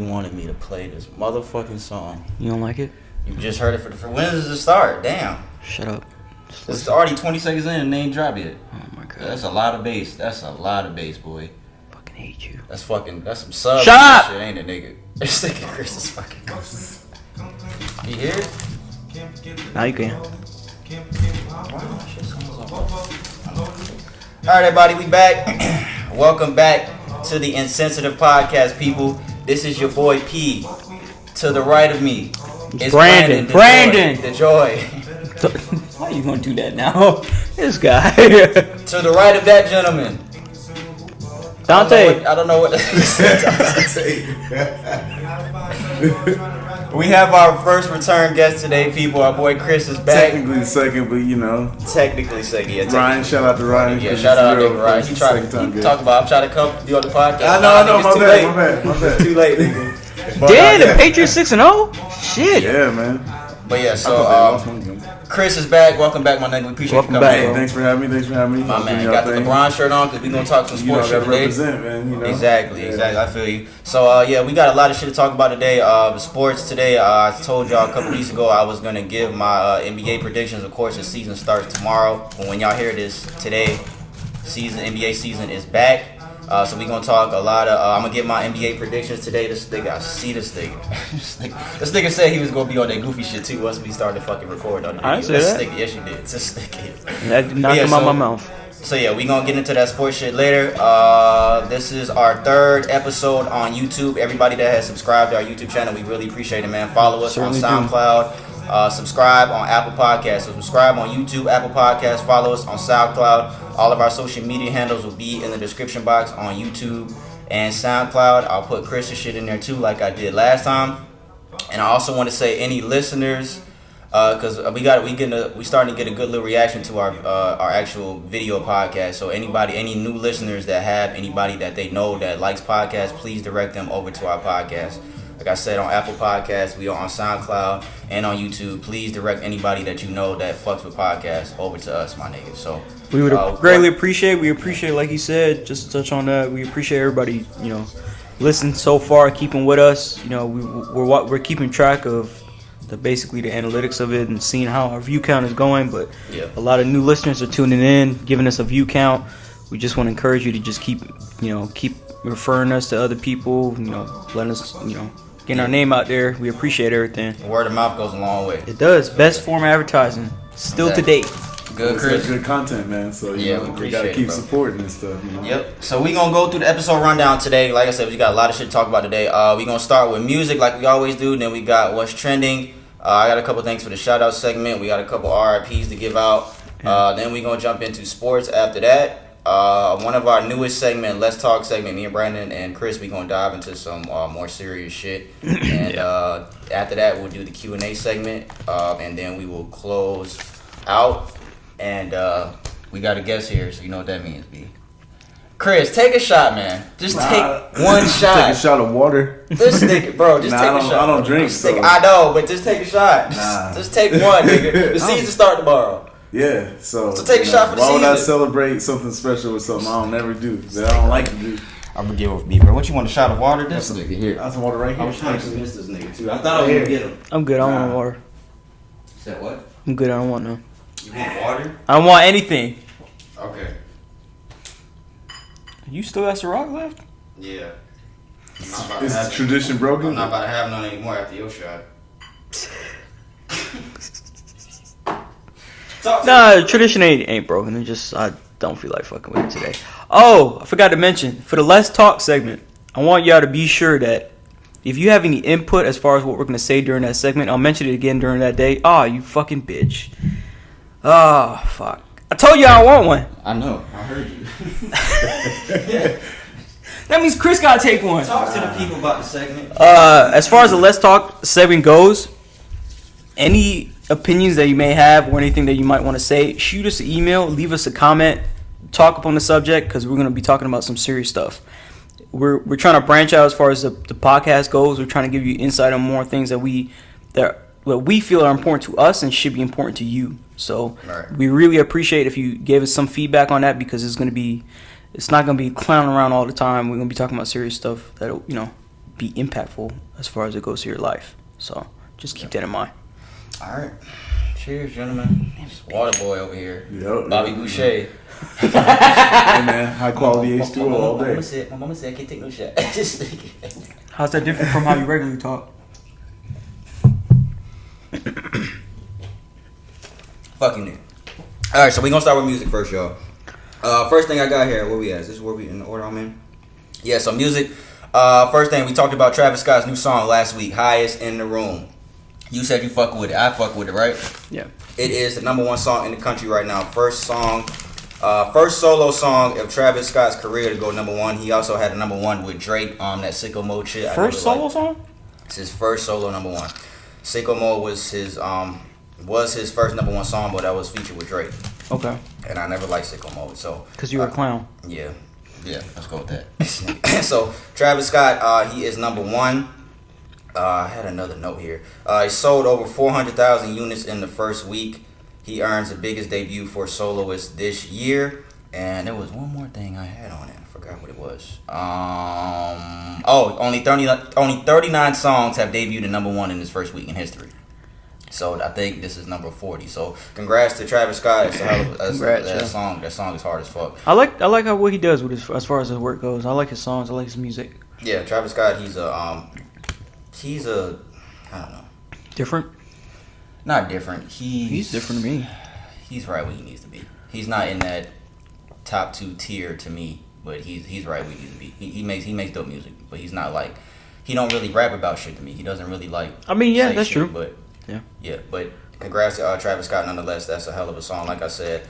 You wanted me to play this motherfucking song. You don't like it? You just heard it for the first. When does it start? Damn. Shut up. It's already 20 seconds in and they ain't drop yet. Oh my god. That's a lot of bass. That's a lot of bass, boy. Fucking hate you. That's some sub Shut up! shit, ain't it, nigga? This nigga Chris is fucking ghost. You hear it? Now you can. Alright, everybody, we back. Welcome back to the Insensitive Podcast, people. This is your boy P. To the right of me is Brandon. The Joy. Why are you gonna do that now? This guy. To the right of that gentleman, Dante. I don't know what We have our first return guest today, people. Our boy Chris is back. Technically second, but you know. Technically second, yeah. Ryan, shout out to Ryan. Yeah, shout out to Ryan. He tried to talk about. I'm trying to come be on the podcast. I know. My bad. It's too late, nigga. Damn, the Patriots 6-0. Shit. Yeah, man. But yeah, so Chris is back. Welcome back, my nigga. We appreciate you coming back. in. Thanks for having me. My man, got the LeBron shirt on because we gonna talk some sports shit today. Represent, man. You know? Exactly. I feel you. So yeah, we got a lot of shit to talk about today. Sports today. I told y'all a couple weeks ago I was gonna give my NBA predictions. Of course, the season starts tomorrow. But when y'all hear this today, NBA season is back. So we gonna talk a lot of. I'm gonna give my NBA predictions today. This nigga, I see this nigga. This nigga said he was gonna be on that goofy shit too once we started fucking recording on the video. I didn't say that. Nigga, yes you did. This nigga. That knocked him out my mouth. So yeah, we gonna get into that sports shit later. This is our third episode on YouTube. Everybody that has subscribed to our YouTube channel, we really appreciate it, man. Follow us Certainly on SoundCloud. Subscribe on Apple Podcasts. So subscribe on YouTube, Apple Podcasts. Follow us on SoundCloud. All of our social media handles will be in the description box on YouTube and SoundCloud. I'll put Chris's shit in there too, like I did last time. And I also want to say any listeners, because we starting to get a good little reaction to our actual video podcast. So any new listeners that have anybody that they know that likes podcasts, please direct them over to our podcast. Like I said, on Apple Podcasts, we are on SoundCloud and on YouTube. Please direct anybody that you know that fucks with podcasts over to us, my niggas. So we would greatly appreciate. We appreciate, like you said, just to touch on that. We appreciate everybody, listening so far, keeping with us. We're keeping track of basically the analytics of it and seeing how our view count is going. But a lot of new listeners are tuning in, giving us a view count. We just want to encourage you to just keep referring us to other people. Letting us, getting our name out there. We appreciate everything. Word of mouth goes a long way. It does. Best form of advertising. Still to date. Good, Chris. Good content, man. So we gotta keep supporting this stuff. Yep. So we gonna go through the episode rundown today. Like I said, we got a lot of shit to talk about today. We gonna start with music like we always do. Then we got what's trending. I got a couple things for the shoutout segment. We got a couple RIPs to give out. Then we gonna jump into sports after that. One of our newest segment, Let's Talk segment, me and Brandon and Chris, we gonna dive into some more serious shit. And after that, we'll do the Q&A segment, and then we will close out. And we got a guest here, so you know what that means, B. Chris, take a shot, man. Just take one shot. Take a shot of water. This nigga, bro, just take a shot. I don't drink, so. I know, but just take a shot. Just take one, nigga. The season start tomorrow. Yeah, so take a shot for the season. Why would I celebrate something special with something I don't never do, that I don't like to do? I'm gonna give with Bieber. What you want, a shot of water? This nigga here. I have some water right here. I was trying to convince this nigga too. I thought I was gonna get him. I'm good. I don't want water. Said what? I'm good. I don't want none. You want water? I don't want anything. Okay. You still got Ciroc left? Yeah. Is tradition broken? I'm not about to have none anymore after your shot. Nah, tradition ain't broken. It just I don't feel like fucking with it today. Oh, I forgot to mention for the Let's Talk segment, I want y'all to be sure that if you have any input as far as what we're gonna say during that segment, I'll mention it again during that day. Oh, you fucking bitch. Oh, fuck. I told you I want one. I know. I heard you. That means Chris gotta take one. Talk to the people about the segment. As far as the Let's Talk segment goes, any opinions that you may have or anything that you might want to say, shoot us an email, leave us a comment, talk up on the subject, because we're going to be talking about some serious stuff. We're trying to branch out as far as the podcast goes. We're trying to give you insight on more things that we feel are important to us and should be important to you. So we really appreciate if you gave us some feedback on that, because it's not going to be clowning around all the time. We're going to be talking about serious stuff that'll be impactful as far as it goes to your life. So just keep that in mind. All right. Cheers, gentlemen. Water boy over here. Yep. Bobby Boucher. Hey man, high quality H2O all My day. mama said I can't take no shot. How's that different from how you regularly talk? Fuck you, nigga. All right, so we gonna start with music first, y'all. First thing I got here, where we at? Is this where we in the order I'm in? Yeah, so music. First thing, we talked about Travis Scott's new song last week, Highest in the Room. You said you fuck with it. I fuck with it, right? Yeah. It is the #1 song in the country right now. First solo song of Travis Scott's career to go #1. He also had a #1 with Drake on that Sicko Mode shit. First solo song? It's his first solo #1. Sicko Mode was his first #1 song, but that was featured with Drake. Okay. And I never liked Sicko Mode, so. Because you were a clown. Yeah, let's go with that. So Travis Scott, he is #1. I had another note here. He sold over 400,000 units in the first week. He earns the biggest debut for soloist this year. And there was one more thing I had on it. I forgot what it was. Only 39 songs have debuted at #1 in his first week in history. So I think this is number 40. So congrats to Travis Scott. It's a hell of that song. That song is hard as fuck. I like how what he does with his, as far as his work goes. I like his songs. I like his music. Yeah, Travis Scott. He's a I don't know. Different? Not different. He's different to me. He's right where he needs to be. He's not in that top 2 tier to me, but he's right where he needs to be. He makes dope music, but he's not like, he don't really rap about shit to me. He doesn't really like. I mean, yeah, say that's shit, true. But yeah, but congrats to Travis Scott nonetheless. That's a hell of a song. Like I said,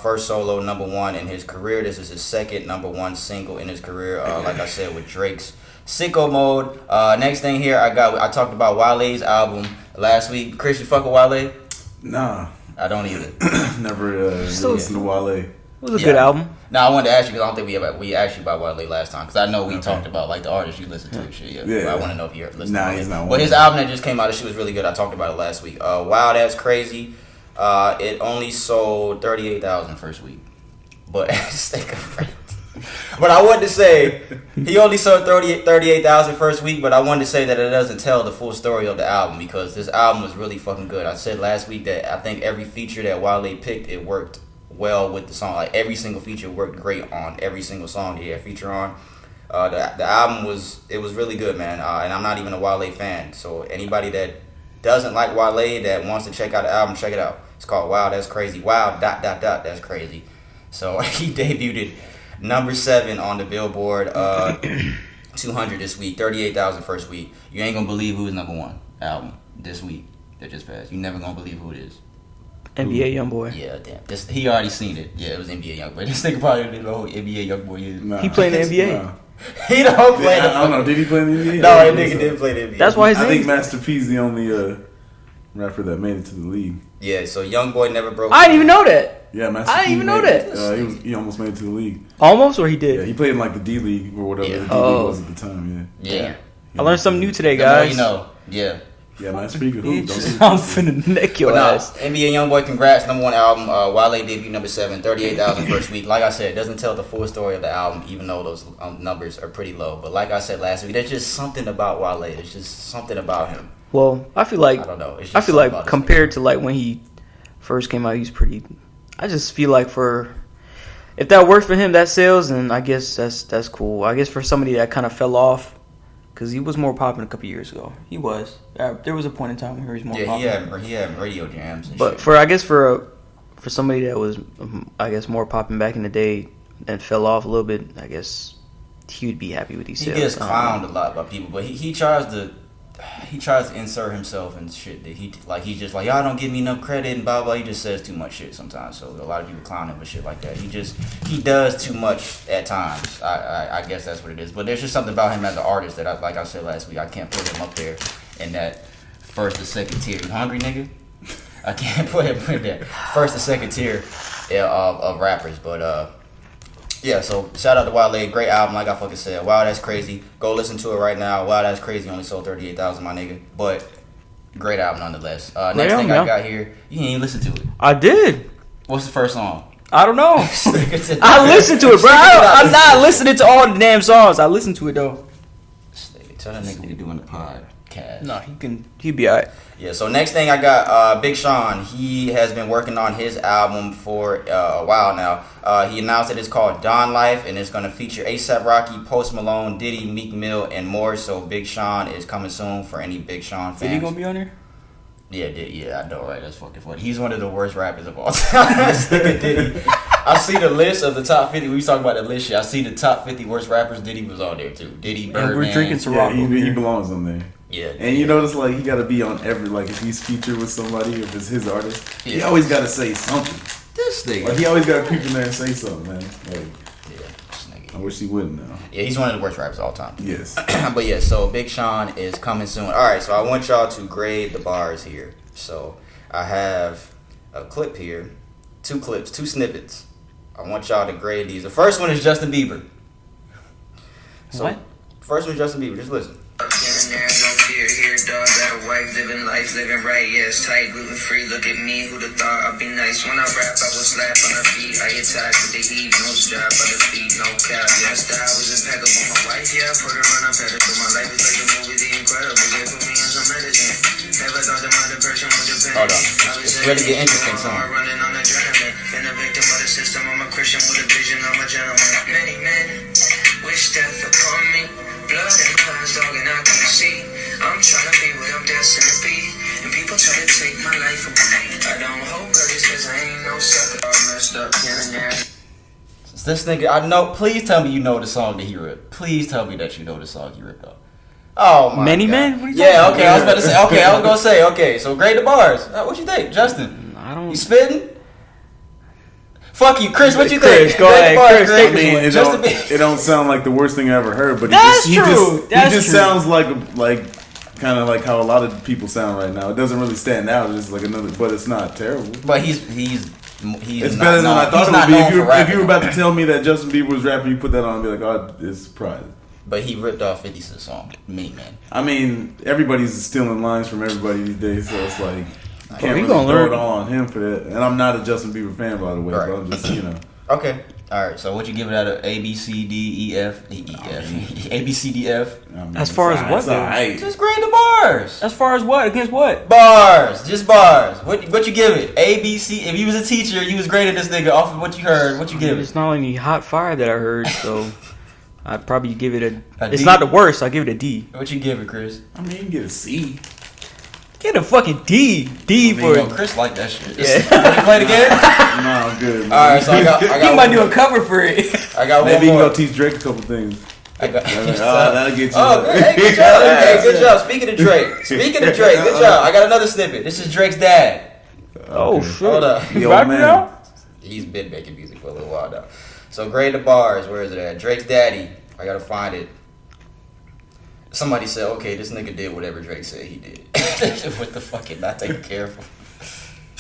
first solo #1 in his career. This is his second #1 single in his career. Like I said, with Drake's Sicko Mode. Next thing here, I talked about Wale's album last week. Chris, you fuck with Wale? Nah. I don't either. Never listened to Wale. It was a good album. No, I wanted to ask you because I don't think we asked you about Wale last time. Because I know we talked about like the artists you listen to and shit. Yeah. But I want to know if you listened to he's not one. But his album that just came out, this shit was really good. I talked about it last week. Wild Ass Crazy. It only sold 38,000 first week. But but I wanted to say he only sold 38,000 first week, but I wanted to say that it doesn't tell the full story of the album because this album was really fucking good. I said last week that I think every feature that Wale picked, it worked well with the song. Like every single feature worked great on every single song he had feature on. The album was really good, man. And I'm not even a Wale fan, so anybody that doesn't like Wale that wants to check out the album, check it out. It's called Wow That's Crazy. Wow ... That's crazy. So he debuted #7 on the Billboard 200 this week, 38,000 first week. You ain't gonna believe who's #1 album this week that just passed. You never gonna believe who it is. NBA Youngboy. Yeah, damn. He already seen it. Yeah, it was NBA Youngboy. This nigga probably didn't know who NBA Youngboy is. Nah. He played in the NBA. Nah. He don't play I don't know. Did he play in the NBA? No, that nigga didn't play the NBA. That's why his I name. think Master P's the only rapper that made it to the league. Yeah, so Youngboy never broke. I didn't even know that. Yeah, Master P. I didn't even know that. He almost made it to the league. Almost, or he did. Yeah, he played in like the D League or whatever the D League was at the time. Yeah. I learned something new today, The more guys. you know. Yeah. Yeah, Master P. Could hoop. I'm finna neck your But ass. NBA Youngboy, congrats, #1 album. Wale debut #7, 38,000 first week. Like I said, it doesn't tell the full story of the album, even though those numbers are pretty low. But like I said last week, there's just something about Wale. There's just something about him. Well, I feel like I don't know. It's just I feel something about like his compared to like when he first came out, he's pretty. I just feel like if that works for him, that sells, then I guess that's cool. I guess for somebody that kind of fell off, because he was more popping a couple years ago. He was. There was a point in time where he was more popping. Yeah, he had radio jams and But shit. for somebody that was, I guess, more popping back in the day and fell off a little bit, I guess he would be happy with these sales. He gets clowned a lot by people, but he tries to insert himself and shit that he's just like, y'all don't give me enough credit and blah blah. He just says too much shit sometimes, so a lot of people clown him for shit like that. He does too much at times. I guess that's what it is. But there's just something about him as an artist that like I said last week, I can't put him up there in that first or second tier. You hungry, nigga? I can't put him in that first or second tier of rappers. But yeah, so shout out to Wale, great album, like I fucking said. Wow, That's Crazy. Go listen to it right now. Wow, That's Crazy only sold 38,000, my nigga. But great album nonetheless. Next thing I got here, you didn't even listen to it. I did. What's the first song? I don't know. I listened to it, bro. I'm not listening to all the damn songs. I listened to it though. Tell that nigga we doing the podcast. No, he'd be alright. Yeah, so next thing I got Big Sean. He has been working on his album for a while now. He announced that it's called Don Life, and it's going to feature A$AP Rocky, Post Malone, Diddy, Meek Mill, and more. So Big Sean is coming soon for any Big Sean fans. Diddy gonna be on there? Yeah, I know, right? That's fucking funny. He's one of the worst rappers of all time. This nigga Diddy. I see the list of the top 50. We was talking about the list shit. I see the top 50 worst rappers. Diddy was on there too. Diddy, Birdman. And we're drinking Ciroc. Yeah, he belongs on there. Yeah. And you notice, like, he got to be on every, like, if he's featured with somebody, if it's his artist, he always got to say something. This nigga. Like, he always got to creep in there and say something, man. Like, Yeah, this nigga. I wish he wouldn't now. Yeah, he's one of the worst rappers of all time. Yes. But yeah, so Big Sean is coming soon. All right, so I want y'all to grade the bars here. So I have a clip here, 2 clips, 2 snippets. I want y'all to grade these. The first one is Justin Bieber. So, What? First one is Justin Bieber. Just listen. Dog, got a wife, living life, living right, yeah, it's tight, gluten free, look at me, who'da thought I'd be nice, when I rap, I was slap on the feet, I get tired with the heat, no strap on the feet, no cap, yeah, style was impeccable, my wife, yeah, put her on a pedestal, my life is like a movie, The Incredibles, they put me on some medicine, never thought that my depression would depend, Hold on, it's really get interesting soon. Running on adrenaline, been a victim of the system, I'm a Christian with a vision, I'm a gentleman, many men wish death upon me, blood and eyes, dog, and I can see. I'm trying to be what I'm destined to be, and people try to take my life away. I don't hold grudges cause I ain't no sucker. I'm messed up here and there. This nigga, I know. Please tell me you know the song that he ripped. Please tell me that you know the song he ripped off. Oh my Many God. Men? What are you Yeah, talking okay. about? I was about to say. Okay, I was gonna say. Okay, so grade the bars. What you think, Justin? I don't. You spitting? Fuck you, Chris. What you Chris, think? go Grade ahead, the bars, Chris, grade take this me. one. It Justin don't, Bieber. it don't sound like the worst thing I ever heard, but That's he true. That's just true. sounds like kind of like how a lot of people sound right now. It doesn't really stand out. It's like another, but it's not terrible. But he's It's better than I thought it would be. If you were about to tell me that Justin Bieber was rapping, you put that on and be like, oh, it's surprising. But he ripped off 50 Cent's song, Many Men. I mean, everybody's stealing lines from everybody these days, so it's like you can't he really gonna throw learn. it all on him for that. And I'm not a Justin Bieber fan, by the way, Right. but I'm just, Okay. All right. So what you give it out of A, B, C, D, E, F, A, B, C, D, F? I mean, As far it's as what, it's though? alright. Just grade the bars. As far as what? Against what? Bars, just bars. What you give it? A, B, C. If you was a teacher, you was grading this nigga off of what you heard. What you give It's it? not any hot fire that I heard, so I'd probably give it a. A It's D? not the worst. I give it a D. What you give it, Chris? I mean, you can get a C. Get a fucking D. D for Yo, it. Chris like that shit. Yeah. Can you play it again? No, I'm good. Man. All right, so I got You might do a cover for it. I got Maybe you one can more. go teach Drake a couple things. I got. That'll get you. Oh, good. Hey, good job. Hey, good job. Speaking of Drake, good job. I got another snippet. This is Drake's dad. Oh shit! Hold up. The You old rapping man. now? He's been making music for a little while now. So grade the bars. Where is it at? Drake's daddy. I gotta find it. Somebody said, okay, this nigga did whatever Drake said he did. What the fucking not taking care of him.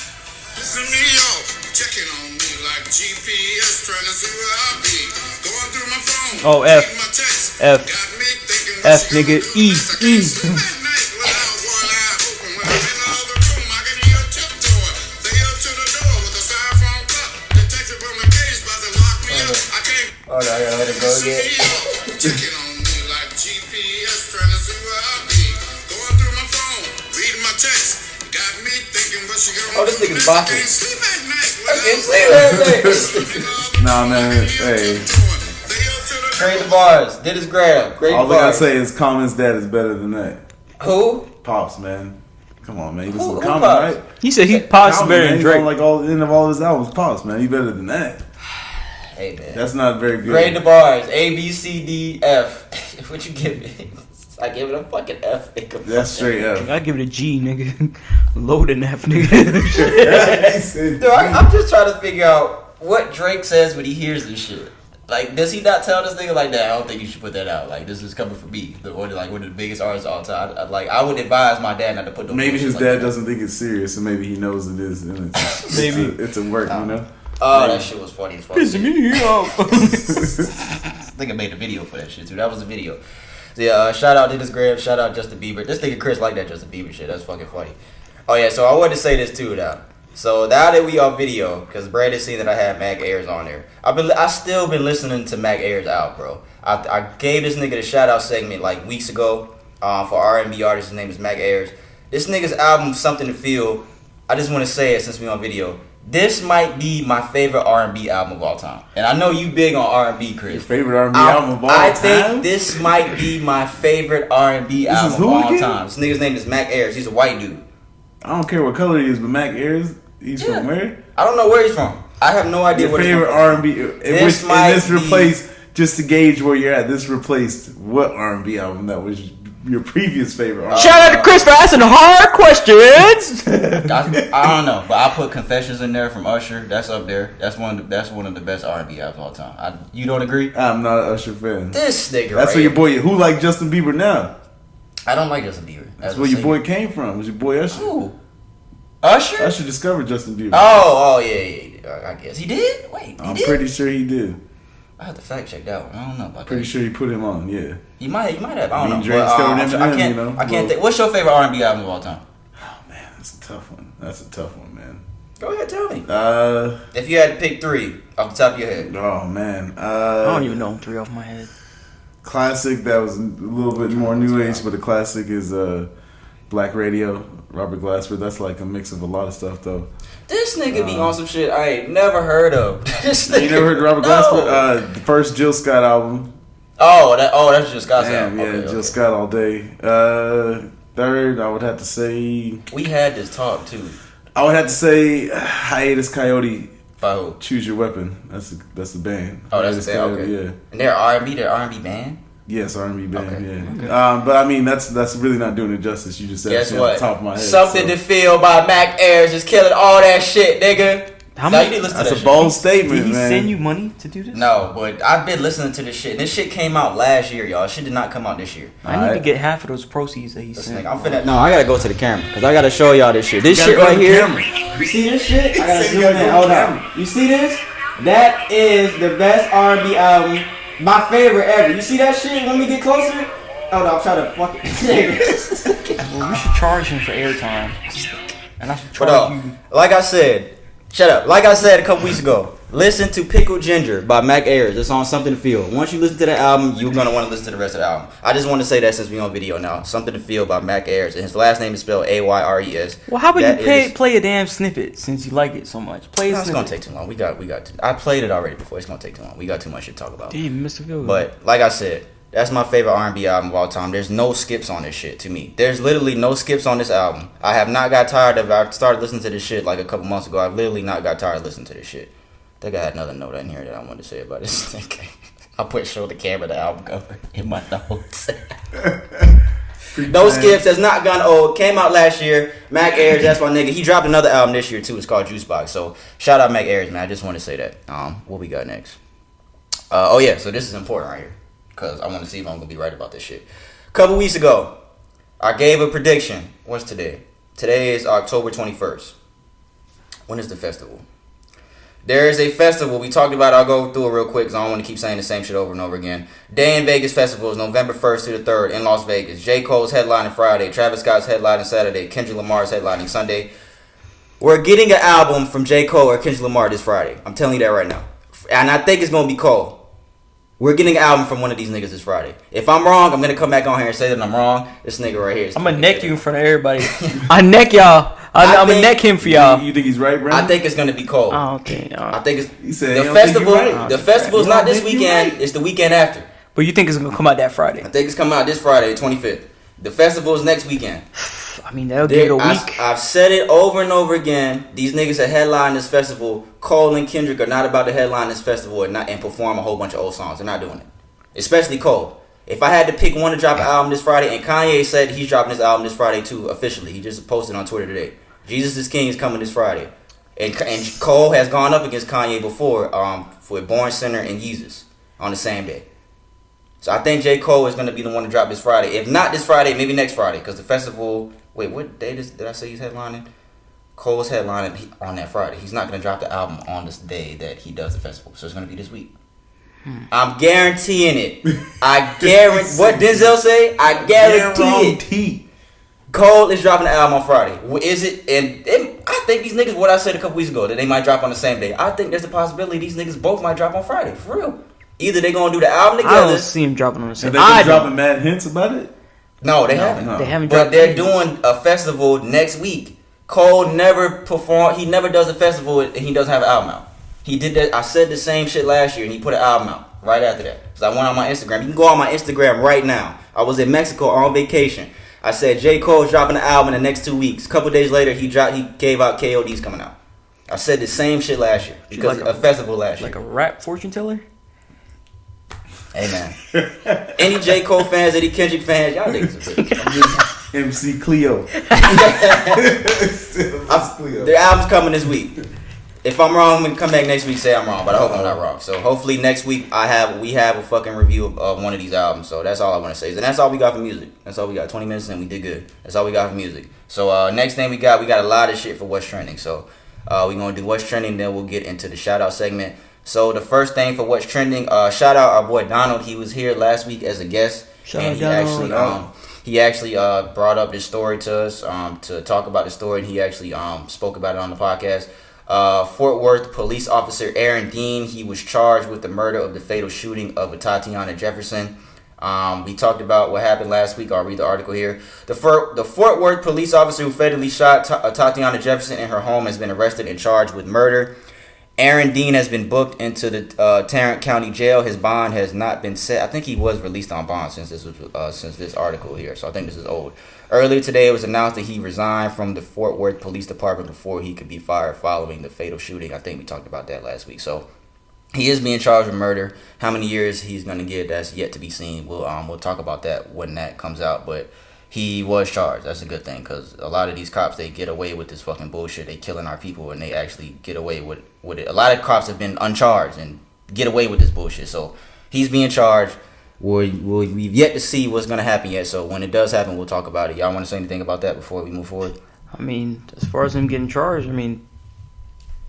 Listen me up, checking on me like GPS, trying to see where I be. Going through my phone. Oh, F. reading my text. F. Got me thinking F, what she nigga. gonna do E, next. I E. can't sleep at night without one eye open. When I'm in another room, I can hear her tiptoeing. They up to the door with a styrofoam cup. Detective from the cage about to lock me up. I can't. Oh no, I gotta let it go Listen again. me up, checking on me like GPS, trying to see where I be. Going through my phone, reading my text. Got me thinking what she gonna Oh, this do nigga's next. I bopping. can't sleep at night I can't without sleep every day. Nah, man. Hey, Grade the bars. Did his grab. Grade all the I gotta bars. say is Common's dad is better than that. Who? Pops, man. Come on, man. You listen Who to Common, Pops? right? He said he pops Common, better man. than He's Drake. on like all the end of all his albums. Pops, man. He better than that. Hey man. That's not very good. Grade the bars. A, B, C, D, F. What you give it? I give it a fucking F. Nigga. That's straight up. I give it a G, nigga. Load an F, nigga. Dude, I'm just trying to figure out what Drake says when he hears this shit. Like, does he not tell this nigga like that? I don't think you should put that out. Like, this is coming from me, one of the biggest artists of all time. I would advise my dad not to put no. Maybe his bullshit dad like that. doesn't think it's serious, and maybe he knows it is. And it's, Maybe. it's a work, you know. Oh, that shit was funny as fuck. Pissing me off. This nigga made a video for that shit too. That was a video. So yeah, shout out Dennis Graham, shout out Justin Bieber. This nigga Chris like that Justin Bieber shit. That's fucking funny. Oh yeah, so I wanted to say this too now. So now that we on video, because Brandon seen that I had Mac Ayers on there. I still been listening to Mac Ayers out, bro. I gave this nigga the Shoutout Segment like weeks ago for R&B artist. His name is Mac Ayers. This nigga's album, Something to Feel, I just want to say it since we on video. This might be my favorite R&B album of all time. And I know you big on R&B, Chris. Your favorite R&B album of all time? I think this might be my favorite R&B album of all time. This nigga's name is Mac Ayers. He's a white dude. I don't care what color he is, but Mac Ayers, he's from where? I don't know where he's from. I have no idea where he's from. Your favorite R&B. This replaced, just to gauge where you're at, this replaced what R&B album that was your previous favorite R&B Shout out to Chris for asking hard questions. I don't know, but I put Confessions in there from Usher. That's up there. That's one of the best R&B albums of all time. You don't agree? I'm not an Usher fan. This nigga. That's where your boy. Who like Justin Bieber now? I don't like Justin Bieber. That's where your boy came from. Was your boy Usher? Who? Usher? Usher discovered Justin Bieber. Oh yeah. I guess he did. Wait, I'm pretty sure he did. I have to fact check that one. I don't know about pretty sure he put him on. Yeah. He might have. I don't know. Drake discovered him. I can't think. What's your favorite R&B album of all time? Oh man, that's a tough one, man. Go ahead, tell me. If you had to pick 3 off the top of your head. Oh man. I don't even know 3 off my head. Classic that was a little bit more new age, but the classic is Black Radio, Robert Glasper. That's like a mix of a lot of stuff though. This nigga be on some shit I ain't never heard of. This nigga, you never heard Robert Glasper? The first Jill Scott album. That's Jill Scott's album. Yeah, Jill Scott all day. Third, I would have to say. We had this talk too. I would have to say Hiatus Coyote. By who? Choose Your Weapon. That's the band. Oh, that's the band. Okay. Yeah. And they're R&B. They're R&B band. Yes, R&B band. Okay. Yeah. Okay. But I mean, that's really not doing it justice. You just said guess it what? off the top of my head. Something to Feel by Mac Ayers is killing all that shit, nigga. You need to listen to that. That's a bold statement, man. Did he send you money to do this? No, but I've been listening to this shit. And this shit came out last year, y'all. Shit did not come out this year. I need to get half of those proceeds that he sent. No, I gotta go to the camera because I gotta show y'all this shit. This shit right here. You see this shit? I gotta zoom in. Hold on. You see this? That is the best R&B album. My favorite ever. You see that shit? Let me get closer. Oh no, I'm trying to fuck it. Well, we should charge him for airtime. And I should charge you. Like I said, shut up. Like I said a couple weeks ago, listen to Pickled Ginger by Mac Ayers. It's on Something to Feel. Once you listen to that album, you're going to want to listen to the rest of the album. I just want to say that since we're on video now. Something to Feel by Mac Ayers. And his last name is spelled Ayres. Well, how about you play a damn snippet since you like it so much? Play a snippet. It's going to take too long. We got. I played it already before. It's going to take too long. We got too much shit to talk about. Damn, Mr. Phil. But like I said, that's my favorite R&B album of all time. There's no skips on this shit to me. There's literally no skips on this album. I have not got tired of it. I started listening to this shit like a couple months ago. I've literally not got tired of listening to this shit. I think I had another note in here that I wanted to say about this. I show the camera the album cover in my notes. No skips. That's not gone old. Came out last year. Mac Ayers, that's my nigga. He dropped another album this year too. It's called Juicebox. So shout out Mac Ayers, man. I just want to say that. What we got next? So this is important right here. Because I want to see if I'm going to be right about this shit. A couple weeks ago, I gave a prediction. What's today? Today is October 21st. When is the festival? There is a festival. We talked about it. I'll go through it real quick because I don't want to keep saying the same shit over and over again. Day in Vegas Festival is November 1st to the 3rd in Las Vegas. J. Cole's headlining Friday. Travis Scott's headlining Saturday. Kendrick Lamar's headlining Sunday. We're getting an album from J. Cole or Kendrick Lamar this Friday. I'm telling you that right now. And I think it's going to be Cole. We're getting an album from one of these niggas this Friday. If I'm wrong, I'm going to come back on here and say that I'm wrong. This nigga right here. I'm going to neck you in front of everybody. I neck y'all. I'm going to neck him for y'all. You think he's right, Brandon? I think it's going to be Cole. Oh, okay. I think it's... He said, the festival. The festival's not this weekend. It's the weekend after. But you think it's going to come out that Friday? I think it's coming out this Friday, the 25th. The festival is next weekend. I mean, that'll give it a week. I've said it over and over again. These niggas that headline this festival, Cole and Kendrick, are not about to headline this festival and perform a whole bunch of old songs. They're not doing it. Especially Cole. If I had to pick one to drop an album this Friday, and Kanye said he's dropping his album this Friday too, officially. He just posted on Twitter today. Jesus is King is coming this Friday. And Cole has gone up against Kanye before for Born Sinner and Yeezus on the same day. So I think J. Cole is going to be the one to drop this Friday. If not this Friday, maybe next Friday. Because the festival... Wait, what day did I say he's headlining? Cole's headlining on that Friday. He's not going to drop the album on this day that he does the festival. So it's going to be this week. I'm guaranteeing it. I guarantee. What Denzel say? I guarantee it. Cole is dropping the album on Friday. Is it? And I think these niggas, what I said a couple weeks ago, that they might drop on the same day. I think there's a possibility these niggas both might drop on Friday. For real. Either they gonna do the album I together. don't see him dropping on the same. Have they been dropping mad hints about it? No, they haven't. No. They haven't But dropped. they're anything. doing a festival next week. Cole never perform. He never does a festival and he doesn't have an album out. He did that. I said the same shit last year and he put an album out right after that. So I went on my Instagram. You can go on my Instagram right now. I was in Mexico on vacation. I said J. Cole's dropping an album in the next 2 weeks. A couple days later, he gave out KOD's coming out. I said the same shit last year because like a festival last year. Like a rap fortune teller. Hey man, any J. Cole fans, any Kendrick fans, y'all niggas are bitches. MC Cleo. Their album's coming this week. If I'm wrong, I'm gonna come back next week and say I'm wrong, but I hope I'm not wrong. So hopefully next week we have a fucking review of one of these albums. So that's all I want to say. And that's all we got for music. That's all we got. 20 minutes and we did good. That's all we got for music. So next thing we got a lot of shit for what's trending. So we're gonna do what's trending, then we'll get into the shout out segment. So the first thing for what's trending, shout out our boy Donald. He was here last week as a guest, and he actually brought up this story to us to talk about the story, and he actually spoke about it on the podcast. Fort Worth police officer Aaron Dean, he was charged with the murder of the fatal shooting of Tatiana Jefferson. We talked about what happened last week. I'll read the article here. The Fort Worth police officer who fatally shot Tatiana Jefferson in her home has been arrested and charged with murder. Aaron Dean has been booked into the Tarrant County Jail. His bond has not been set. I think he was released on bond since this article here. So I think this is old. Earlier today, it was announced that he resigned from the Fort Worth Police Department before he could be fired following the fatal shooting. I think we talked about that last week. So he is being charged with murder. How many years he's gonna get, that's yet to be seen. We'll talk about that when that comes out. But he was charged. That's a good thing, because a lot of these cops, they get away with this fucking bullshit. They killing our people and they actually get away with it. A lot of cops have been uncharged and get away with this bullshit. So he's being charged. We've yet to see what's going to happen yet. So when it does happen, we'll talk about it. Y'all want to say anything about that before we move forward? I mean, as far as him getting charged, I mean,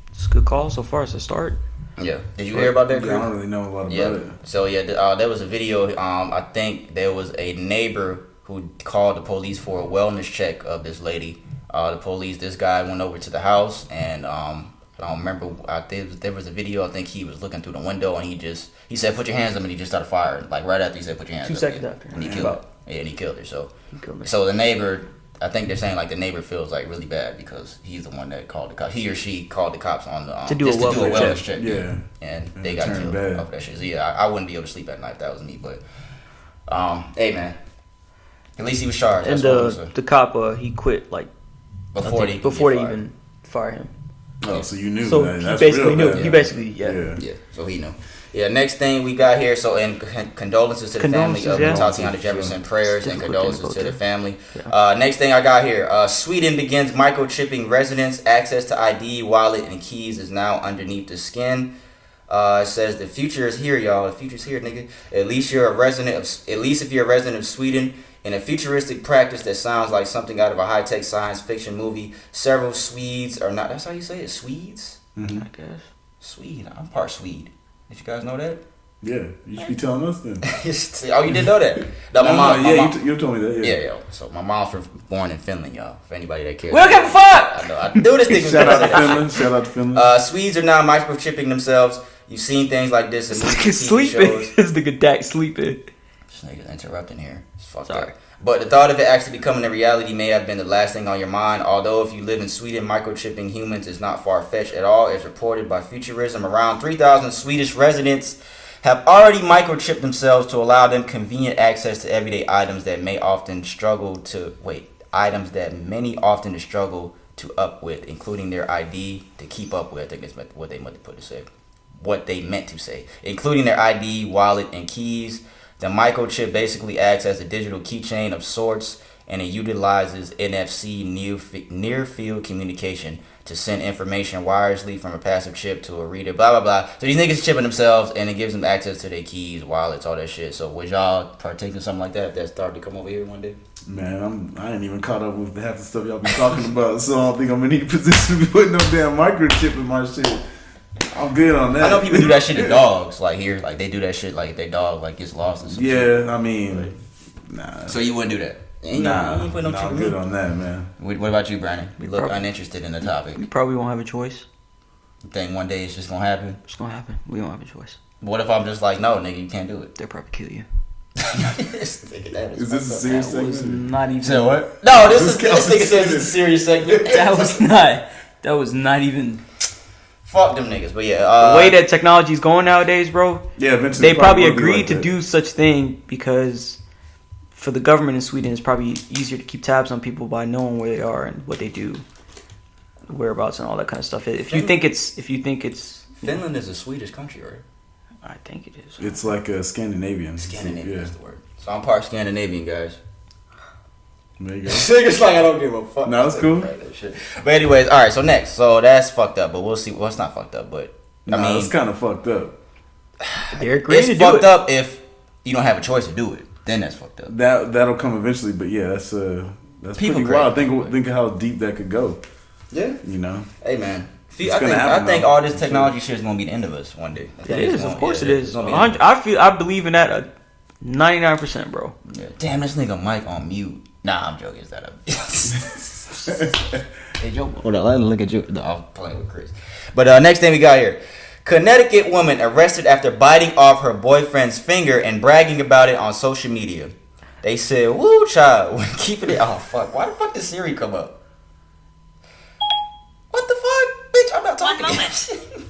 it's a good call so far as a start. Yeah. Did you hear about that, Chris? Yeah, I don't really know a lot about it. So there was a video. I think there was a neighbor who called the police for a wellness check of this lady. This guy went over to the house, and I don't remember. There was a video. I think he was looking through the window, and he said, "Put your hands up," and he just started firing. Like right after he said, "Put your hands up." 2 seconds after. And he killed her. Yeah, and he killed her. So Killed her. So the neighbor, I think they're saying like the neighbor feels like really bad because he's the one that called the cops. He or she called the cops on the To do a wellness check. Yeah. And they got killed bad. off that shit. So yeah, I wouldn't be able to sleep at night if that was me. But hey man, at least he was charged. And the cop, he quit like before they they even fire him. Oh, so you knew So that. he That's basically real knew. bad. He basically, yeah. Yeah, so he knew. Yeah, next thing we got here, so in condolences to the family of Tatiana Jefferson, prayers and condolences to the family. Next thing I got here, Sweden begins microchipping residents. Access to ID, wallet, and keys is now underneath the skin. It says the future is here, y'all. The future's here, nigga. At least if you're a resident of Sweden. In a futuristic practice that sounds like something out of a high-tech science fiction movie, several Swedes are not. That's how you say it, Swedes? Mm-hmm. I guess. Swede. I'm part Swede. Did you guys know that? Yeah, you should be telling us then. Oh, you didn't know that? No, my mom. You told me that. Yeah. Yeah. So my mom's born in Finland, y'all. For anybody that cares. We don't give a fuck. I know. I knew this thing was Shout gonna out to say that Finland. Shout out to Finland. Swedes are now microchipping themselves. You've seen things like this in movies, TV Sleeping. shows. This nigga Dak sleeping. This nigga's interrupting here. It's fucked Sorry. up. But the thought of it actually becoming a reality may have been the last thing on your mind. Although if you live in Sweden, microchipping humans is not far-fetched at all. As reported by Futurism, around 3,000 Swedish residents have already microchipped themselves to allow them convenient access to everyday items that many often struggle to up with, including their ID to keep up with. I think that's what they meant to say. Including their ID, wallet, and keys. The microchip basically acts as a digital keychain of sorts, and it utilizes NFC near-field communication to send information wirelessly from a passive chip to a reader, blah, blah, blah. So these niggas chipping themselves, and it gives them access to their keys, wallets, all that shit. So would y'all partake in something like that if that started to come over here one day? Man, I ain't even caught up with half the stuff y'all been talking about, so I don't think I'm in any position to be putting no damn microchip in my shit. I'm good on that. I know people do that shit to dogs, like here, like they do that shit, like their dog like gets lost or something. Yeah, I mean, nah. So you wouldn't do that? I'm good on that, man. What about you, Brandon? We look uninterested in the topic. We probably won't have a choice. You think one day it's just gonna happen? It's gonna happen. We don't have a choice. What if I'm just like, no, nigga, you can't do it? They'll probably kill you. This nigga, that Is this a serious That was segment? not even. So what? No, this nigga says it's a serious. serious segment. That was not even. Fuck them niggas, but yeah. The way that technology is going nowadays, bro. Yeah, eventually They probably will be agreed like to that. do such thing because for the government in Sweden, it's probably easier to keep tabs on people by knowing where they are and what they do, whereabouts, and all that kind of stuff. If you think it's, Finland is a Swedish country, right? I think it is. It's like a Scandinavian. Scandinavian Yeah. is the word. So I'm part Scandinavian, guys. There you go. Niggas like I don't give a fuck. No, it's cool. But anyways, all right. So next, so that's fucked up, but we'll see. Well, it's not fucked up, but I mean, it's kind of fucked up. They're agreeing to it's do fucked it. up if you don't have a choice to do it. Then that's fucked up. That'll come eventually, but yeah, that's People pretty wild. crazy. Think of how deep that could go. Yeah. You know. Hey man, It's I gonna think happen, I think though. all this technology shit is gonna be the end of us one day. I It think it's is, gonna- of course, yeah, it it's is. gonna be the end of us. I believe in that 99%, bro. Yeah. Damn, this nigga Mike on mute. Nah, I'm joking. Is that a? Hey Joe, hold on. Let me look at you. No, I'm playing with Chris. But next thing we got here. Connecticut woman arrested after biting off her boyfriend's finger and bragging about it on social media. They said, "Woo, child, when keeping it." Oh fuck! Why the fuck did Siri come up? What the fuck, bitch? I'm not talking to you.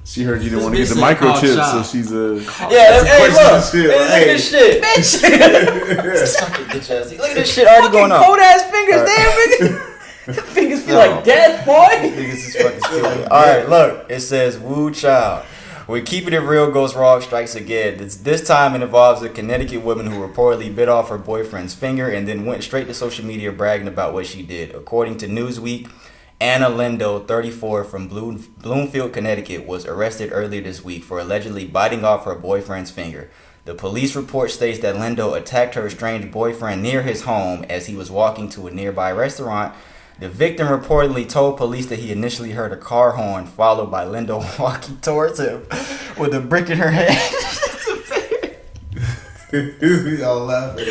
She heard you didn't want to This get the bitch said call microchip, so child. she's Yeah, hey, question look, of shit, hey, look hey. at this shit, bitch. Fucking bitch ass. Look at this shit already going on. Cold ass fingers, damn nigga. The fingers feel like death, boy. Niggas is fucking stupid. Alright, look. It says, "Woo child. When keeping it real goes wrong strikes again. This time it involves a Connecticut woman who reportedly bit off her boyfriend's finger and then went straight to social media bragging about what she did. According to Newsweek, Anna Lindo, 34, from Bloomfield, Connecticut, was arrested earlier this week for allegedly biting off her boyfriend's finger. The police report states that Lindo attacked her estranged boyfriend near his home as he was walking to a nearby restaurant. The victim reportedly told police that he initially heard a car horn, followed by Lindo walking towards him with a brick in her hand. We all laughing.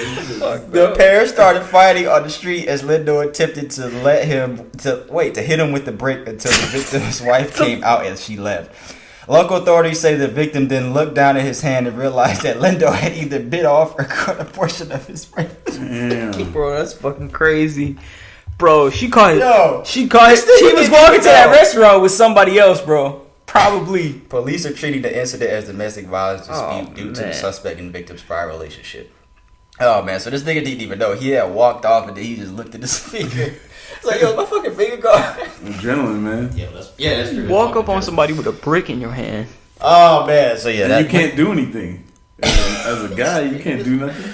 The pair started fighting on the street as Lindo attempted to hit him with the brick until the victim's wife came out as she left. Local authorities say the victim then looked down at his hand and realized that Lindo had either bit off or cut a portion of his brain. Damn. Bro, that's fucking crazy. Bro, she caught it. Yo, She was walking to that restaurant with somebody else, bro. Probably. Police are treating the incident as domestic violence dispute Oh, due to the man. suspect and victim's prior relationship. Oh man, so this nigga didn't even know. He had walked off and then he just looked at his finger. It's like, yo, my fucking finger gone. Adrenaline, man. That's true. Walk up on somebody with a brick in your hand. Oh man, so yeah, And you can't do anything. As a guy, you can't do nothing.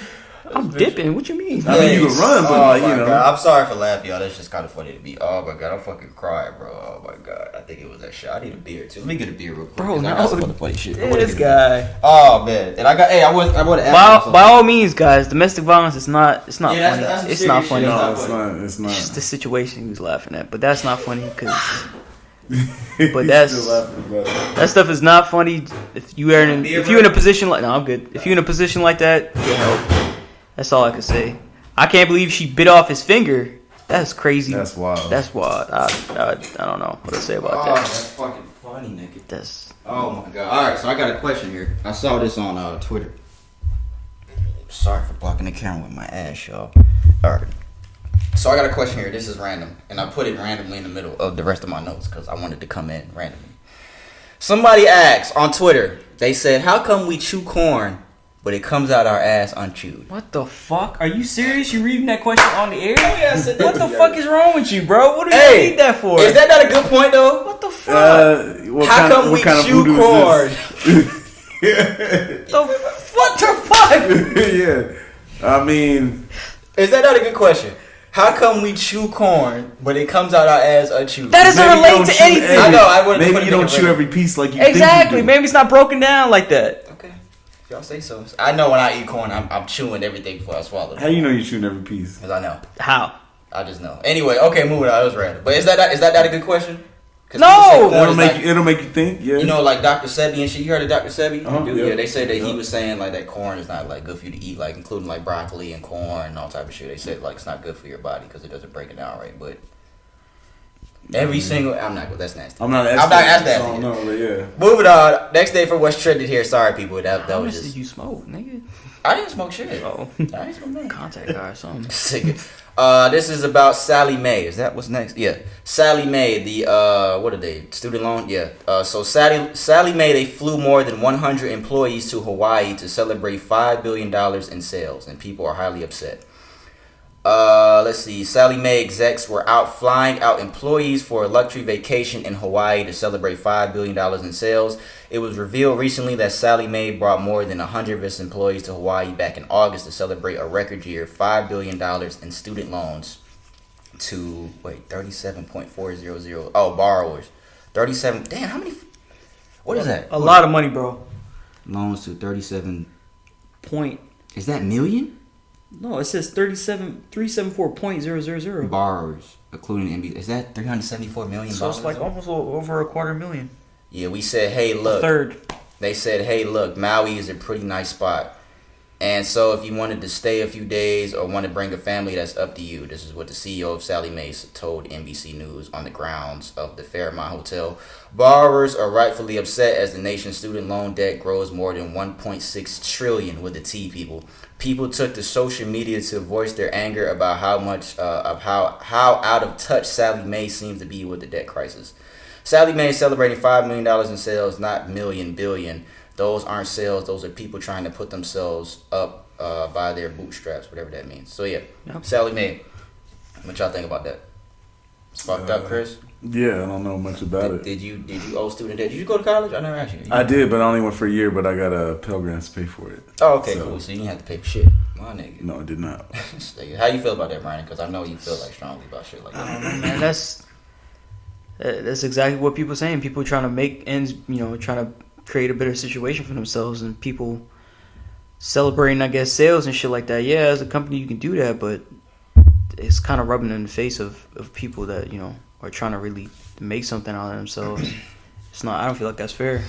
I'm dipping. What you mean? I mean, you can run, but like, you know. God. I'm sorry for laughing, y'all. That's just kind of funny to me. Oh my god, I'm fucking crying, bro. Oh my god, I think it was that shit. I need a beer too. Let me get a beer real quick. Bro, 'cause I no. got some other funny shit. I wanna This get a beer. guy. Oh man, and I got. Hey, I want to. By all means, guys, domestic violence is not. It's not Yeah, funny. that's some It's not serious funny. shit. No, It's it's not. It's the situation he was laughing at, but that's not funny because He's that's- still laughing about it. that stuff is not funny. If you're in a position like, no, I'm good. If you're in a position like that, get help. That's all I can say. I can't believe she bit off his finger. That's crazy. That's wild. That's wild. I don't know what to say about Oh, that. that's fucking funny, nigga. That's Oh my god. All right, so I got a question here. I saw this on Twitter. Sorry for blocking the camera with my ass, y'all. All right. So I got a question here. This is random, and I put it randomly in the middle of the rest of my notes because I wanted to come in randomly. Somebody asked on Twitter. They said, "How come we chew corn, but it comes out our ass unchewed?" what the fuck? Are you serious? You reading that question on the air? yeah, I said that. What the fuck is wrong with you, bro? What do you Hey, need that for? Is that not a good point though? what the fuck? How come we chew corn? What the fuck? Yeah. I mean, Is that not a good question? How come we chew corn, but it comes out our ass unchewed? That doesn't maybe you relate don't to chew anything. every- I know, I wouldn't put Maybe it you don't in chew the- every piece like you Exactly. think you do. Maybe it's not broken down like that. Okay. If y'all say so. I know when I eat corn, I'm chewing everything before I swallow it. How you know you're chewing every piece? Because I know. How? I just know. Anyway, okay, moving on. It was random. But is that not a good question? 'Cause No! people say corn It'll is make like- you. It'll make you think. Yeah. You know, like Dr. Sebi and shit. You heard of Dr. Sebi? Uh-huh, Dude, yeah. yeah, they say that he Yeah. was saying like that corn is not like good for you to eat, like including like broccoli and corn and all type of shit. They said like it's not good for your body because it doesn't break it down right. But Every single. I'm not good. That's nasty. I'm not that's nasty. nasty. So I don't know, but yeah. Moving on. Next day for what's trended here. Sorry, people. That How was much just. did you smoke, nigga? I didn't smoke shit. Oh, I didn't smoke nothing. contact guy or something. Sick. This is about Sally Mae. Is that what's next? Yeah. Sally Mae, the what are they? Student loan? Yeah. So Sally Mae, they flew more than 100 employees to Hawaii to celebrate $5 billion in sales, and people are highly upset. Let's see. Sally Mae execs were out flying out employees for a luxury vacation in Hawaii to celebrate $5 billion in sales. It was revealed recently that Sally Mae brought more than 100 of its employees to Hawaii back in August to celebrate a record year, $5 billion in student loans to, 37.400. Oh, borrowers. 37. Damn, how many? What is that? A lot of money, bro. Loans to 37. Point. Is that million? No, it says 374.000. Borrowers, including MB. Is that $374 million? So it's like almost over $250,000. Yeah, we said, hey, look. A third. They said, hey, look, Maui is a pretty nice spot. And so if you wanted to stay a few days or want to bring a family, that's up to you. This is what the CEO of Sally Mae told NBC News on the grounds of the Fairmont Hotel. Borrowers are rightfully upset as the nation's student loan debt grows more than $1.6 trillion with the T, people. People took to social media to voice their anger about how much of how out of touch Sally Mae seems to be with the debt crisis. Sally Mae is celebrating $5 million in sales, not billion. Those aren't sales. Those are people trying to put themselves up by their bootstraps, whatever that means. So, yeah. Yep. Sally Mae. What y'all think about that? It's fucked up, Chris? Yeah, I don't know much about it. Did you owe student debt? Did you go to college? I never asked you. I did, but I only went for a year, but I got a Pell Grants to pay for it. Oh, okay, cool. So you didn't have to pay for shit. My nigga. No, I did not. How you feel about that, Brian? Because I know you feel like strongly about shit like that. I don't know, man. That's exactly what people are saying. People trying to make ends, trying to create a better situation for themselves, and people celebrating, I guess, sales and shit like that. Yeah, as a company you can do that, but it's kind of rubbing in the face of people that are trying to really make something out of themselves. It's not. I don't feel like that's fair.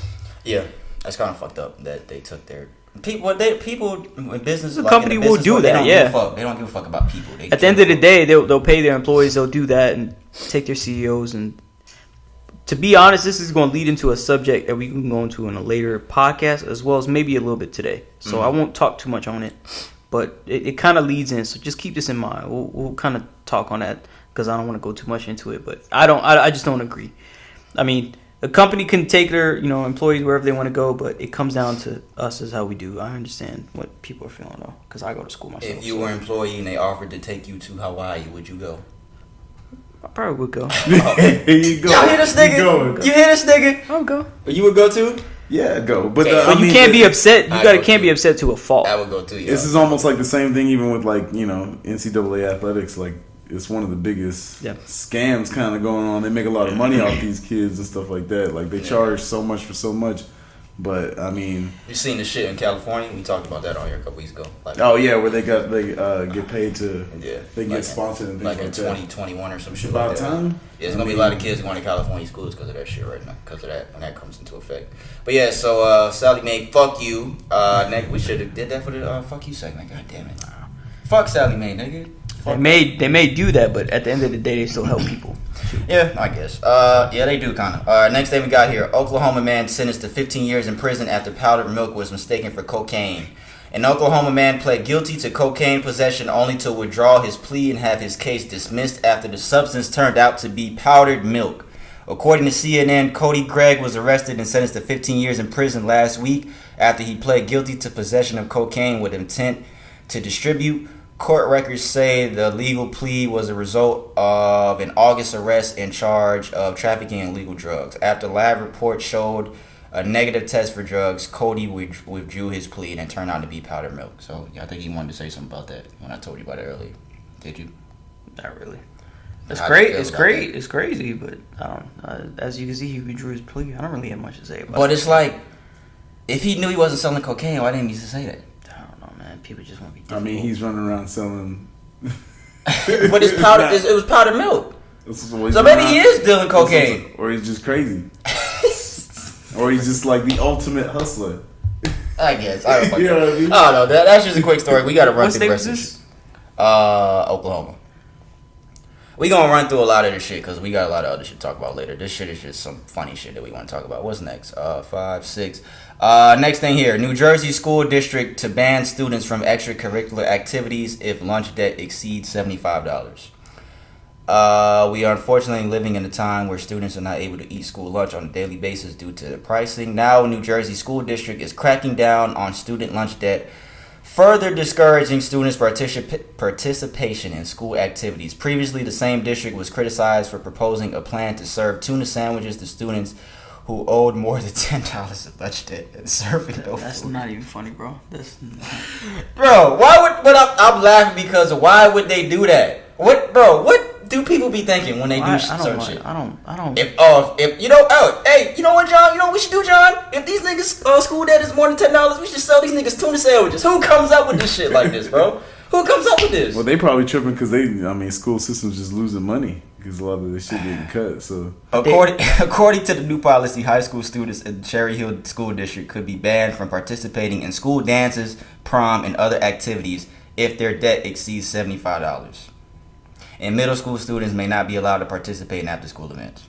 Yeah, that's kind of fucked up that they took their people in business. The company will do that. They don't give a fuck about people. At the end of the day, they'll pay their employees. They'll do that and take their CEOs. And to be honest, this is going to lead into a subject that we can go into in a later podcast, as well as maybe a little bit today. So I won't talk too much on it, but it kind of leads in. So just keep this in mind. We'll kind of talk on that because I don't want to go too much into it. But I just don't agree. I mean, a company can take their employees wherever they want to go, but it comes down to us as how we do. I understand what people are feeling though, because I go to school myself. If you were an employee and they offered to take you to Hawaii, would you go? I probably would go. Here you go. Y'all hear this nigga? You hear this nigga? I'll go. You would go too? Yeah, go. But you can't be upset. Can't be upset to a fault. I would go too. Yeah. This is almost like the same thing, even with NCAA athletics. Like, it's one of the biggest scams kind of going on. They make a lot of money off these kids and stuff like that. Like, they charge so much for so much. But I mean, you seen the shit in California? We talked about that on here a couple weeks ago. Where they get paid to they get sponsored and things like in that. 2021 or some shit. About like that. time. Yeah, there's gonna be a lot of kids going to California schools because of that shit right now. Because of that when that comes into effect. But yeah, so Sally Mae, fuck you. Next we should have did that for the fuck you segment. God damn it. Fuck Sally Mae, nigga. They may do that, but at the end of the day, they still help people. Yeah, I guess. Yeah, they do kind of. Next thing we got here: Oklahoma man sentenced to 15 years in prison after powdered milk was mistaken for cocaine. An Oklahoma man pled guilty to cocaine possession only to withdraw his plea and have his case dismissed after the substance turned out to be powdered milk. According to CNN, Cody Gregg was arrested and sentenced to 15 years in prison last week after he pled guilty to possession of cocaine with intent to distribute. Court records say the legal plea was a result of an August arrest and charge of trafficking in illegal drugs. After lab reports showed a negative test for drugs, Cody withdrew his plea and it turned out to be powdered milk. So I think he wanted to say something about that when I told you about it earlier. Did you? Not really. It's great. It's great. It's crazy, but I don't. As you can see, he withdrew his plea. I don't really have much to say about it. But it's like, if he knew he wasn't selling cocaine, why didn't he just say that? People just want to be difficult. I mean, he's running around selling. But it's powder. It was powdered milk. So maybe he is dealing cocaine, or he's just crazy, or he's just like the ultimate hustler. I guess. I don't know. You know what I mean? Oh no, that's just a quick story. We got to run what through the state rest was of this? Oklahoma. We gonna run through a lot of this shit because we got a lot of other shit to talk about later. This shit is just some funny shit that we want to talk about. What's next? 5, 6. Next thing here. New Jersey school district to ban students from extracurricular activities if lunch debt exceeds $75. We are unfortunately living in a time where students are not able to eat school lunch on a daily basis due to the pricing. Now, New Jersey school district is cracking down on student lunch debt, further discouraging students' participation in school activities. Previously, the same district was criticized for proposing a plan to serve tuna sandwiches to students who owed more than $10 in lunch debt and serving no food. That's not even funny, bro. Bro, why would? But I'm laughing because why would they do that? What do people be thinking when they do certain shit? I don't. If you know, hey, you know what, John? You know what we should do, John? If these niggas school debt is more than $10, we should sell these niggas tuna sandwiches. Who comes up with this shit like this, bro? Who comes up with this? Well, they probably tripping because school systems just losing money because a lot of this shit getting cut. So according to the new policy, high school students in Cherry Hill School District could be banned from participating in school dances, prom, and other activities if their debt exceeds $75. And middle school students may not be allowed to participate in after-school events.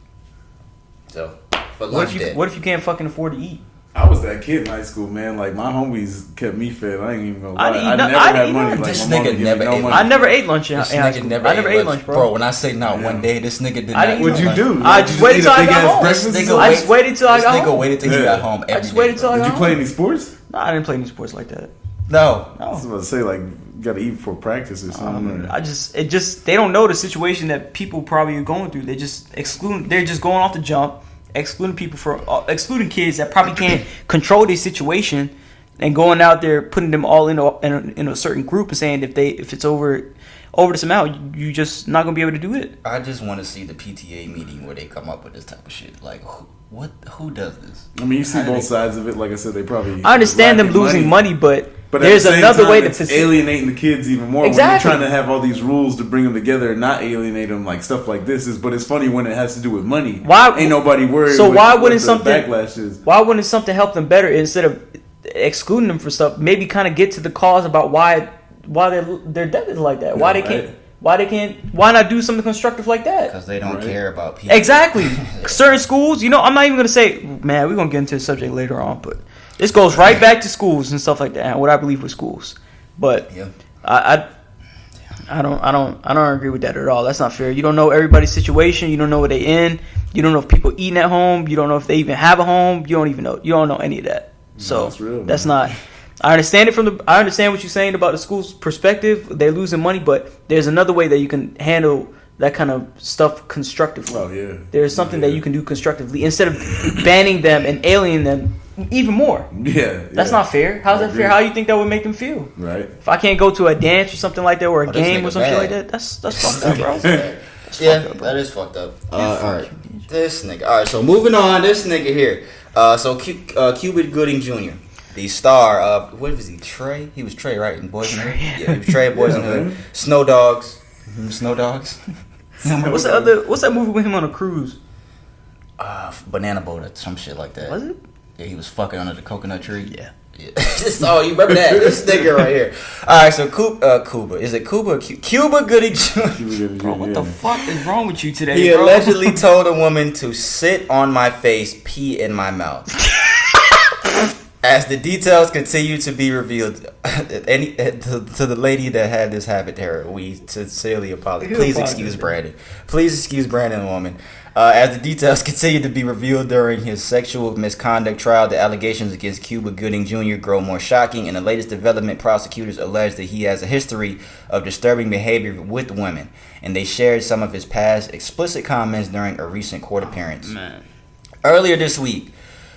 So, but what if you can't fucking afford to eat? I was that kid in high school, man. Like, my homies kept me fed. I ain't even gonna lie. I never had money. Like, this my nigga mama never gave me ate no lunch. money. I never ate lunch in high school. I never ate lunch, bro. When I say not one day, this nigga did I not didn't eat What'd you lunch. do? I just waited till I got home. This nigga I just waited till I got home. This nigga waited till he got home every I just waited till I Did got you home. play any sports? No, I didn't play any sports like that. No. I was about to say, like, you gotta eat before practice or something. They don't know the situation that people probably are going through. They're just going off the jump, excluding kids that probably can't control their situation, and going out there putting them all in a certain group and saying if it's over this amount, you just not gonna be able to do it. I just want to see the PTA meeting where they come up with this type of shit. Like, who does this? I mean, you see both sides of it. Like I said, they probably. I understand them losing money, but But there's at the same another time, way to it's alienating the kids even more. Exactly. When you're trying to have all these rules to bring them together and not alienate them, like stuff like this is. But it's funny when it has to do with money. Why ain't nobody worried? So why what wouldn't the something backlash is? Why wouldn't something help them better instead of excluding them for stuff? Maybe kind of get to the cause about why their debt is like that. Why they can't? Why not do something constructive like that? Because they don't care about people. Exactly. Certain schools, I'm not even gonna say, man, we're gonna get into the subject later on, but this goes right back to schools and stuff like that. And what I believe with schools, but yeah. I don't agree with that at all. That's not fair. You don't know everybody's situation. You don't know where they in. You don't know if people eating at home. You don't know if they even have a home. You don't even know. You don't know any of that. So that's real, that's not. I understand it I understand what you're saying about the school's perspective. They're losing money, but there's another way that you can handle that kind of stuff constructively. Oh yeah. There's something that you can do constructively instead of banning them and alienating them even more. Yeah. That's not fair. How's that fair? How do you think that would make them feel? Right. If I can't go to a dance or something like that, or a game or something like that, that's fucked up, bro. That is fucked up. All right, this nigga. All right, so moving on. This nigga here. Cuba Gooding Jr., the star of what was he? Trey. He was Trey, right? In Boys in the Hood. Yeah, he was Trey in Boys in the Hood. Snow Dogs. Snow Dogs. What's that movie with him on a cruise? Banana Boat or some shit like that. Was it? Yeah, he was fucking under the coconut tree. Yeah. Oh, you remember that? This nigga right here. All right, so Cuba. Is it Cuba? Cuba Gooding Jr. Bro, what the fuck is wrong with you today, He bro? allegedly told a woman to sit on my face, pee in my mouth. As the details continue to be revealed, to the lady that had this habit to her, we sincerely apologize. Please excuse Brandon. Please excuse Brandon, woman. As the details continue to be revealed during his sexual misconduct trial, the allegations against Cuba Gooding Jr. grow more shocking. In the latest development, prosecutors allege that he has a history of disturbing behavior with women, and they shared some of his past explicit comments during a recent court appearance. Earlier this week,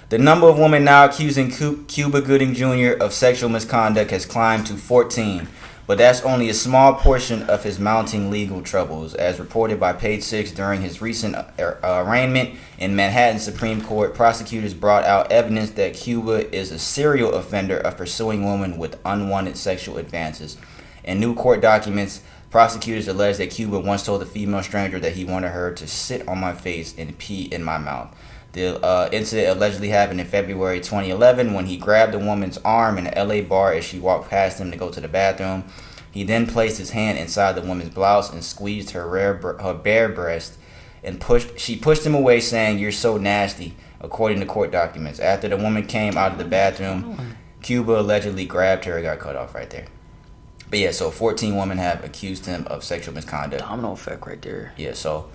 the number of women now accusing Cuba Gooding Jr. of sexual misconduct has climbed to 14, but that's only a small portion of his mounting legal troubles. As reported by Page 6, during his recent arraignment in Manhattan Supreme Court, prosecutors brought out evidence that Cuba is a serial offender of pursuing women with unwanted sexual advances. In new court documents, prosecutors allege that Cuba once told a female stranger that he wanted her to sit on my face and pee in my mouth. The incident allegedly happened in February 2011 when he grabbed a woman's arm in an LA bar as she walked past him to go to the bathroom. He then placed his hand inside the woman's blouse and squeezed her bare breast, and she pushed him away, saying, "You're so nasty," according to court documents. After the woman came out of the bathroom, Cuba allegedly grabbed her and got cut off right there. But yeah, so 14 women have accused him of sexual misconduct. Domino effect right there. Yeah, so...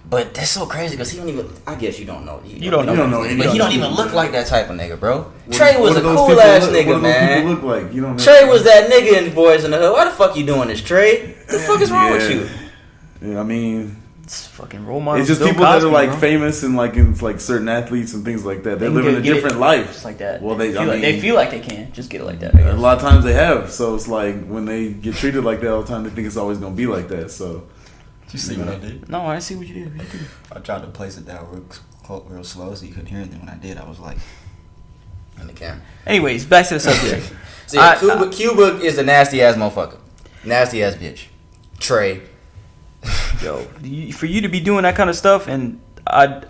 But that's so crazy because he don't even... I guess you don't know. You don't know. But he don't even look like that type of nigga, bro. Trey was a cool-ass nigga, man. What do those people look like? You don't know. Trey was that nigga in Boys in the Hood. Why the fuck you doing this, Trey? What the fuck is wrong with you? Yeah, I mean... It's fucking role models. It's just people that are like famous and like in like certain athletes and things like that. They're living a different life. Just like that. Well, they feel like they can just get it like that. A lot of times they have. So it's like when they get treated like that all the time, they think it's always gonna be like that. So. Did you see what I did? No, I see what you did. I tried to place it down real slow so you couldn't hear anything. When I did, I was like, in the camera. Anyways, back to the subject. So yeah, Cuba is a nasty ass motherfucker, nasty ass bitch. Trey. Yo, for you to be doing that kind of stuff, and I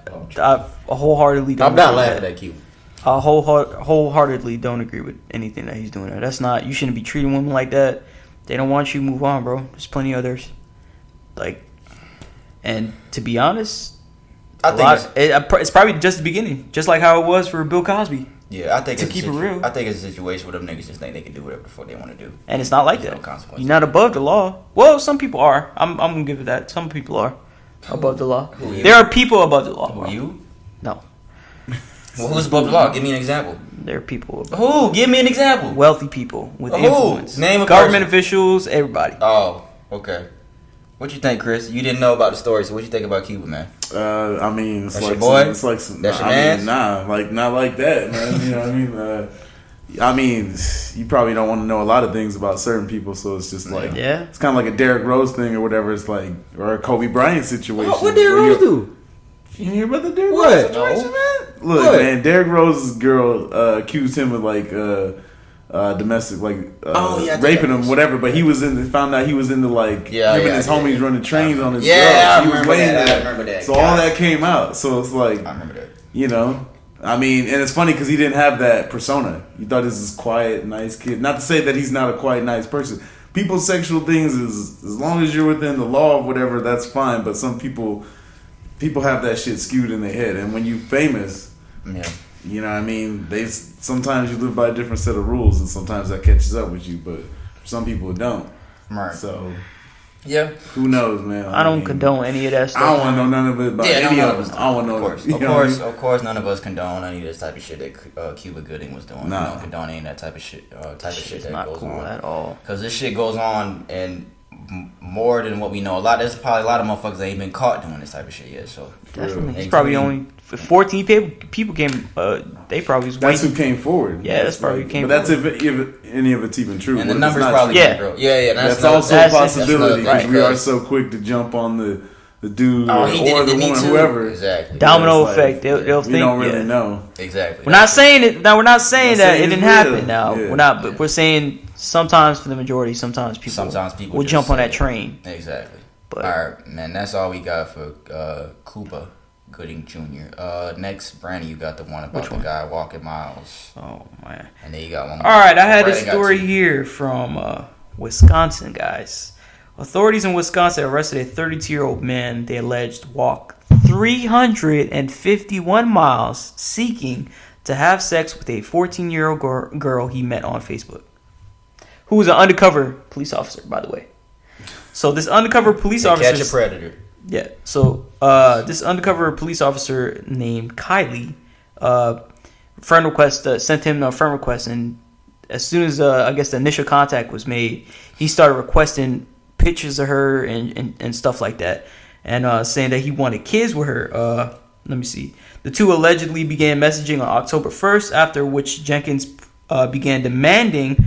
wholeheartedly don't. I'm not laughing at Cuba. I wholeheartedly don't agree with anything that he's doing. That's not. You shouldn't be treating women like that. They don't want you. Move on, bro. There's plenty of others. Like, and to be honest, it's probably just the beginning, just like how it was for Bill Cosby. Yeah, I think to keep it real. I think it's a situation where them niggas just think they can do whatever the fuck they want to do. And it's not like There's that. No consequences. You're not above the law. Well, some people are. I'm gonna give it that. Some people are above the law. Who are you? There are people above the law. Who are you? No. Well, who's above the law? Give me an example. There are people. Who? Give me an example. Wealthy people with Who? influence. Name a government person. officials. Everybody. Oh, okay. What you think, Chris? You didn't know about the story, so what you think about Cuba, man? I mean, it's That's like your boy? it's like some, That's your I man? mean, like not like that, man. You know what I mean? You probably don't want to know a lot of things about certain people, so it's just like it's kind of like a Derrick Rose thing or whatever. It's like or a Kobe Bryant situation. What Derrick Rose do? You hear about the Derrick What? Rose situation, man? Look, man, Derrick Rose's girl accused him of like domestic, like raping him, whatever. But he was found out he was into like him and his homies running trains on his girl. I remember that. So all that came out. So it's like I remember that. You know, I mean, and it's funny because he didn't have that persona. You thought this is quiet, nice kid. Not to say that he's not a quiet, nice person. People's sexual things is as long as you're within the law of whatever, that's fine. But some people have that shit skewed in their head, and when you famous, you know what I mean. Sometimes you live by a different set of rules, and sometimes that catches up with you. But some people it don't. Right. So. Yeah. Who knows, man? I don't condone any of that stuff. I don't want to know none of it about any of us. I don't want to know. Of course, none of us condone any of this type of shit that Cuba Gooding was doing. Nah. We don't condone any of that type of shit. That not goes cool on at all. Because this shit goes on and more than what we know. There's probably a lot of motherfuckers that ain't been caught doing this type of shit yet. So definitely, it's probably only 14 people came. They probably was that's who came forward. Yeah, that's probably came. But that's if any of it's even true. And the numbers probably yeah. That's also a possibility because we are so quick to jump on the dude or the woman, whoever. Exactly. Domino effect. They'll think. We don't really know. Exactly. We're not saying it. Now we're not saying that it didn't happen. Now we're not. But we're saying sometimes for the majority, sometimes people will jump on that train. Exactly. But all right, man. That's all we got for Cuba Gooding Jr. Next, Brandon, you got the one about the guy walking miles. Oh man. And then you got one more. All right, I had a story here from Wisconsin, guys. Authorities in Wisconsin arrested a 32-year-old man they alleged walked 351 miles seeking to have sex with a 14-year-old girl he met on Facebook, who was an undercover police officer, by the way. So this undercover police officer... Catch a predator. Yeah. So this undercover police officer named Kylie sent him a friend request, and as soon as I guess the initial contact was made, he started requesting pictures of her and stuff like that, and saying that he wanted kids with her. Let me see. The two allegedly began messaging on October 1st, after which Jenkins began demanding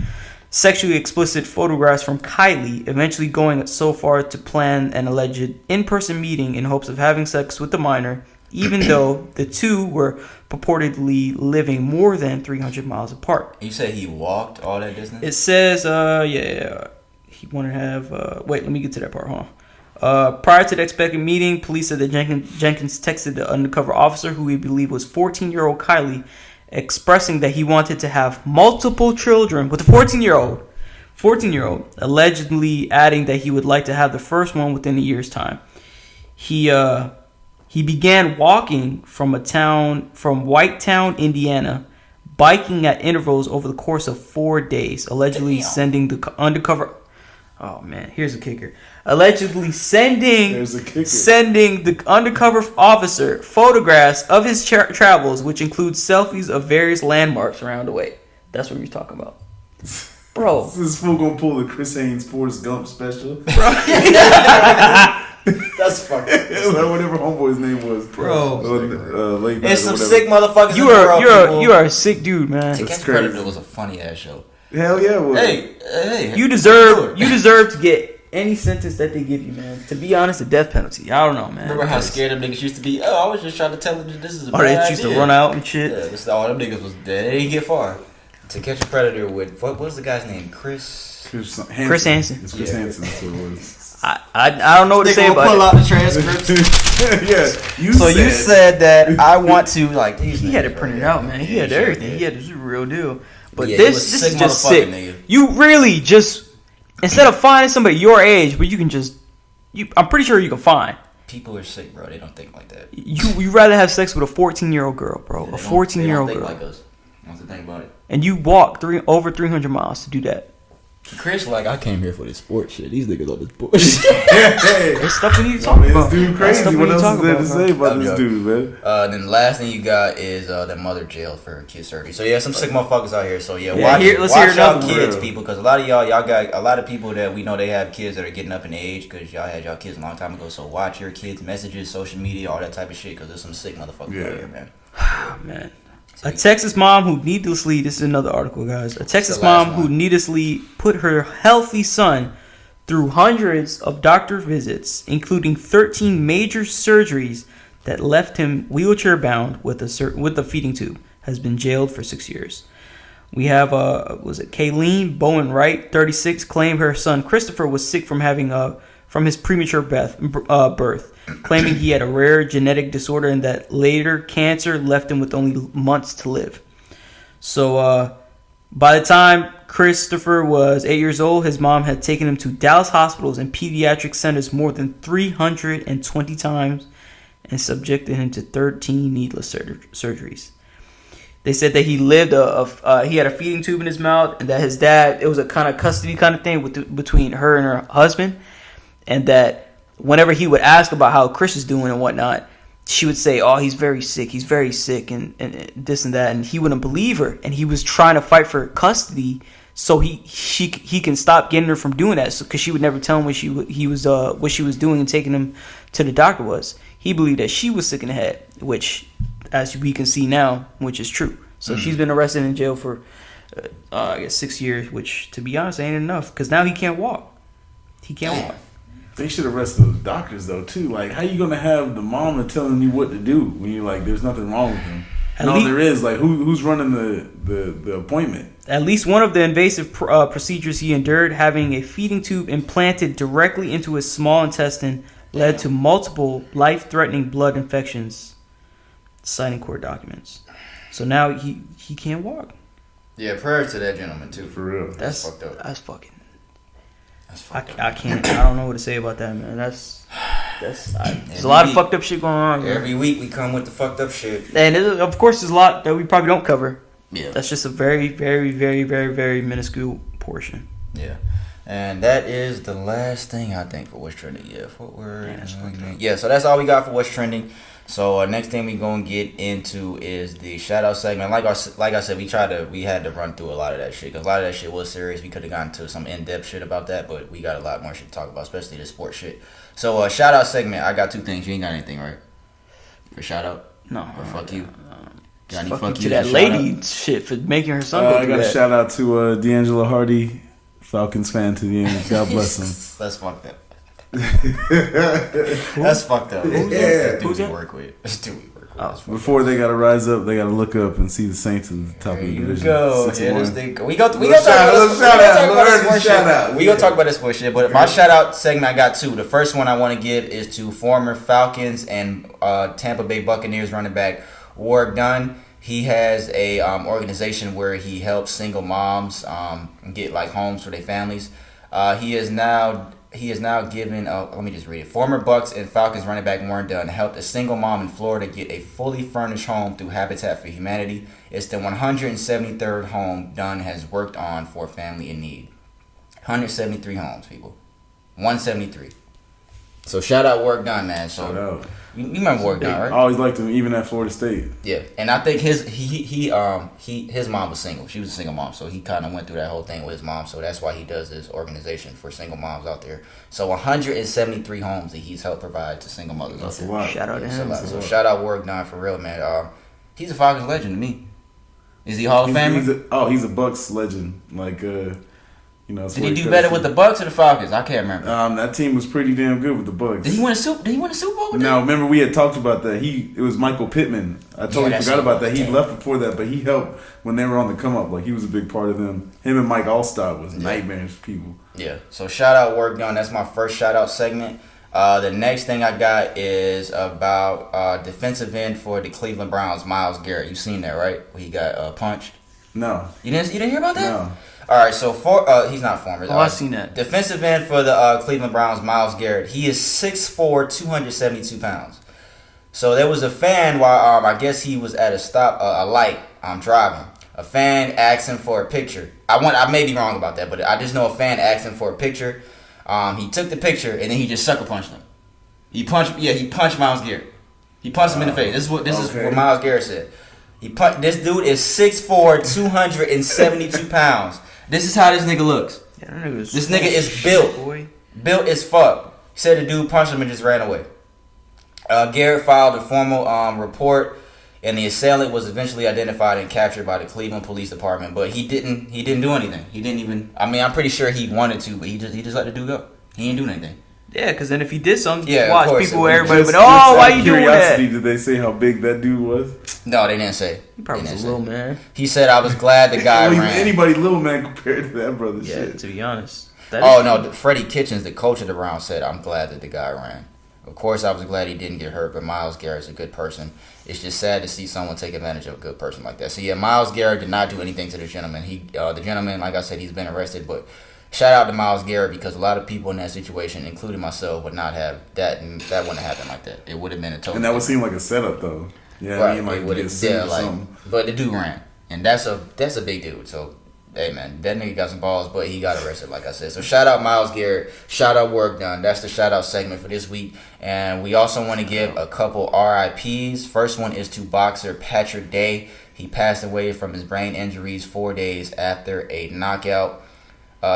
sexually explicit photographs from Kylie, eventually going so far to plan an alleged in-person meeting in hopes of having sex with the minor, even though the two were purportedly living more than 300 miles apart. You said he walked all that distance? It says, he wanted to have... wait, let me get to that part, hold on. Prior to the expected meeting, police said that Jenkins texted the undercover officer, who he believed was 14-year-old Kylie, expressing that he wanted to have multiple children with a 14-year-old, 14-year-old, allegedly adding that he would like to have the first one within a year's time. He began walking from Whitetown, Indiana, biking at intervals over the course of 4 days, allegedly sending the undercover. Oh man, here's a kicker. Allegedly sending the undercover officer photographs of his travels, which includes selfies of various landmarks around the way. That's what you're talking about, bro. This fool gonna pull the Chris Haynes Forrest Gump special, bro. That's fucking. Whatever homeboy's name was, bro. It's some sick motherfuckers. You are a sick dude, man. To Catch a Predator was a funny ass show. Hell yeah, well. Hey, you deserve to get any sentence that they give you, man. To be honest, a death penalty. I don't know, man. Remember how scared them niggas used to be? Oh, I was just trying to tell them that this is a bad they idea. used to run out and shit. Yeah, all them niggas was dead. They didn't get far. To Catch a Predator with what was the guy's name? Chris Hansen. It's Chris Hansen. That's what it was. I don't know what to say about it. Pull out the transcripts. You said that I want to like. He had it printed out, man. He had everything. He had the real deal. But yeah, this is just sick. Nigga. You really just instead of finding somebody your age, but you can just I'm pretty sure you can find. People are sick, bro. They don't think like that. You rather have sex with a 14-year-old girl, bro. A 14-year-old girl. Like us. That's the thing about it. And you walk over 300 miles to do that. Chris, like, I came here for this sports shit. These niggas on this bullshit. It's stuff we need to talk about. This dude crazy. What else is there to say about this dude, man? Then the last thing you got is that mother jailed for kid surgery. So yeah, some sick motherfuckers out here. So yeah, watch y'all kids, people, because a lot of y'all got a lot of people that we know they have kids that are getting up in age because y'all had y'all kids a long time ago. So watch your kids' messages, social media, all that type of shit, because there's some sick motherfuckers out here, man. Man. A Texas mom who needlessly, this is another article, guys. A Texas mom who needlessly put her healthy son through hundreds of doctor visits, including 13 major surgeries that left him wheelchair bound with a feeding tube, has been jailed for 6 years. We have Kayleen Bowen Wright, 36, claimed her son Christopher was sick from his premature birth, claiming he had a rare genetic disorder and that later cancer left him with only months to live. So by the time Christopher was 8 years old, his mom had taken him to Dallas hospitals and pediatric centers more than 320 times and subjected him to 13 needless surgeries. They said that he lived he had a feeding tube in his mouth, and that his dad, it was a kind of custody kind of thing between her and her husband, and that whenever he would ask about how Chris is doing and whatnot, she would say, "Oh, he's very sick, and this and that," and he wouldn't believe her, and he was trying to fight for custody so he can stop getting her from doing that, because she would never tell him what she was doing and taking him to the doctor was. He believed that she was sick in the head, which, as we can see now, which is true. So she's been arrested in jail for I guess 6 years, which, to be honest, ain't enough, because now he can't walk. They should arrest those doctors though too. Like, how you gonna have the mama telling you what to do when you're like, there's nothing wrong with him? There is. Like, who's running the appointment? At least one of the invasive procedures he endured, having a feeding tube implanted directly into his small intestine, led to multiple life-threatening blood infections, citing court documents. So now he can't walk. Yeah, prayers to that gentleman too. For real. That's fucked up. That's fucking. I can't. I don't know what to say about that, man. There's a lot of fucked up shit going on. Man. Every week we come with the fucked up shit, and of course there's a lot that we probably don't cover. Yeah, that's just a very, very, very, very, very minuscule portion. Yeah, and that is the last thing I think for what's trending. Yeah, so that's all we got for what's trending. So next thing we gonna get into is the shoutout segment. Like I said, we had to run through a lot of that shit because a lot of that shit was serious. We could have gotten to some in-depth shit about that, but we got a lot more shit to talk about, especially the sports shit. So shoutout segment. I got two things. You ain't got anything, right? For shoutout? No. Or fuck you? Got any fuck you to that lady shit for making her son go through I got a shout out to D'Angelo Hardy, Falcons fan to the end. God bless him. That's fucked up. That's fucked up. Who's that? Work with. Before they gotta rise up, they gotta look up and see the Saints at the top of the division. We gonna talk about this sports shit. But my shout out segment, I got two. The first one I want to give is to former Falcons and Tampa Bay Buccaneers running back Warrick Dunn. He has a organization where he helps single moms get like homes for their families. He is now given. Let me just read it. Former Bucks and Falcons running back Warren Dunn helped a single mom in Florida get a fully furnished home through Habitat for Humanity. It's the 173rd home Dunn has worked on for a family in need. 173 homes, people. 173. So shout out work done, man. So Shout out. You remember work done, right? I always liked him, even at Florida State. Yeah, and I think his mom was single. She was a single mom, so he kind of went through that whole thing with his mom. So that's why he does this organization for single moms out there. So 173 homes that he's helped provide to single mothers. That's out a there. lot. Shout out to him. So shout out work done for real, man. He's a Falcons legend to me. Is he Hall of Famer? He's a Bucks legend. Like, did he do better with the Bucks or the Falcons? I can't remember. That team was pretty damn good with the Bucks. Did he win a Super Bowl with them? No, remember we had talked about that. It was Michael Pittman. I totally forgot about that. He left before that, but he helped when they were on the come up. Like, he was a big part of them. Him and Mike Allstott was nightmares for people. Yeah. So shout out work done. That's my first shout out segment. The next thing I got is about defensive end for the Cleveland Browns, Myles Garrett. You seen that, right? Where he got punched. No. You didn't hear about that? No. All right, so he's not former. I seen that. Defensive end for the Cleveland Browns, Myles Garrett. He is 6'4", 272 pounds. So there was a fan while I guess he was at a light driving. A fan asked him for a picture. I may be wrong about that, but I just know a fan asked him for a picture. He took the picture and then he just sucker punched him. He punched Myles Garrett. He punched him in the face. This is what Myles Garrett said. This dude is 6'4", 272 pounds. This is how this nigga looks. Yeah, this nigga is built as fuck. He said the dude punched him and just ran away. Garrett filed a formal report, and the assailant was eventually identified and captured by the Cleveland Police Department. But he didn't do anything. He didn't even. I mean, I'm pretty sure he wanted to, but he just let the dude go. He didn't do anything. Yeah, because then if he did something, of course, everybody would, why you doing that? Did they say how big that dude was? No, they didn't say. He probably was a little man. He said, I was glad the guy ran. Anybody little man compared to that brother shit. To be honest. Freddie Kitchens, the coach of the Browns, said, I'm glad that the guy ran. Of course, I was glad he didn't get hurt, but Myles Garrett's a good person. It's just sad to see someone take advantage of a good person like that. So, yeah, Myles Garrett did not do anything to the gentleman. The gentleman, like I said, he's been arrested, but shout out to Myles Garrett because a lot of people in that situation, including myself, would not have that, and that wouldn't have happened like that. It would have been a total. And that would seem like a setup, though. Yeah, right. I mean, like, but the dude ran, and that's a big dude. So, hey man, that nigga got some balls, but he got arrested, like I said. So shout out Myles Garrett, shout out work done. That's the shout out segment for this week, and we also want to give a couple RIPs. First one is to boxer Patrick Day. He passed away from his brain injuries 4 days after a knockout.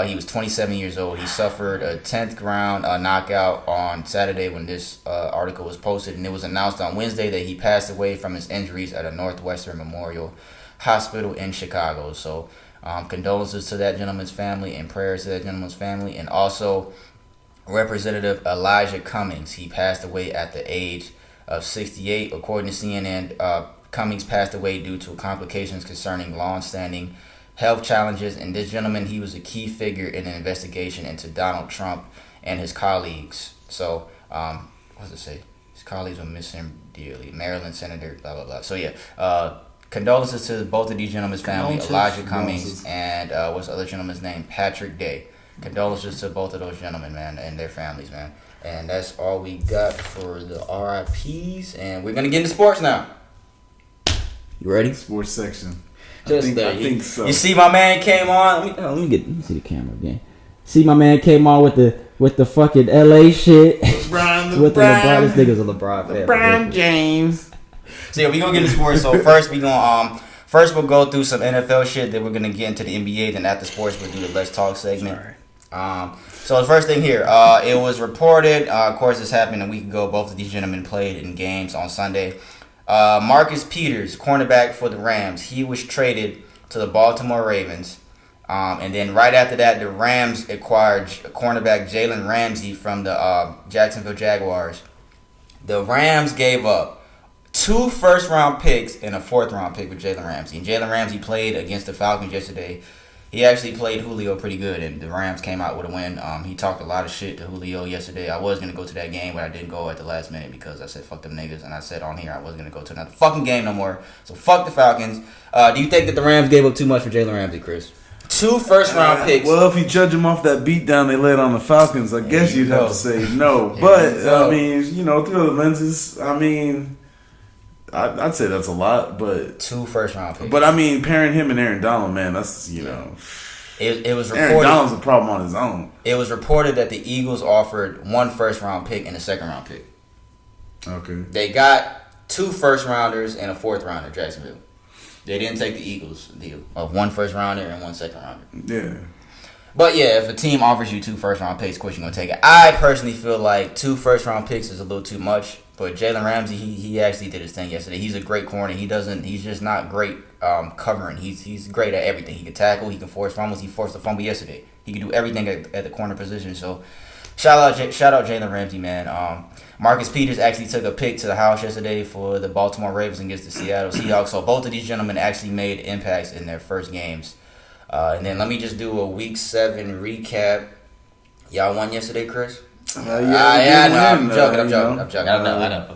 He was 27 years old. He suffered a 10th round knockout on Saturday when this article was posted, and it was announced on Wednesday that he passed away from his injuries at a Northwestern Memorial Hospital in Chicago. So condolences to that gentleman's family and prayers to that gentleman's family. And also Representative Elijah Cummings. He passed away at the age of 68. According to CNN, Cummings passed away due to complications concerning long-standing health challenges, and this gentleman, he was a key figure in an investigation into Donald Trump and his colleagues. So, what does it say? His colleagues will miss him dearly. Maryland Senator, blah, blah, blah. So, yeah, condolences to both of these gentlemen's family, Elijah Cummings and what's the other gentleman's name? Patrick Day. Condolences to both of those gentlemen, man, and their families, man. And that's all we got for the RIPs, and we're going to get into sports now. You ready? Sports section. I think so. You see, my man came on. Let me see the camera again. See, my man came on with the fucking LA shit. LeBron, with the LeBron. This nigga's a LeBron fan. LeBron James. So yeah, we gonna get into sports. So first we'll go through some NFL shit. Then we're gonna get into the NBA. Then after sports, we'll do the Let's Talk segment. So the first thing here, it was reported. Of course, this happened a week ago. Both of these gentlemen played in games on Sunday. Marcus Peters, cornerback for the Rams, he was traded to the Baltimore Ravens. And then right after that, the Rams acquired cornerback Jalen Ramsey from the Jacksonville Jaguars. The Rams gave up 2 first-round picks and a 4th-round pick with Jalen Ramsey. And Jalen Ramsey played against the Falcons yesterday. He actually played Julio pretty good, and the Rams came out with a win. He talked a lot of shit to Julio yesterday. I was going to go to that game, but I didn't go at the last minute because I said, fuck them niggas. And I said on here I wasn't going to go to another fucking game no more. So fuck the Falcons. Do you think that the Rams gave up too much for Jalen Ramsey, Chris? 2 first-round picks. Well, if you judge them off that beatdown they laid on the Falcons, I guess you'd have to say no. But, I mean, through the lenses, I'd say that's a lot, but 2 first-round picks. But I mean, pairing him and Aaron Donald, man, that's It was reported. Aaron Donald's a problem on his own. It was reported that the Eagles offered 1 first-round pick and a second-round pick. Okay. They got 2 first-rounders and a 4th-rounder, Jacksonville. They didn't take the Eagles deal of 1 first-rounder and 1 second-rounder. Yeah. But yeah, if a team offers you 2 first-round picks, of course you're gonna take it. I personally feel like 2 first-round picks is a little too much. But Jalen Ramsey, he actually did his thing yesterday. He's a great corner. He's just not great covering. He's great at everything. He can tackle. He can force fumbles. He forced a fumble yesterday. He can do everything at the corner position. So shout out Jalen Ramsey, man. Marcus Peters actually took a pick to the house yesterday for the Baltimore Ravens against the Seattle Seahawks. So both of these gentlemen actually made impacts in their first games. And then let me just do a Week 7 recap. Y'all won yesterday, Chris? I'm joking. I'm joking. I'm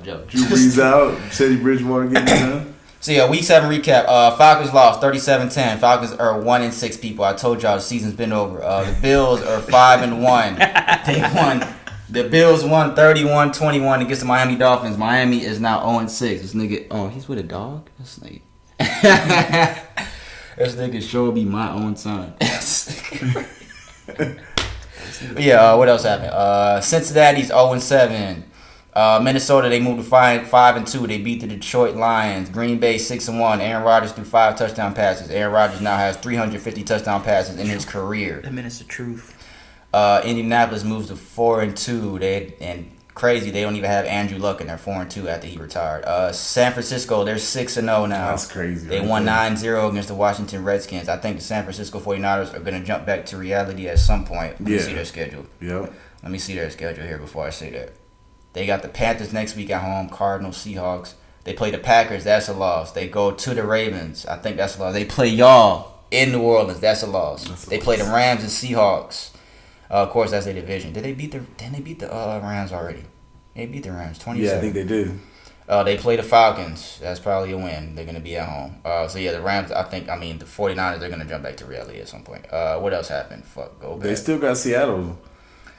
joking. Drew Brees out. Teddy Bridgewater getting done. So yeah, Week 7 recap. Falcons lost 37-10. Falcons are 1-6 people. I told y'all the season's been over. The Bills are 5-1. They won. The Bills won 31-21 against the Miami Dolphins. Miami is now 0-6. This nigga, he's with a dog? This nigga sure be my own son. Yeah, what else happened? Cincinnati's 0-7. Minnesota, they moved to 5-2. They beat the Detroit Lions. Green Bay 6-1. Aaron Rodgers threw 5 touchdown passes. Aaron Rodgers now has 350 touchdown passes in his career. I mean, it's the truth. Indianapolis moves to 4-2. Crazy, they don't even have Andrew Luck in there. 4-2 after he retired. San Francisco, they're 6-0 now. That's crazy. They won 9-0 against the Washington Redskins. I think the San Francisco 49ers are going to jump back to reality at some point. Let me see their schedule. Yep. Let me see their schedule here before I say that. They got the Panthers next week at home, Cardinals, Seahawks. They play the Packers, that's a loss. They go to the Ravens, I think that's a loss. They play y'all in New Orleans, that's a loss. They play the Rams and Seahawks. Of course, that's their division. Didn't they beat the Rams already? They beat the Rams 27. Yeah, I think they did. They play the Falcons. That's probably a win. They're going to be at home. So, yeah, the Rams, the 49ers, they're going to jump back to reality at some point. What else happened? Go back. They still got Seattle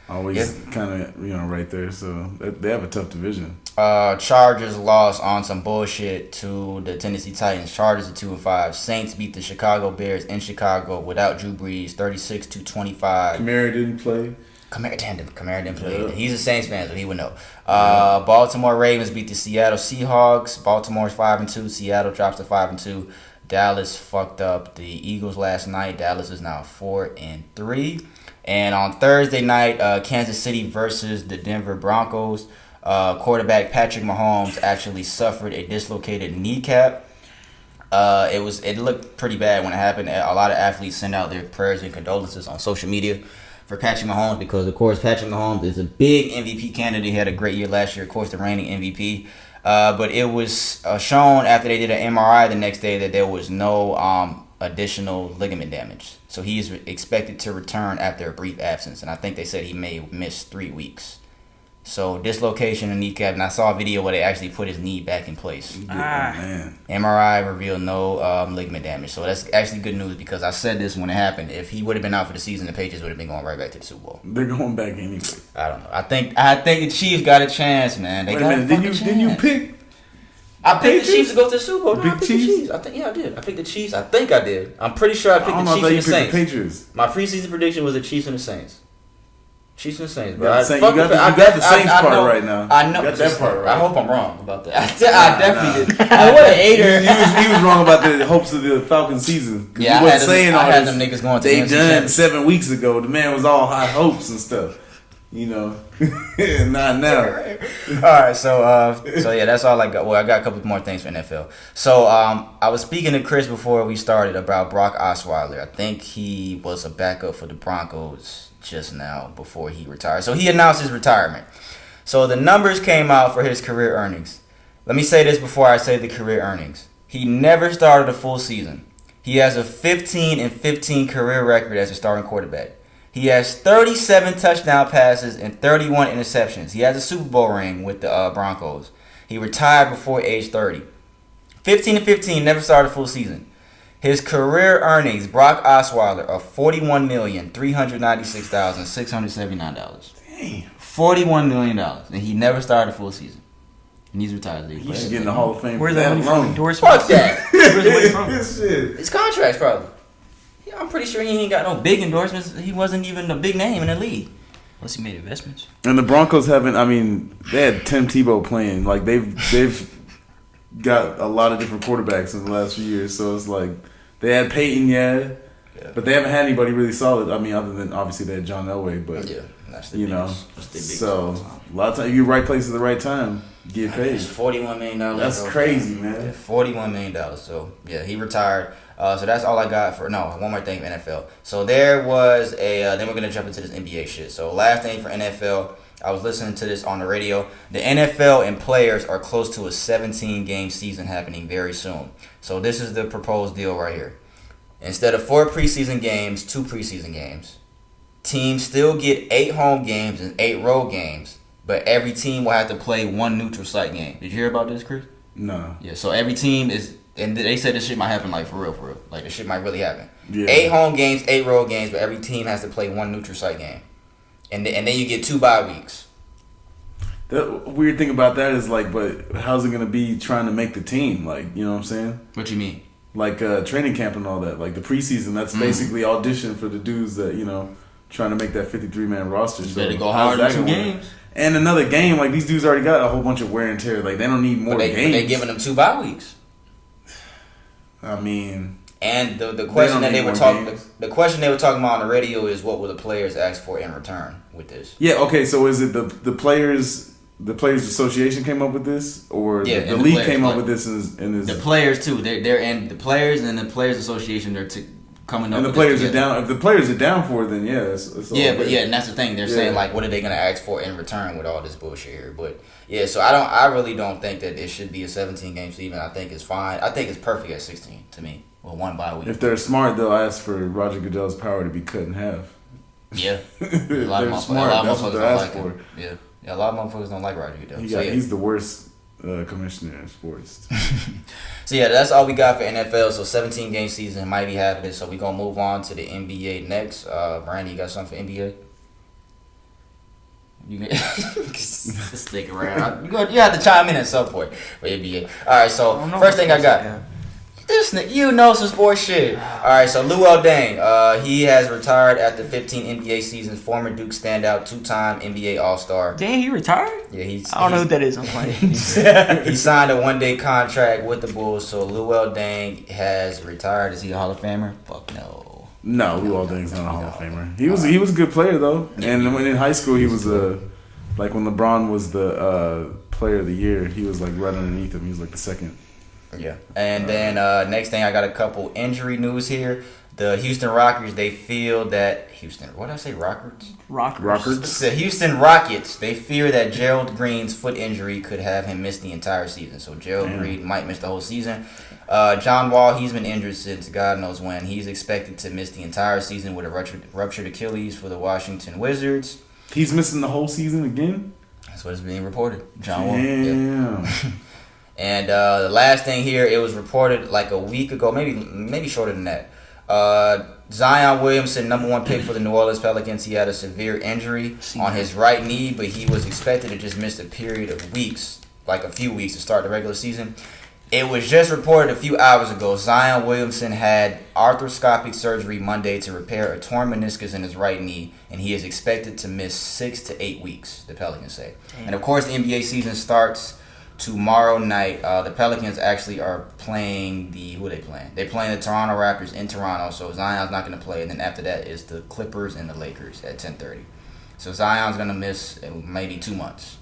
always kind of, right there. So, they have a tough division. Chargers lost on some bullshit to the Tennessee Titans. Chargers are 2-5. Saints beat the Chicago Bears in Chicago without Drew Brees, 36-25. Kamara didn't play. Kamara didn't play. Yeah. He's a Saints fan, so he would know. Baltimore Ravens beat the Seattle Seahawks. Baltimore's 5-2. Seattle drops to 5-2. Dallas fucked up the Eagles last night. Dallas is now 4-3. And on Thursday night, Kansas City versus the Denver Broncos. Quarterback Patrick Mahomes actually suffered a dislocated kneecap. It looked pretty bad when it happened. A lot of athletes sent out their prayers and condolences on social media for Patrick Mahomes because, of course, Patrick Mahomes is a big MVP candidate. He had a great year last year, of course, the reigning MVP. But it was shown after they did an MRI the next day that there was no additional ligament damage. So he's expected to return after a brief absence. And I think they said he may miss 3 weeks. So dislocation in kneecap, and I saw a video where they actually put his knee back in place. Man. MRI revealed no ligament damage. So that's actually good news because I said this when it happened. If he would have been out for the season, the Patriots would have been going right back to the Super Bowl. They're going back anyway. I don't know. I think the Chiefs got a chance, man. They got a fucking chance. Didn't you pick? I picked the Chiefs to go to the Super Bowl. No, I picked Chiefs? the Chiefs. I did. I picked the Chiefs. I think I did. I'm pretty sure I picked the Chiefs and the Saints. The Patriots. My preseason prediction was the Chiefs and the Saints. Chiefs and the Saints, bro. You got the Saints part right now. I know. You got that part right. I hope I'm wrong about that. I definitely did. I was an hater. He was wrong about the hopes of the Falcon season. Yeah, he wasn't saying all this. Them niggas going to they done 7 weeks ago. The man was all high hopes and stuff. Not now. All right, so yeah, that's all I got. Well, I got a couple more things for NFL. So I was speaking to Chris before we started about Brock Osweiler. I think he was a backup for the Broncos just now before he retired. So he announced his retirement. So the numbers came out for his career earnings. Let me say this before I say the career earnings. He never started a full season. He has a 15-15 career record as a starting quarterback. He has 37 touchdown passes and 31 interceptions. He has a Super Bowl ring with the Broncos. He retired before age 30. 15-15, never started a full season. His career earnings, Brock Osweiler, are $41,396,679. Damn. $41 million, and he never started a full season. And he's retired. He should get in the Hall of Fame. Where's for that that money from? alone. Endorsements? Fuck that. Where's the money from? This shit. His contracts, probably. Yeah, I'm pretty sure he ain't got no big endorsements. He wasn't even a big name in the league. Unless he made investments. And the Broncos haven't. I mean, they had Tim Tebow playing. Like they've got a lot of different quarterbacks in the last few years. So it's like they had Peyton, but they haven't had anybody really solid. I mean, other than obviously they had John Elway, but Yeah, that's the you know, that's the biggest so all time. a lot of times you right place at the right time, get paid. It's $41 million. That's bro. crazy, Yeah, man. $41 million. So, yeah, he retired. So that's all I got for, no, one more thing for NFL. So there was then we're going to jump into this NBA shit. So last thing for NFL, I was listening to this on the radio. The NFL and players are close to a 17-game season happening very soon. So this is the proposed deal right here. Instead of 4 preseason games, 2 preseason games. Teams still get 8 home games and 8 road games, but every team will have to play 1 neutral site game. Did you hear about this, Chris? No. Yeah, so every team is, and they said this shit might happen like for real. Like this shit might really happen. Yeah. 8 home games, 8 road games, but every team has to play 1 neutral site game. And then you get 2 bye weeks. The weird thing about that is like, but how's it gonna be trying to make the team? Like, you know what I'm saying? What you mean? Like training camp and all that. Like the preseason, that's basically audition for the dudes that trying to make that 53-man roster. So Better go how's hard that in 2 gonna work? games. And another game, like these dudes already got a whole bunch of wear and tear. Like they don't need more But games. they giving them 2 bye weeks. I mean, And the question that need they were more talking games. the question they were talking about on the radio is what will the players ask for in return with this? yeah, okay. So is it the players association came up with this, or Yeah, the and the league players, came up like, with this and is The players too. They're in the players and the players association. They're coming up. and the with players this are together. down. If the players are down for it, then yeah, it's all Yeah, good. but and that's the thing. They're Yeah. saying like, what are they gonna ask for in return with all this bullshit here? But yeah, so I really don't think that it should be a 17-game season. I think it's fine. I think it's perfect at 16 to me with 1 bye week. If they're smart, they'll ask for Roger Goodell's power to be cut in half. Yeah, If a lot of they're motherfuckers, smart, a lot of that's what motherfuckers they're don't asked like for. him. Yeah, a lot of motherfuckers don't like Roger Goodell. He's the worst commissioner in sports. So yeah, that's all we got for NFL. So 17-game season might be happening. So we gonna move on to the NBA next. Brandy, you got something for NBA? You just stick around. You have to chime in at some point for NBA. All right. So first thing I got. This nigga, you know some sports shit. All right, so Luol Deng, he has retired after 15 NBA seasons. Former Duke standout, 2-time NBA All-Star. Damn, he retired? Yeah, I don't know who that is. I'm playing. He signed a 1-day contract with the Bulls, so Luol Deng has retired. Is he a Hall of Famer? Fuck no. No, Luol Deng's not a Hall of Famer. He was a good player though, and when in high school he was like when LeBron was the player of the year, he was like right underneath him. He was like the second. Yeah. And then next thing, I got a couple injury news here. The Houston Rockets, they feel that what did I say? Rockets? Rockers. The Houston Rockets, they fear that Gerald Green's foot injury could have him miss the entire season. So Gerald Green might miss the whole season. John Wall, he's been injured since God knows when. He's expected to miss the entire season with a ruptured Achilles for the Washington Wizards. He's missing the whole season again? That's what is being reported. John Wall. Damn. Yeah. And the last thing here, it was reported like a week ago, maybe shorter than that. Zion Williamson, number 1 pick for the New Orleans Pelicans, he had a severe injury on his right knee, but he was expected to just miss a period of weeks, like a few weeks to start the regular season. It was just reported a few hours ago, Zion Williamson had arthroscopic surgery Monday to repair a torn meniscus in his right knee, and he is expected to miss 6 to 8 weeks, the Pelicans say. Damn. And of course, the NBA season starts tomorrow night. The Pelicans actually are playing who are they playing? They're playing the Toronto Raptors in Toronto, so Zion's not going to play. And then after that is the Clippers and the Lakers at 10:30. So Zion's going to miss maybe 2 months.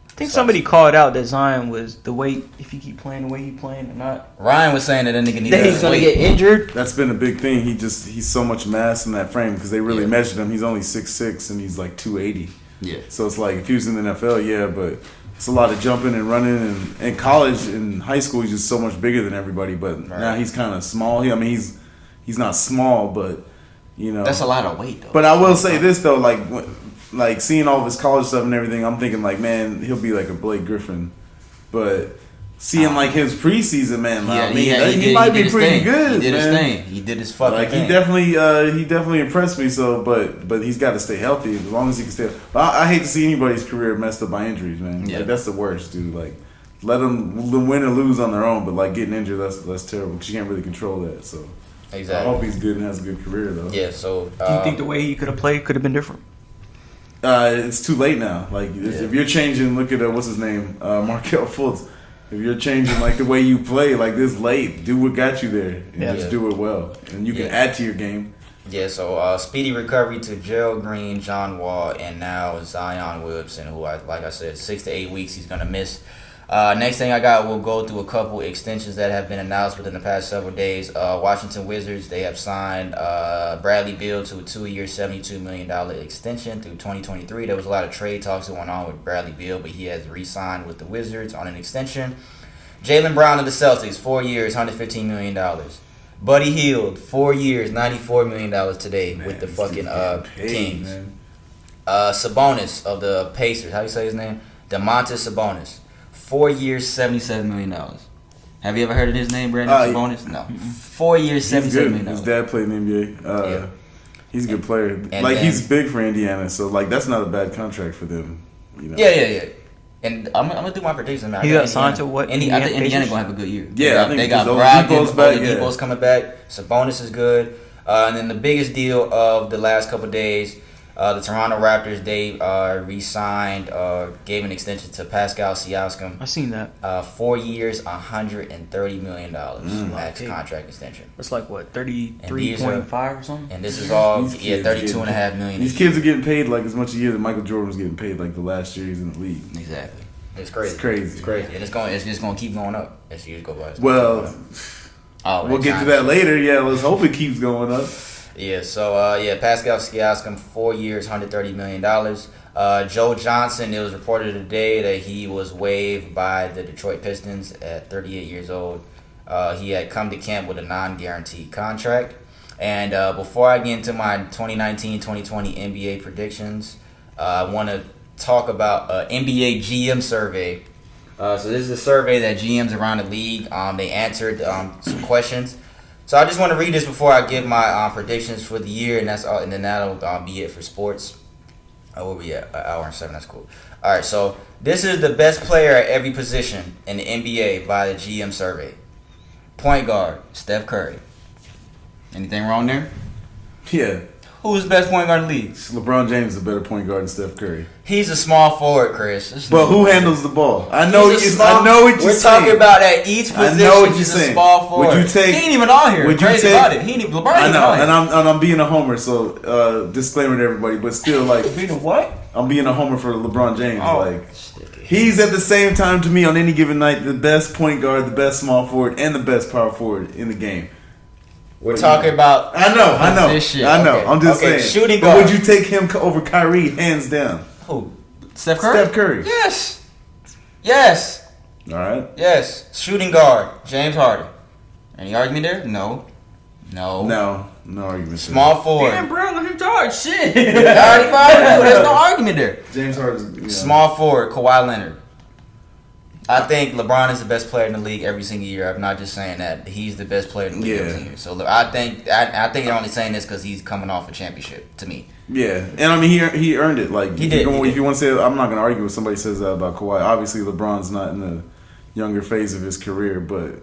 I think somebody called out that Zion was the weight, if you keep playing the way he's playing or not. Ryan was saying that nigga needs That he's going to get injured. That's been a big thing. He's so much mass in that frame because they really measured him. He's only 6'6" and he's like 280. Yeah. So it's like if he was in the NFL, yeah, but it's a lot of jumping and running. And in college, in high school, he's just so much bigger than everybody. But now he's kind of small. He's not small, but that's a lot of weight though. But I will say this though, like seeing all of his college stuff and everything, I'm thinking like, man, he'll be like a Blake Griffin. But seeing like his preseason, man, he might be pretty good. He did man. his thing. He did his fucking thing. He definitely impressed me. So, but he's got to stay healthy as long as he can stay. But I hate to see anybody's career messed up by injuries, man. Yeah. Like, that's the worst, dude. Like, let them win or lose on their own, but like getting injured, that's terrible because you can't really control that. So, exactly. I hope he's good and has a good career though. Yeah. So, do you think the way he could have played could have been different? It's too late now. Like, if you're changing, look at what's his name, Markelle Fultz. If you're changing like the way you play like this late, do what got you there and just do it well, and you can add to your game. Yeah, so speedy recovery to Gerald Green, John Wall, and now Zion Williamson, who, like I said, 6 to 8 weeks he's going to miss. Next thing I got, we'll go through a couple extensions that have been announced within the past several days. Washington Wizards, they have signed Bradley Beal to a 2-year, $72 million extension through 2023. There was a lot of trade talks going on with Bradley Beal, but he has re-signed with the Wizards on an extension. Jalen Brown of the Celtics, 4 years, $115 million. Buddy Hield, 4 years, $94 million today with the fucking Kings. Sabonis of the Pacers, how you say his name? Domantas Sabonis, 4 years, $77 million. Have you ever heard of his name, Brandon Sabonis? No. 4 years, $77 million. His dad played in the NBA. He's a good player. He's big for Indiana, so like that's not a bad contract for them. Yeah. And I'm gonna do my predictions. He got signed to what? I think Indiana gonna have a good year. Yeah, I think they got Oladipo's coming back. Sabonis is good. And then the biggest deal of the last couple of days, the Toronto Raptors, they re-signed, gave an extension to Pascal Siakam. I seen that. 4 years, $130 million max contract extension. That's like what, 33.5 or something. And this is all 32.5 million. These kids are getting paid like as much a year that Michael Jordan was getting paid like the last year he's in the league. Exactly. It's crazy. It's crazy. And it's just gonna keep going up as years go by. Well, we'll get to that later. Yeah, let's hope it keeps going up. Yeah, so Pascal Siakam, 4 years, $130 million. Joe Johnson, it was reported today that he was waived by the Detroit Pistons at 38 years old. He had come to camp with a non-guaranteed contract. And before I get into my 2019-2020 NBA predictions, I want to talk about NBA GM survey. So this is a survey that GMs around the league, they answered some questions. So I just want to read this before I give my predictions for the year, and that's all, and then that'll be it for sports. Where we at? An hour and 7. That's cool. All right. So this is the best player at every position in the NBA by the GM survey. Point guard, Steph Curry. Anything wrong there? Yeah. Who's the best point guard in the league? LeBron James is a better point guard than Steph Curry. He's a small forward, Chris. But who handles the ball? I know what you're saying. We're talking about at each position. I know what you're he's saying. A small forward. Would you take? He ain't even on here. Would you Crazy take? About it. LeBron I know, ain't on and I'm being a homer. So disclaimer to everybody, but still like Being a what? I'm being a homer for LeBron James. Oh. Like he's at the same time to me on any given night the best point guard, the best small forward, and the best power forward in the game. We're talking about. I know. This shit. I know. Okay. I'm just saying. Shooting guard. But would you take him over Kyrie hands down? Who? Steph Curry? Steph Curry. Yes. All right. Yes. Shooting guard, James Harden. Any argument there? No argument. Small forward. Damn, bro, let him talk. Shit. There's no argument there. James Harden. Small forward, Kawhi Leonard. I think LeBron is the best player in the league every single year. I'm not just saying that. He's the best player in the league every single year. So I think they're only saying this because he's coming off a championship, to me. Yeah, and I mean he earned it. Like he did. If you want to say, I'm not going to argue if somebody says that about Kawhi. Obviously, LeBron's not in the younger phase of his career, but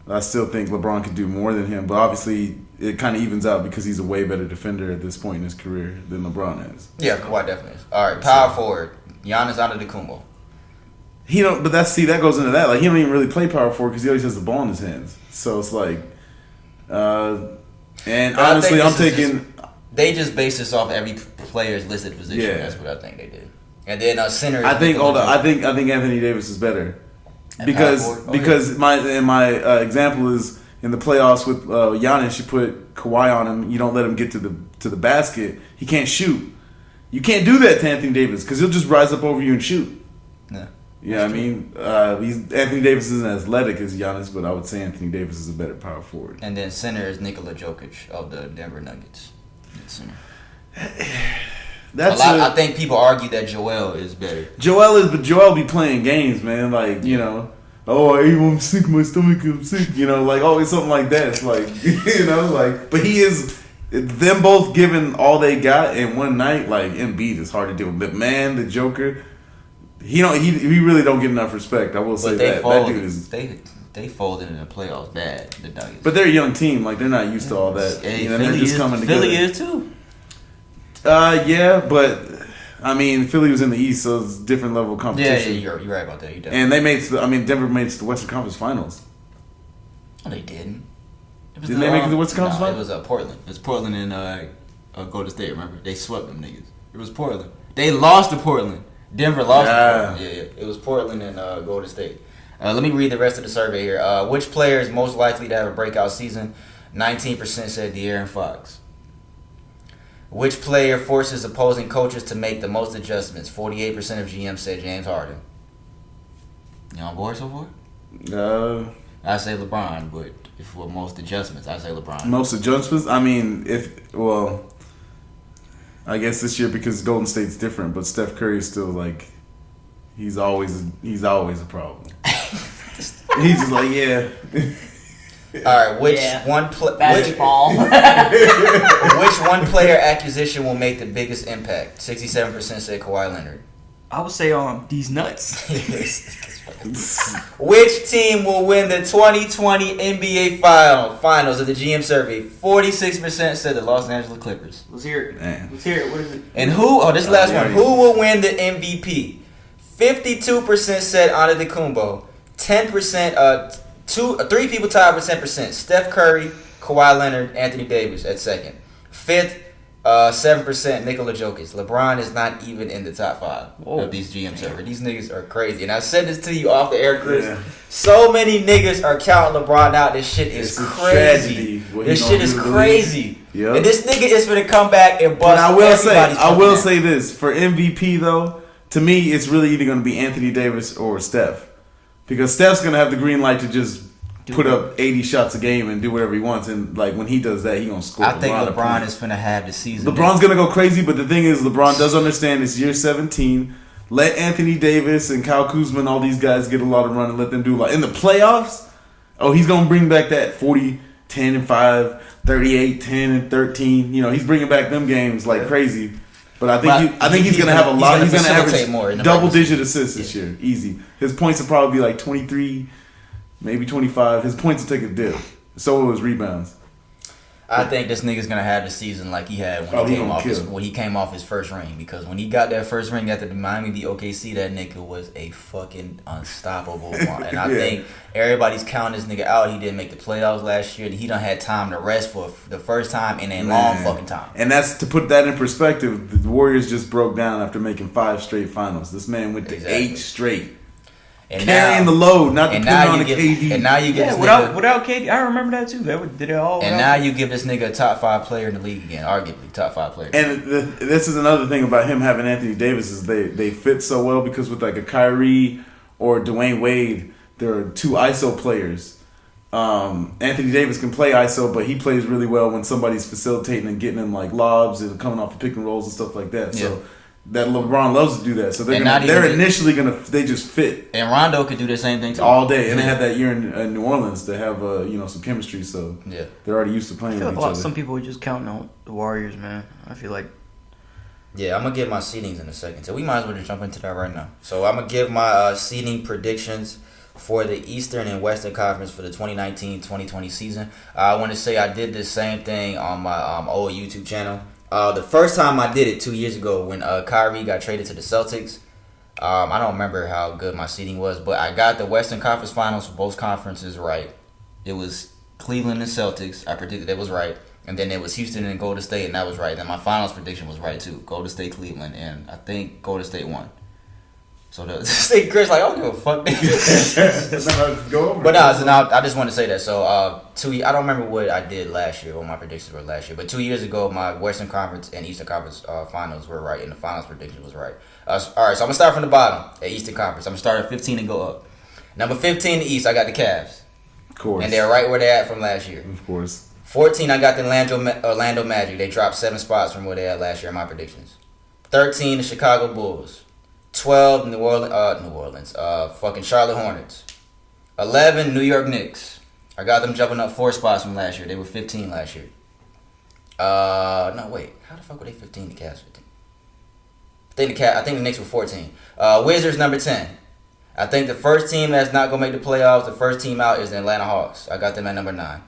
I still think LeBron could do more than him. But obviously, it kind of evens out because he's a way better defender at this point in his career than LeBron is. Yeah, Kawhi definitely is. All right, power forward, Giannis Antetokounmpo. He don't, but that goes into that. Like he don't even really play power forward because he always has the ball in his hands. So it's like, and honestly, I'm taking. They just base this off every player's listed position. Yeah. That's what I think they did. And then center. I think Anthony Davis is better because my example is in the playoffs with Giannis. You put Kawhi on him. You don't let him get to the basket. He can't shoot. You can't do that to Anthony Davis because he'll just rise up over you and shoot. Yeah. Yeah, I mean, Anthony Davis isn't as athletic as Giannis, but I would say Anthony Davis is a better power forward. And then center is Nikola Jokic of the Denver Nuggets. Center. I think people argue that Joel is better. But Joel be playing games, man. Like, you know, I'm sick, my stomach, I'm sick. You know, like always something like that. It's like, you know, like, but he is, them both giving all they got in one night, like Embiid is hard to deal with. But man, the Joker, he really don't get enough respect. I will say that. That dude is. They folded in the playoffs bad, the Nuggets. But they're a young team. Like, they're not used to all that. Hey, you know, they're just coming together. Philly is too. Yeah, but I mean, Philly was in the East, so it's a different level of competition. Yeah, you're right about that. And they made, Denver made it to the Western Conference Finals. No, they didn't. Didn't they make it to the Western Conference Finals? It was Portland. It was Portland and Golden State. Remember, they swept them niggas. It was Portland. They lost to Portland. Denver lost to Portland. Yeah. It was Portland and Golden State. Let me read the rest of the survey here. Which player is most likely to have a breakout season? 19% said De'Aaron Fox. Which player forces opposing coaches to make the most adjustments? 48% of GMs said James Harden. You on board so far? I say LeBron, but for most adjustments, I say LeBron. Most adjustments? I mean, I guess this year because Golden State's different, but Steph Curry is still like, he's always a problem. He's just like, yeah. All right, basketball. Which one player acquisition will make the biggest impact? 67% said Kawhi Leonard. I would say these nuts. Which team will win the 2020 NBA Finals of the GM survey? 46% said the Los Angeles Clippers. Let's hear it. Man. Let's hear it. What is it? And this is the last one. Who will win the MVP? 52% said Antetokounmpo. 10%. Three people tied with 10%. Steph Curry, Kawhi Leonard, Anthony Davis at second. Fifth, 7% Nikola Jokic. LeBron is not even in the top 5 of these GM servers. These niggas are crazy. And I said this to you off the air, Chris. Yeah. So many niggas are counting LeBron out. This shit is crazy. This shit is crazy. Yep. And this nigga is gonna come back and bust. But I will say this for MVP though. To me, it's really either gonna be Anthony Davis or Steph. Because Steph's going to have the green light to just put up 80 shots a game and do whatever he wants. And, like, when he does that, he's going to score I think LeBron is going to have the season. LeBron's going to go crazy, but the thing is, LeBron does understand it's year 17. Let Anthony Davis and Kyle Kuzma and all these guys get a lot of run and let them do a lot. In the playoffs, he's going to bring back that 40, 10, and 5, 38, 10, and 13. You know, he's bringing back them games like crazy. But I think he's going to have a lot. He's going to average more double-digit assists this year. Easy. His points will probably be like 23, maybe 25. His points will take a dip. So will his rebounds. I think this nigga's going to have the season like he had when he came off his first ring. Because when he got that first ring after the Miami v. OKC, that nigga was a fucking unstoppable one. And I think everybody's counting this nigga out. He didn't make the playoffs last year. And he done had time to rest for the first time in a long fucking time. And that's to put that in perspective. The Warriors just broke down after making 5 straight finals. This man went to 8 straight. And carrying the load, not depending on the KD. And now you give this without KD, I remember that too. Did it all. And now you give this nigga a top 5 player in the league again, arguably top 5 player. And this is another thing about him having Anthony Davis is they fit so well because with like a Kyrie or Dwayne Wade, there are 2 ISO players. Anthony Davis can play ISO, but he plays really well when somebody's facilitating and getting him like lobs and coming off the pick and rolls and stuff like that. Yeah. So. That LeBron loves to do that, so they just fit. And Rondo could do the same thing too. All day, and they had that year in New Orleans to have some chemistry. So they're already used to playing with each other. Some people are just counting on the Warriors, man. I feel like. Yeah, I'm gonna give my seedings in a second, so we might as well just jump into that right now. So I'm gonna give my seeding predictions for the Eastern and Western Conference for the 2019-2020 season. I want to say I did the same thing on my old YouTube channel. The first time I did it 2 years ago when Kyrie got traded to the Celtics, I don't remember how good my seeding was, but I got the Western Conference Finals for both conferences right. It was Cleveland and Celtics. I predicted that was right. And then it was Houston and Golden State, and that was right. Then my finals prediction was right too. Golden State, Cleveland, and I think Golden State won. So the see Chris like, I don't give a fuck. Go over. But no, I just want to say that. So I don't remember what I did last year, what my predictions were last year. But 2 years ago, my Western Conference and Eastern Conference finals were right, and the finals prediction was right. All right, so I'm gonna start from the bottom at Eastern Conference. I'm gonna start at 15 and go up. Number 15 in the East, I got the Cavs. Of course. And they're right where they're at from last year. Of course. 14, I got the Orlando Magic. They dropped 7 spots from where they had last year in my predictions. 13, the Chicago Bulls. 12, New Orleans. Fucking Charlotte Hornets. 11, New York Knicks. I got them jumping up 4 spots from last year. They were 15 last year. No, wait. How the fuck were they 15? The Cavs 15. I think the Knicks were 14. Wizards number 10. I think the first team that's not gonna make the playoffs, the first team out is the Atlanta Hawks. I got them at number 9.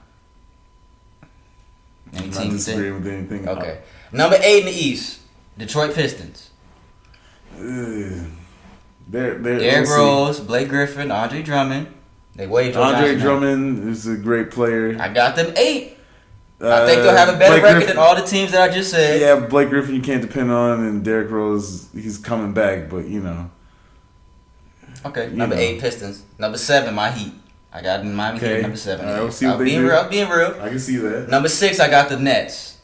I'm not disagreeing with anything. Okay. Number 8 in the East, Detroit Pistons. Derrick Rose, Blake Griffin, Andre Drummond. They waged Andre Drummond is a great player. I got them 8. I think they'll have a better record than all the teams that I just said. Yeah, Blake Griffin you can't depend on, and Derrick Rose, he's coming back, but you know. Okay, number 8 Pistons. Number 7, my Heat. I got Miami Heat number 7. Right, I was being real. I can see that. Number 6, I got the Nets.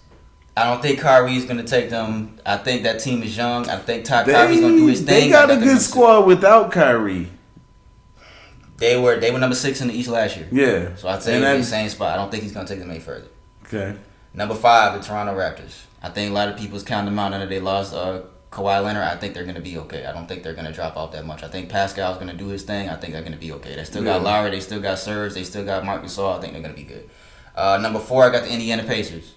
I don't think Kyrie's going to take them. I think that team is young. I think Kyrie's going to do his thing. They got a good squad without Kyrie. They were number 6 in the East last year. Yeah. So I'd say they're in the same spot. I don't think he's going to take them any further. Okay. Number 5, the Toronto Raptors. I think a lot of people's counting them out now that they lost Kawhi Leonard. I think they're going to be okay. I don't think they're going to drop off that much. I think Pascal's going to do his thing. I think they're going to be okay. They still got Lowry. They still got Serge. They still got Marc Gasol. I think they're going to be good. Number 4, I got the Indiana Pacers.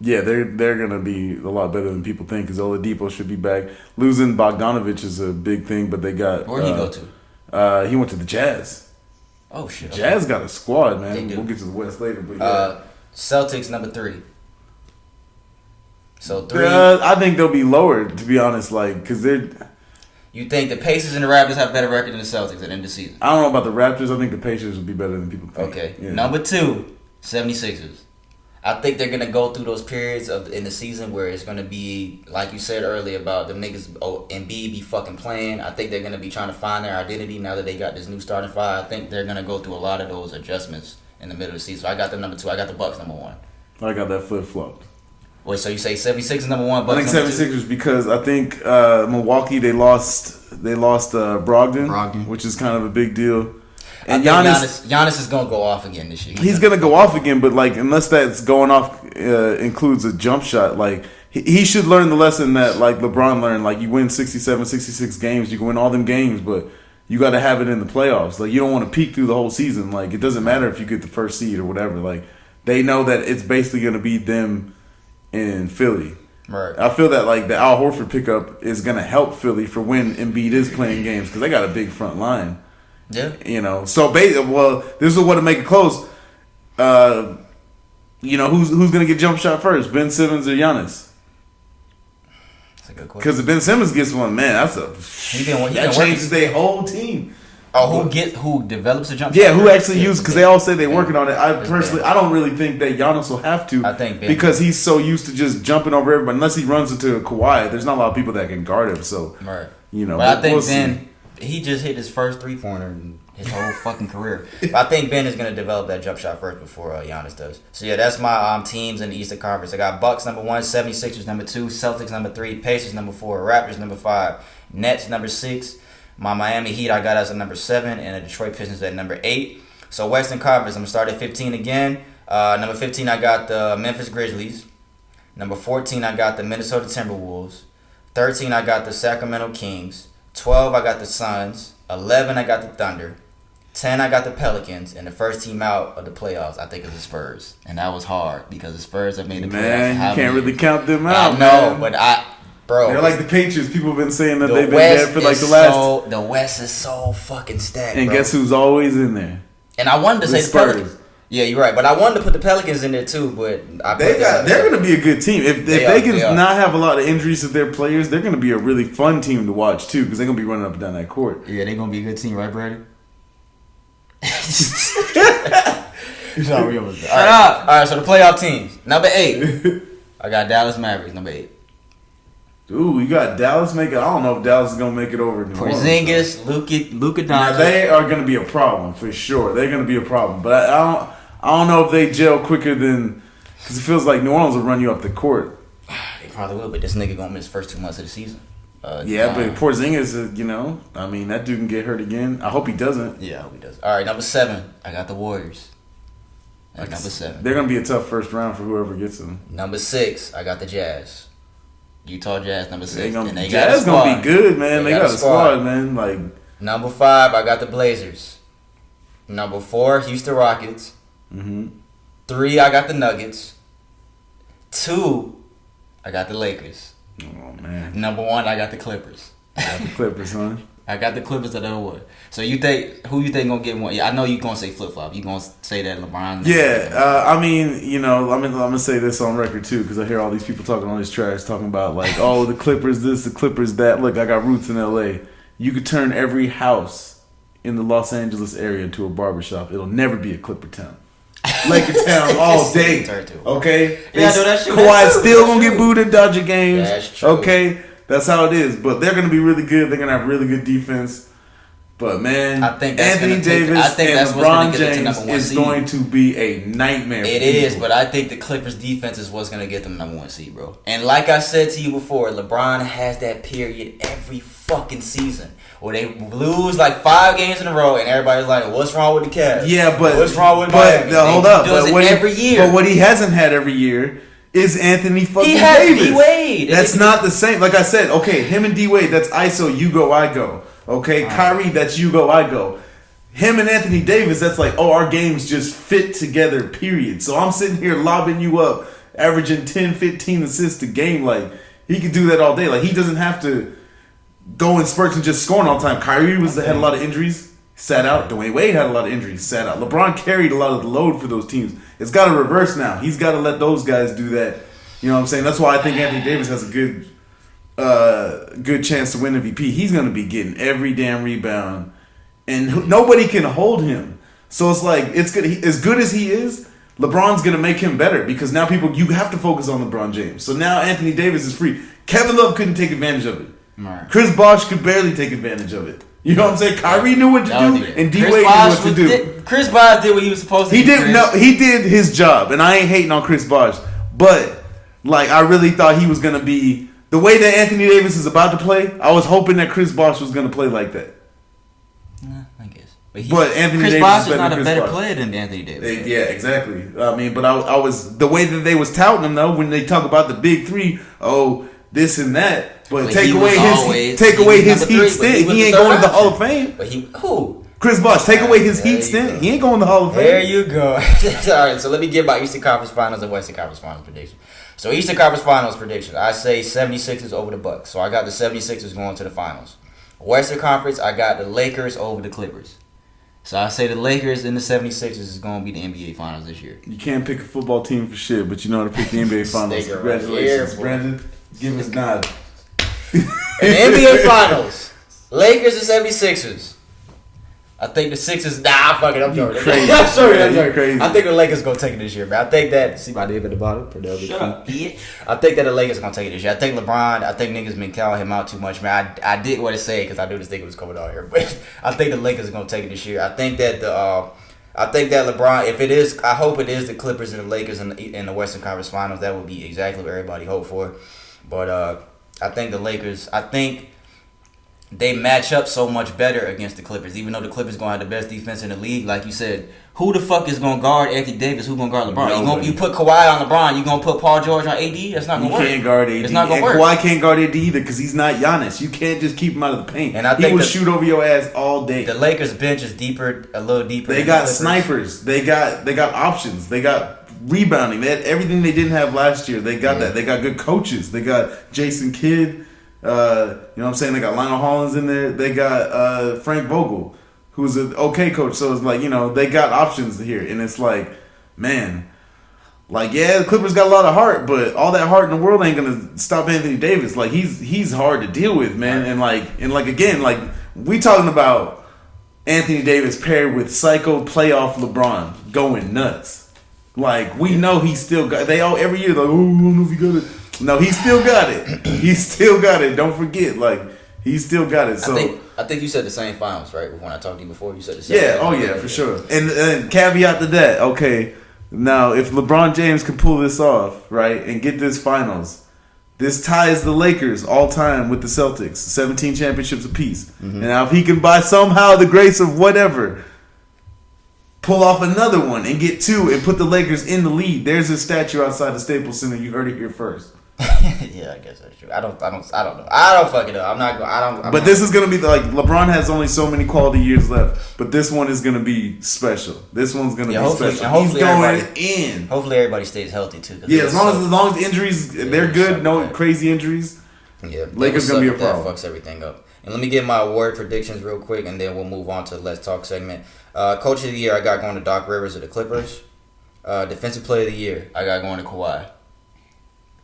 Yeah, they're going to be a lot better than people think because Oladipo should be back. Losing Bogdanovich is a big thing, but they got... Where'd he go to? He went to the Jazz. Oh, shit. Jazz got a squad, man. They do. We'll get to the West later, but yeah. Celtics, number 3. So 3... I think they'll be lower, to be honest, because they're... You think the Pacers and the Raptors have a better record than the Celtics at the end of the season? I don't know about the Raptors. I think the Pacers will be better than people think. Okay. Yeah. Number 2, 76ers. I think they're going to go through those periods in the season where it's going to be, like you said earlier, about them niggas Embiid be fucking playing. I think they're going to be trying to find their identity now that they got this new starting five. I think they're going to go through a lot of those adjustments in the middle of the season. So I got them number 2. I got the Bucks number 1. I got that flip-flopped. Wait, so you say 76 is number 1, Bucks I think number 76ers because I think Milwaukee, they lost Brogdon, which is kind of a big deal. And Giannis is gonna go off again this year. He's gonna go off again, but unless that's going off includes a jump shot, he should learn the lesson that LeBron learned. You win 67, 66 games, you can win all them games, but you got to have it in the playoffs. You don't want to peak through the whole season. It doesn't matter if you get the first seed or whatever. They know that it's basically gonna be them in Philly. Right. I feel that the Al Horford pickup is gonna help Philly for when Embiid is playing games because they got a big front line. Yeah. So this is what to make it close. Who's gonna get jump shot first, Ben Simmons or Giannis? That's a good question. Because if Ben Simmons gets one, man, that changes their whole team. Oh, who develops a jump shot? Yeah, who actually uses? Because they all say they're working on it. I don't really think that Giannis will have to. I think Ben, because he's so used to just jumping over everybody. Unless he runs into Kawhi, there's not a lot of people that can guard him. So right. But I think Ben. He just hit his first 3-pointer in his whole fucking career. But I think Ben is going to develop that jump shot first before Giannis does. So, yeah, that's my teams in the Eastern Conference. I got Bucks number 1, 76ers number 2, Celtics number 3, Pacers number 4, Raptors number 5, Nets number 6. My Miami Heat I got as a number 7, and the Detroit Pistons at number 8. So, Western Conference, I'm going to start at 15 again. Number 15, I got the Memphis Grizzlies. Number 14, I got the Minnesota Timberwolves. 13, I got the Sacramento Kings. 12, I got the Suns. 11, I got the Thunder. 10, I got the Pelicans. And the first team out of the playoffs, I think, is the Spurs. And that was hard because the Spurs have made the playoffs. Man, you can't really count them out, I know, but bro. They're like the Patriots. People have been saying that they've been there for the last... The West is so fucking stacked, and bro. guess who's always in there? And I wanted to say the Spurs. Pelicans. Yeah, you're right. But I wanted to put the Pelicans in there too. But they're going to be a good team. If they can not have a lot of injuries to their players, they're going to be a really fun team to watch too because they're going to be running up and down that court. Yeah, they're going to be a good team, right, Brady? All right, so the playoff teams. Number 8. I got Dallas Mavericks, number 8. Ooh, you got Dallas making. I don't know if Dallas is gonna make it over. Porzingis, Luka Now, Doncic. they are gonna be a problem for sure. They're gonna be a problem, but I don't know if they gel quicker than because it feels like New Orleans will run you off the court. They probably will, but this nigga gonna miss first 2 months of the season. Yeah, but Porzingis, I mean, that dude can get hurt again. I hope he doesn't. Yeah, I hope he does. All right, number 7. I got the Warriors. That's number 7. They're gonna be a tough first round for whoever gets them. Number 6. I got the Jazz. Utah Jazz, number 6. They Jazz gonna be good, man. They got a squad, man. Like number 5, I got the Blazers. Number 4, Houston Rockets. 3, I got the Nuggets. 2, I got the Lakers. Oh man. Number 1, I got the Clippers. Got the Clippers, huh? I got the Clippers at number 1. So you think who you think gonna get one? Yeah, I know you gonna say flip flop. You gonna say that LeBron? Yeah, I mean, I'm gonna say this on record too because I hear all these people talking all this trash, talking about like, oh, the Clippers this, the Clippers that. Look, I got roots in LA. You could turn every house in the Los Angeles area into a barbershop. It'll never be a Clipper town. Laker town all day. Okay? Yeah, I know that shit. Kawhi's still gonna get booed at Dodger games. That's true. Okay? That's how it is. But they're gonna be really good. They're gonna have really good defense. But man, I think that's Anthony Davis and LeBron James is going to be a nightmare. It is, but I think the Clippers defense is what's gonna get them number 1 seed, bro. And like I said to you before, LeBron has that period every fucking season where they lose like 5 games in a row, and everybody's like, "What's wrong with the Cavs?" Yeah, but what's wrong with Miami? Hold up, does it every year. But what he hasn't had every year is Anthony fucking he has Davis. D-Wade. That's not the same. Like I said, okay, him and D-Wade, that's ISO, you go, I go. Okay, Kyrie, that's you go, I go. Him and Anthony Davis, that's like, oh, our games just fit together, period. So I'm sitting here lobbing you up, averaging 10, 15 assists a game. Like, he could do that all day. Like, he doesn't have to go in spurts and just scoring all the time. Kyrie had a lot of injuries, sat out. Dwayne Wade had a lot of injuries, sat out. LeBron carried a lot of the load for those teams. It's got to reverse now. He's got to let those guys do that. You know what I'm saying? That's why I think Anthony Davis has a good chance to win MVP. He's going to be getting every damn rebound, and nobody can hold him. So it's like, it's good. As good as he is, LeBron's going to make him better because now you have to focus on LeBron James. So now Anthony Davis is free. Kevin Love couldn't take advantage of it. Right. Chris Bosh could barely take advantage of it. You know what I'm saying? Kyrie knew what to do, and D-Wade knew what to do. Chris Bosh did what he was supposed to do. He did his job, and I ain't hating on Chris Bosh, but like I really thought he was going to be the way that Anthony Davis is about to play. I was hoping that Chris Bosh was going to play like that. I guess. But Anthony Chris Davis Bosh is is not a better Bosh. player than Anthony Davis. Yeah, exactly. I mean, but I was the way that they was touting him though when they talk about the big three. Oh, this and that. But take away his Heat stint. He ain't going to the Hall of Fame. But who? Chris Bosh, take away his Heat stint. He ain't going to the Hall of Fame. There you go. All right, so let me give my Eastern Conference Finals and Western Conference Finals prediction. So Eastern Conference Finals prediction, I say 76ers over the Bucks. So I got the 76ers going to the finals. Western Conference, I got the Lakers over the Clippers. So I say the Lakers and the 76ers is going to be the NBA Finals this year. You can't pick a football team for shit, but you know how to pick the NBA Finals. Congratulations, Brandon. Give us nod. In the NBA Finals, Lakers and 76ers. I think the Sixers. Nah, fuck it. I'm joking. Crazy. I'm sorry. Crazy. I think the Lakers gonna take it this year, man. I think that. See my name at the bottom. Shut up, bitch. I think that the Lakers gonna take it this year. I think LeBron. I think niggas been counting him out too much, man. I didn't want to say it because I knew this nigga was coming out here, but I think the Lakers are gonna take it this year. I think that LeBron. If it is, I hope it is the Clippers and the Lakers in the Western Conference Finals. That would be exactly what everybody hoped for. But I think the Lakers. I think they match up so much better against the Clippers, even though the Clippers gonna have the best defense in the league. Like you said, who the fuck is gonna guard Anthony Davis? Who gonna guard LeBron? You put Kawhi on LeBron. You gonna put Paul George on AD? That's not gonna work. You can't guard AD. It's not gonna work. Kawhi can't guard AD either because he's not Giannis. You can't just keep him out of the paint. And I think he will shoot over your ass all day. The Lakers bench is deeper, a little deeper. They got snipers. They got options. They got rebounding. They had everything they didn't have last year. They got that. They got good coaches. They got Jason Kidd. You know what I'm saying? They got Lionel Hollins in there. They got Frank Vogel, who's an okay coach. So it's like, you know, they got options here. And it's like, man, like, yeah, the Clippers got a lot of heart, but all that heart in the world ain't going to stop Anthony Davis. Like, he's hard to deal with, man. And again, we talking about Anthony Davis paired with psycho playoff LeBron going nuts. Like, we know he's still got, every year, like, oh, I don't know if he got it. No, he still got it. He still got it. Don't forget, like he still got it. So I think you said the same finals, right? When I talked to you before, you said the same. yeah, oh yeah, for sure. And caveat to that, okay. Now, if LeBron James can pull this off, right, and get this finals, this ties the Lakers all time with the Celtics, 17 championships apiece. And now, if he can, by somehow the grace of whatever, pull off another one and get 2 and put the Lakers in the lead, there's a statue outside the Staples Center. You heard it here first. Yeah, I guess that's true. I don't know. I don't fucking know. I'm not going. But this is gonna be like LeBron has only so many quality years left. But this one is gonna be special. This one's gonna be special. He's going in. Hopefully, everybody stays healthy too. Yeah, as long as the injuries they're good, no crazy injuries. Yeah, Lakers gonna be a problem. That fucks everything up. And let me get my award predictions real quick, and then we'll move on to the Let's Talk segment. Coach of the year, I got going to Doc Rivers of the Clippers. Defensive player of the year, I got going to Kawhi.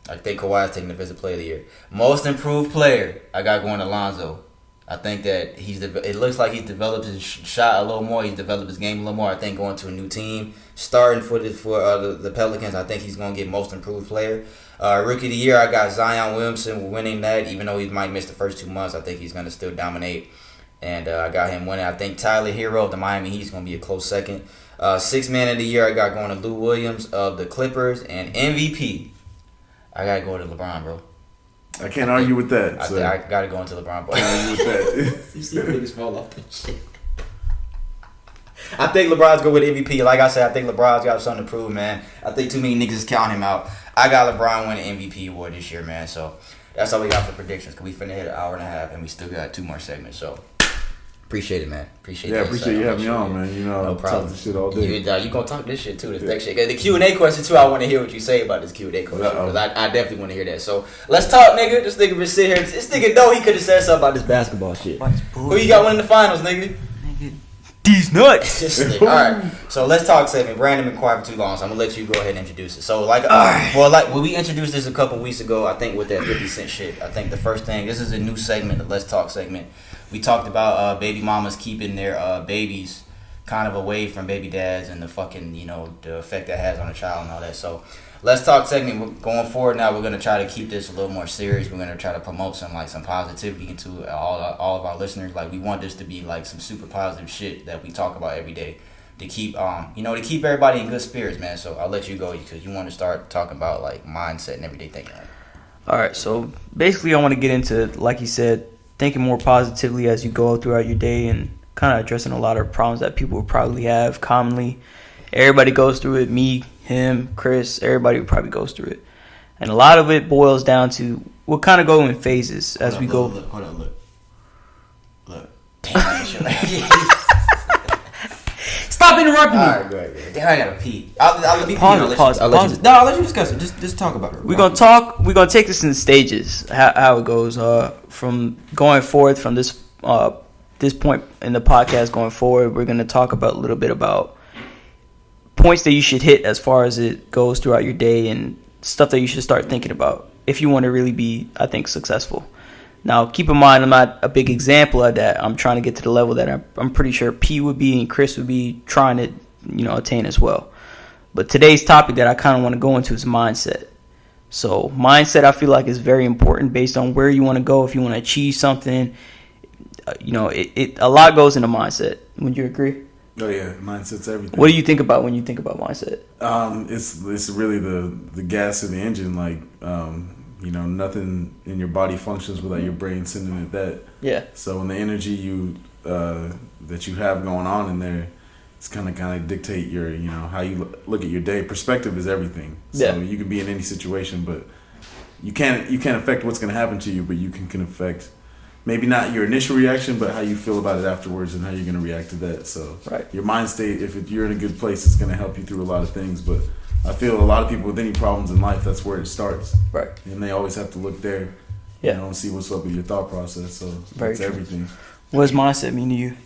I think Kawhi is taking the Defensive Player of the Year. Most improved player, I got going to Lonzo. I think that it looks like he's developed his shot a little more. He's developed his game a little more. I think going to a new team, starting for the Pelicans, I think he's going to get Most Improved Player. Rookie of the Year, I got Zion Williamson winning that. Even though he might miss the first 2 months, I think he's going to still dominate. And I got him winning. I think Tyler Hero of the Miami Heat's going to be a close second. Sixth Man of the Year, I got going to Lou Williams of the Clippers. And MVP, I gotta go to LeBron, bro. I can't argue with that. I gotta go into LeBron, bro. Can't argue with that. You see niggas fall off that shit. I think LeBron's go with MVP. Like I said, I think LeBron's got something to prove, man. I think too many niggas is counting him out. I got LeBron winning MVP award this year, man. So that's all we got for predictions. Cause we finna hit an hour and a half, and we still got 2 more segments. So. Appreciate it, man. Appreciate you having me on, man. You know, no problem. Talk this shit all day. You gonna talk this shit too, this next shit. The Q&A question too, I want to hear what you say about this Q&A question. Because I definitely want to hear that. So, let's talk, nigga. This nigga been sitting here. This nigga know he could have said something about this basketball shit. Who you got winning the finals, nigga? These nuts. This nigga. Alright. So, let's talk segment. Brandon been quiet for too long, so I'm gonna let you go ahead and introduce it. So, when we introduced this a couple weeks ago, I think with that 50 Cent shit, I think the first thing, this is a new segment, the Let's Talk segment. We talked about baby mamas keeping their babies kind of away from baby dads and the fucking, the effect that has on a child and all that. So, Let's Talk segment. We're going forward now. We're going to try to keep this a little more serious. We're going to try to promote some positivity into all of our listeners. Like, we want this to be like some super positive shit that we talk about every day to keep, to keep everybody in good spirits, man. So, I'll let you go because you want to start talking about like mindset and everyday thinking. All right. So, basically, I want to get into, like you said, thinking more positively as you go throughout your day and kind of addressing a lot of problems that people would probably have commonly. Everybody goes through it. Me, him, Chris, everybody probably goes through it. And a lot of it boils down to we'll kind of go in phases as we go. Hold on, look. Damn, Stop interrupting me. All right, go ahead. Damn, I gotta pee. I'll let you Pause. I'll let you discuss it. Just talk about it. We're gonna take this in stages. How it goes. From going forward from this point in the podcast going forward, we're gonna talk about a little bit about points that you should hit as far as it goes throughout your day and stuff that you should start thinking about if you want to really be, I think, successful. Now, keep in mind, I'm not a big example of that. I'm trying to get to the level that I'm pretty sure P would be and Chris would be trying to, attain as well. But today's topic that I kind of want to go into is mindset. So mindset, I feel like, is very important based on where you want to go. If you want to achieve something, a lot goes into mindset. Would you agree? Oh yeah, mindset's everything. What do you think about when you think about mindset? It's really the gas in the engine. Like, nothing in your body functions without your brain sending it that. Yeah. So when the energy that you have going on in there, it's kind of dictate your, how you look at your day. Perspective is everything. So you can be in any situation, but you can't affect what's going to happen to you, but you can affect maybe not your initial reaction, but how you feel about it afterwards and how you're going to react to that. So your mind state, if you're in a good place, it's going to help you through a lot of things. But I feel a lot of people with any problems in life, that's where it starts. Right. And they always have to look there, and see what's up with your thought process. So that's everything. What does mindset mean to you?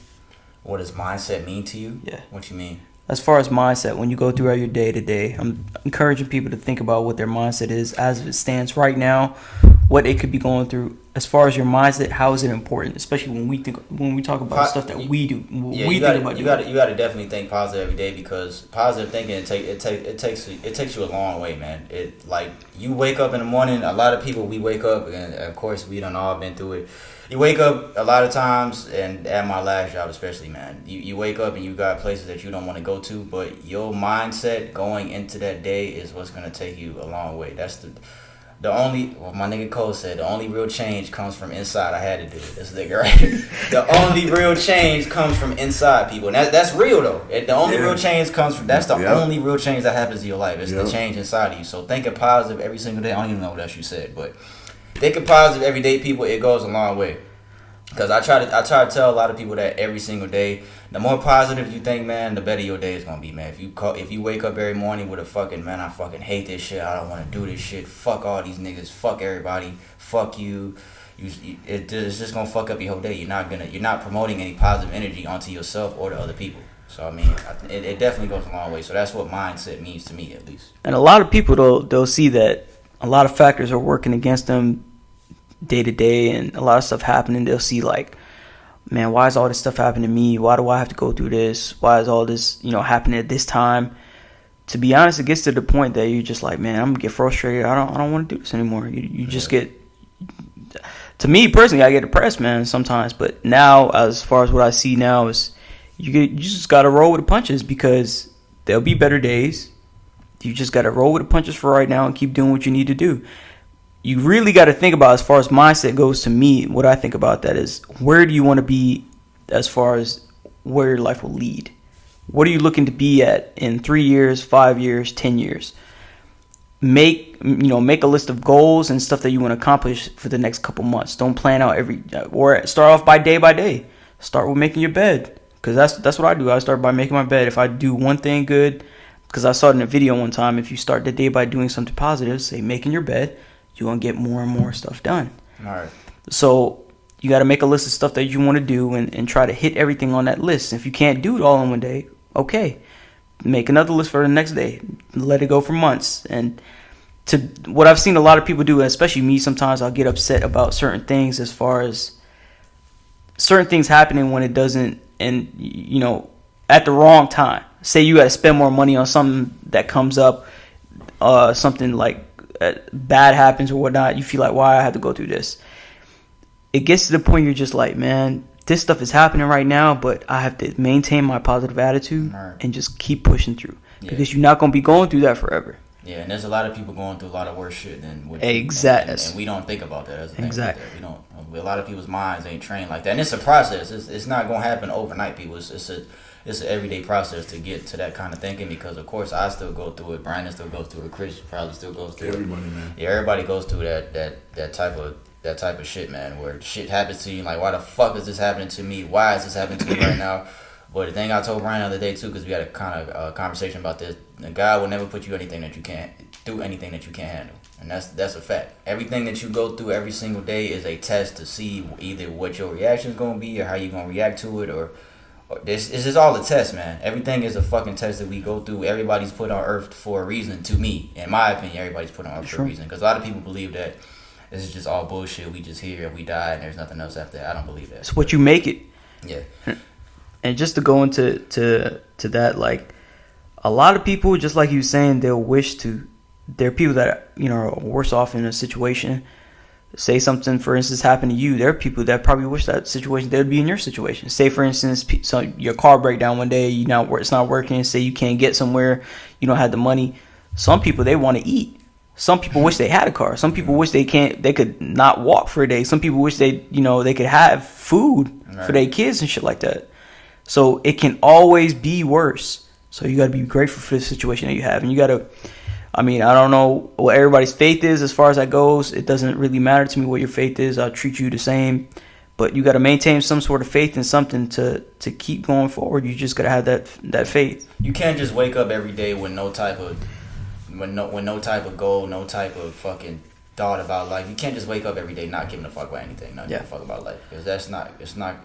What does mindset mean to you? Yeah. What you mean? As far as mindset, when you go throughout your day to day, I'm encouraging people to think about what their mindset is as it stands right now, what it could be going through as far as your mindset, how is it important, especially when we talk about stuff that we do? You got to definitely think positive every day, because positive thinking it takes you a long way, man. It, like, you wake up in the morning. A lot of people, we wake up, and of course we done all been through it. You wake up a lot of times, and at my last job especially, man, you wake up and you got places that you don't want to go to, but your mindset going into that day is what's gonna take you a long way. That's the only, well, my nigga Cole said, the only real change comes from inside. I had to do it. This nigga, right? The only real change comes from inside, people. And that's real, though. The only real change comes from, that's the only real change that happens in your life. It's the change inside of you. So thinking positive every single day. I don't even know what else you said, but thinking positive every day, people, it goes a long way. Because I try to tell a lot of people that every single day. The more positive you think, man, the better your day is gonna be, man. If you wake up every morning with a fucking, man, I fucking hate this shit, I don't want to do this shit, fuck all these niggas, fuck everybody, fuck you, it's just gonna fuck up your whole day. You're not promoting any positive energy onto yourself or to other people. So I mean, it definitely goes a long way. So that's what mindset means to me, at least. And a lot of people they'll see that a lot of factors are working against them day to day, and a lot of stuff happening. They'll see, like, man, why is all this stuff happening to me? Why do I have to go through this? Why is all this, happening at this time? To be honest, it gets to the point that you're just like, man, I'm gonna get frustrated. I don't want to do this anymore. You just get, to me personally, I get depressed, man, sometimes. But now, as far as what I see now, is you just gotta roll with the punches, because there'll be better days. You just gotta roll with the punches for right now and keep doing what you need to do. You really got to think about, as far as mindset goes, to me, what I think about that is, where do you want to be as far as where your life will lead? What are you looking to be at in 3 years, 5 years, 10 years? Make a list of goals and stuff that you want to accomplish for the next couple months. Don't plan out or start off by day. Start with making your bed, because that's what I do. I start by making my bed. If I do one thing good, because I saw it in a video one time, if you start the day by doing something positive, say making your bed, you're going to get more and more stuff done. All right. So you got to make a list of stuff that you want to do and try to hit everything on that list. If you can't do it all in one day, okay. Make another list for the next day. Let it go for months. And to what I've seen a lot of people do, especially me, sometimes I'll get upset about certain things, as far as certain things happening when it doesn't, and, at the wrong time. Say you got to spend more money on something that comes up, something like bad happens or whatnot, you feel like, why I have to go through this? It gets to the point you're just like, man, this stuff is happening right now, but I have to maintain my positive attitude and just keep pushing through, because you're not going to be going through that forever. Yeah, and there's a lot of people going through a lot of worse shit than what exactly, and we don't think about that. That's the thing. Exactly. We don't. A lot of people's minds ain't trained like that, and it's a process. It's not going to happen overnight, people. It's an everyday process to get to that kind of thinking, because of course I still go through it, Brandon still goes through it, Chris probably still goes through everybody, man. Yeah, everybody goes through that type of shit, man, where shit happens to you, like, why the fuck is this happening to me? Why is this happening to me right now? But the thing I told Brian the other day too, because we had a kind of conversation about this, God will never put you anything that you can't do, anything that you can't handle, and that's a fact. Everything that you go through every single day is a test to see either what your reaction is going to be, or how you're going to react to it, or this is all a test, man. Everything is a fucking test that we go through. Everybody's put on earth for a reason. To me, in my opinion, everybody's put on earth for a reason. Because a lot of people believe that this is just all bullshit. We just here and we die and there's nothing else after that. I don't believe that. It's what you make it. Yeah. And just to go into to that, like, a lot of people, just like you were saying, they'll wish to. There are people that are worse off in a situation. Say something, for instance, happened to you. There are people that probably wish that situation they would be in your situation. Say, for instance, so your car break down one day, it's not working. Say you can't get somewhere, you don't have the money. Some people, they want to eat. Some people wish they had a car. Some people wish they could not walk for a day. Some people wish they could have food for their kids and shit like that. So it can always be worse. So you got to be grateful for the situation that you have, and you got to. I mean, I don't know what everybody's faith is as far as that goes. It doesn't really matter to me what your faith is. I'll treat you the same. But you got to maintain some sort of faith in something to keep going forward. You just got to have that faith. You can't just wake up every day with no type of goal, no type of fucking thought about life. You can't just wake up every day not giving a fuck about anything, not giving a fuck about life. Because it's not.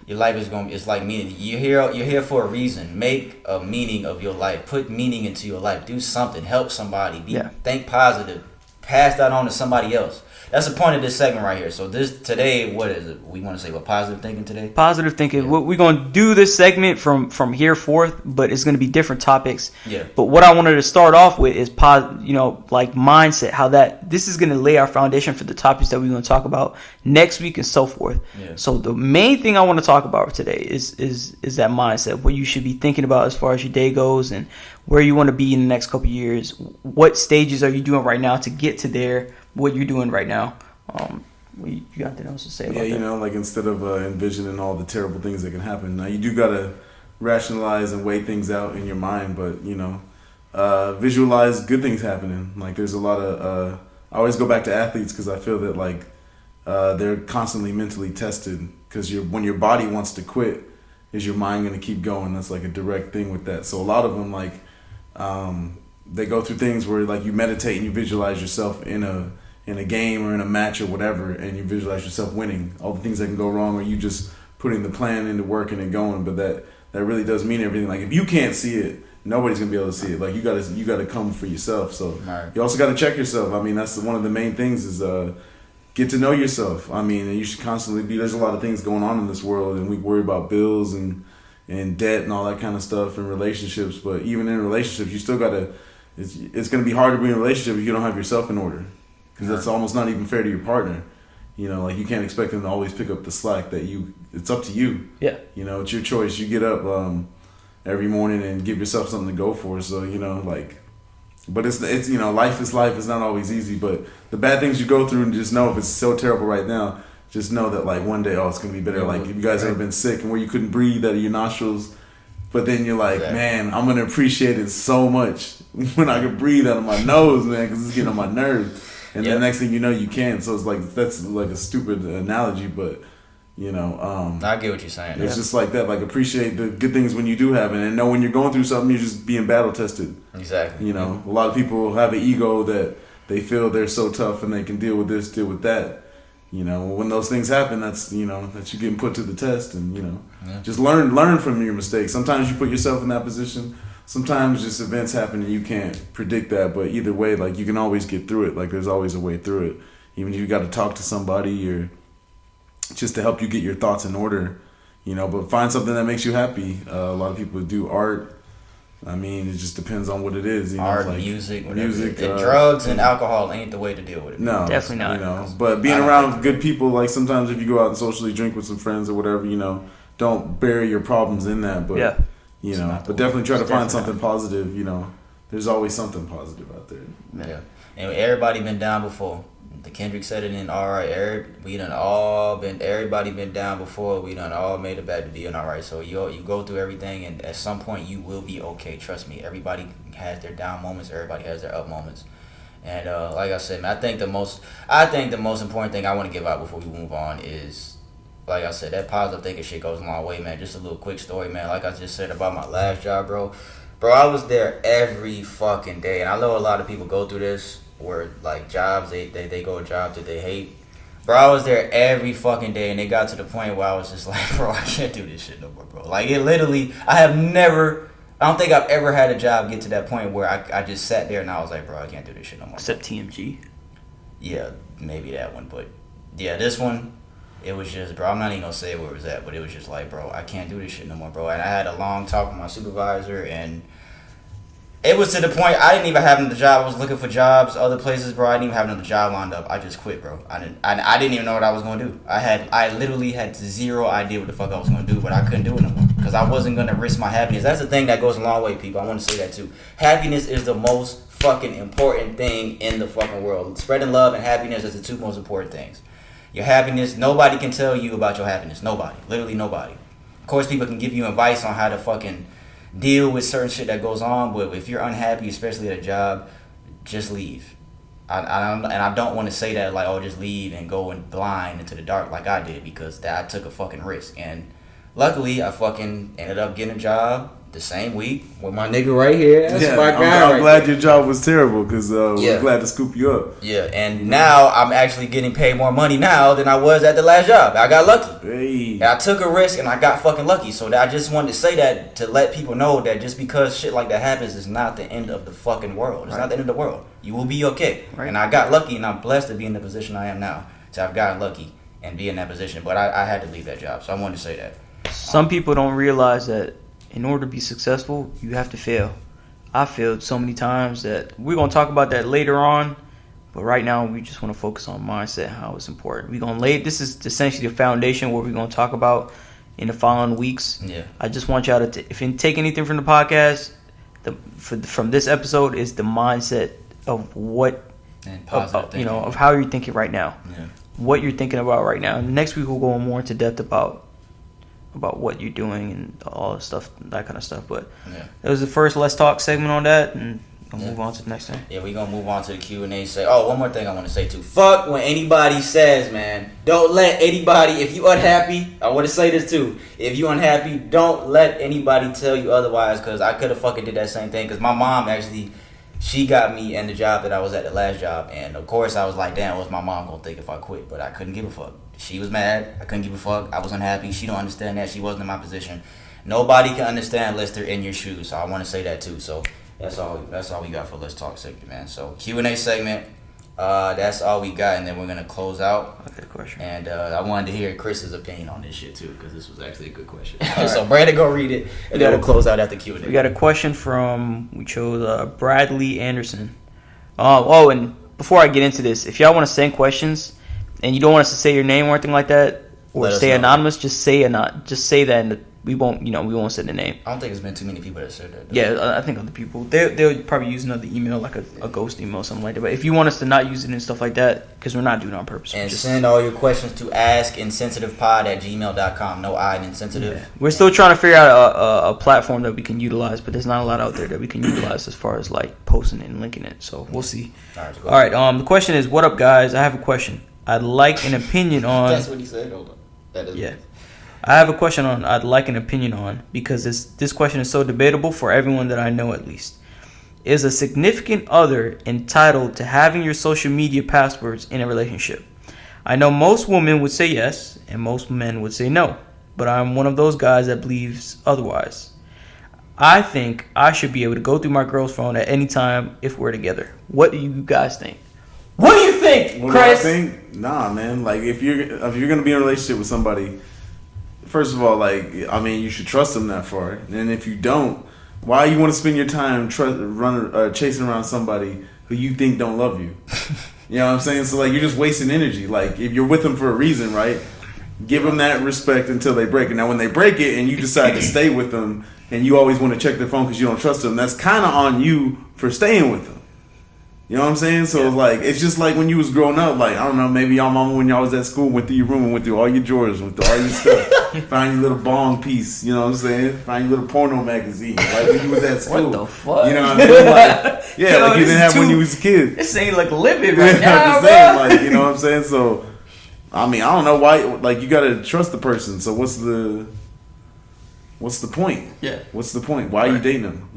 Your life is going. It's like meaning. You're here for a reason. Make a meaning of your life. Put meaning into your life. Do something. Help somebody. Think positive. Pass that on to somebody else. that's the point of this segment right here. So this today, what is it? We want to say what positive thinking today? Positive thinking. Yeah. We're going to do this segment from here forth, but it's going to be different topics. Yeah. But what I wanted to start off with is like mindset. How this is going to lay our foundation for the topics that we're going to talk about next week and so forth. Yeah. So the main thing I want to talk about today is that mindset. What you should be thinking about as far as your day goes and where you want to be in the next couple of years. What stages are you doing right now to get to there? What you're doing right now. You got anything else to say about that? Yeah, like instead of envisioning all the terrible things that can happen, now you do got to rationalize and weigh things out in your mind, but, visualize good things happening. Like there's a lot of, I always go back to athletes because I feel that like they're constantly mentally tested because when your body wants to quit, is your mind going to keep going? That's like a direct thing with that. So a lot of them like, they go through things where like you meditate and you visualize yourself in a game or in a match or whatever, and you visualize yourself winning. All the things that can go wrong, or you just putting the plan into work and it going. But that really does mean everything. Like if you can't see it, nobody's gonna be able to see it. Like you gotta come for yourself. So you also gotta check yourself. I mean, that's one of the main things is get to know yourself. I mean, and you should constantly be. There's a lot of things going on in this world, and we worry about bills and debt and all that kind of stuff and relationships. But even in relationships, you still gotta. It's gonna be hard to be in a relationship if you don't have yourself in order. Because that's almost not even fair to your partner. Like you can't expect them to always pick up the slack it's up to you. Yeah. It's your choice. You get up every morning and give yourself something to go for. So, but it's life is life. It's not always easy, but the bad things you go through, and just know if it's so terrible right now, just know that like one day, it's going to be better. Like if you guys ever been sick and where you couldn't breathe out of your nostrils, but then you're like, man, I'm going to appreciate it so much when I can breathe out of my nose, man, because it's getting on my nerves. And the next thing you know, you can. So it's like that's like a stupid analogy, but I get what you're saying. It's just like that. Like appreciate the good things when you do have it, and know when you're going through something, you're just being battle tested. Exactly. A lot of people have an ego that they feel they're so tough and they can deal with this, deal with that. When those things happen, that's that you're getting put to the test, and just learn from your mistakes. Sometimes you put yourself in that position. Sometimes just events happen and you can't predict that, but either way, like you can always get through it. Like there's always a way through it. Even if you got to talk to somebody or just to help you get your thoughts in order, but find something that makes you happy. A lot of people do art. I mean, it just depends on what it is. Art, like music, drugs and alcohol ain't the way to deal with it. No, definitely not. But being around good people, like sometimes if you go out and socially drink with some friends or whatever, don't bury your problems in that. But yeah. But definitely try to find something positive. There's always something positive out there. Yeah, and everybody been down before. The Kendrick said it in Alright. Everybody been down before. We done all made it back to being alright. So you go through everything, and at some point you will be okay. Trust me. Everybody has their down moments. Everybody has their up moments. And like I said, man, I think the most important thing I want to give out before we move on is, like I said, that positive thinking shit goes a long way, man. Just a little quick story, man. Like I just said about my last job, bro. Bro, I was there every fucking day. And I know a lot of people go through this where, like, jobs, they go to jobs that they hate. Bro, I was there every fucking day. And it got to the point where I was just like, bro, I can't do this shit no more, bro. Like, it literally, I don't think I've ever had a job get to that point where I just sat there and I was like, bro, I can't do this shit no more. Except TMG. Yeah, maybe that one. But, yeah, this one, it was just, bro, I'm not even going to say where it was at, but it was just like, bro, I can't do this shit no more, bro. And I had a long talk with my supervisor, and it was to the point I didn't even have another job. I was looking for jobs other places, bro. I didn't even have another job lined up. I just quit, bro. I didn't even know what I was going to do. I literally had zero idea what the fuck I was going to do, but I couldn't do it no more because I wasn't going to risk my happiness. That's the thing that goes a long way, people. I want to say that, too. Happiness is the most fucking important thing in the fucking world. Spreading love and happiness is the two most important things. Your happiness, nobody can tell you about your happiness. Nobody. Literally nobody. Of course, people can give you advice on how to fucking deal with certain shit that goes on, but if you're unhappy, especially at a job, just leave. I don't want to say that like, oh, just leave and go in blind into the dark like I did, because I took a fucking risk. And luckily, I fucking ended up getting a job the same week with my Nigga right here. That's my guy. I'm glad your job was terrible because we're glad to scoop you up. Yeah, and now I'm actually getting paid more money now than I was at the last job. I got lucky. Hey. And I took a risk and I got fucking lucky. So I just wanted to say that to let people know that just because shit like that happens is not the end of the fucking world. It's not the end of the world. You will be okay. Right. And I got lucky and I'm blessed to be in the position I am now. So I've gotten lucky and be in that position. But I had to leave that job. So I wanted to say that. Some people don't realize that in order to be successful, you have to fail. I failed so many times that we're going to talk about that later on. But right now, we just want to focus on mindset, how it's important. We're going to this is essentially the foundation what we're going to talk about in the following weeks. Yeah. I just want y'all to, if you take anything from the podcast, from this episode is the mindset of what, of how you're thinking right now. Yeah. What you're thinking about right now. Next week, we'll go more into depth about what you're doing and all the stuff, that kind of stuff. But that was the first Let's Talk segment on that, and we'll move on to the next thing. Yeah, we're going to move on to the Q&A. One more thing I want to say too. Fuck when anybody says, man, don't let anybody, if you unhappy, I want to say this too. If you unhappy, don't let anybody tell you otherwise, because I could have fucking did that same thing, because my mom actually, she got me in the job that I was at, the last job, and of course I was like, damn, what's my mom going to think if I quit? But I couldn't give a fuck. She was mad. I couldn't give a fuck. I was unhappy. She don't understand that. She wasn't in my position. Nobody can understand unless they're in your shoes. So I want to say that too. So that's all we got for Let's Talk segment, man. So Q&A segment. That's all we got, and then we're gonna close out. Okay, question. And I wanted to hear Chris's opinion on this shit too, because this was actually a good question. So Brandon, go read it, and then we'll close out after Q&A. We got a question we chose Bradley Anderson. And before I get into this, if y'all want to send questions and you don't want us to say your name or anything like that, or stay anonymous, just say that, and we won't say the name. I don't think there's been too many people that said that. Yeah, I think other people they'll probably use another email, like a ghost email or something like that. But if you want us to not use it and stuff like that, because we're not doing it on purpose. And send all your questions to askinsensitivepod@gmail.com. No I in insensitive. Yeah. We're still trying to figure out a platform that we can utilize, but there's not a lot out there that we can utilize as far as like posting it and linking it. So we'll see. All right. The question is, what up, guys? I have a question. I'd like an opinion on. That's what he said. Hold on. That is. Yeah. I have a question I'd like an opinion on, because this question is so debatable for everyone that I know, at least. Is a significant other entitled to having your social media passwords in a relationship? I know most women would say yes, and most men would say no, but I'm one of those guys that believes otherwise. I think I should be able to go through my girl's phone at any time if we're together. What do you guys think? What do you think, Chris? I think, nah, man. Like if you're gonna be in a relationship with somebody, first of all, you should trust them that far. And if you don't, why you want to spend your time chasing around somebody who you think don't love you? You know what I'm saying? So you're just wasting energy. Like if you're with them for a reason, right? Give them that respect until they break it. Now when they break it and you decide to stay with them and you always want to check their phone because you don't trust them, that's kind of on you for staying with them. You know what I'm saying? So it's just like when you was growing up, I don't know, maybe y'all mama when y'all was at school went through your room and went through all your drawers, went through all your stuff, find your little bong piece, you know what I'm saying? Find your little porno magazine, when you was at school. What the fuck? You know what I mean? You didn't have when you was a kid. This ain't living right now, I'm just saying, you know what I'm saying? So, I don't know why, you gotta trust the person. So what's the point? Yeah. What's the point? Why are you dating them?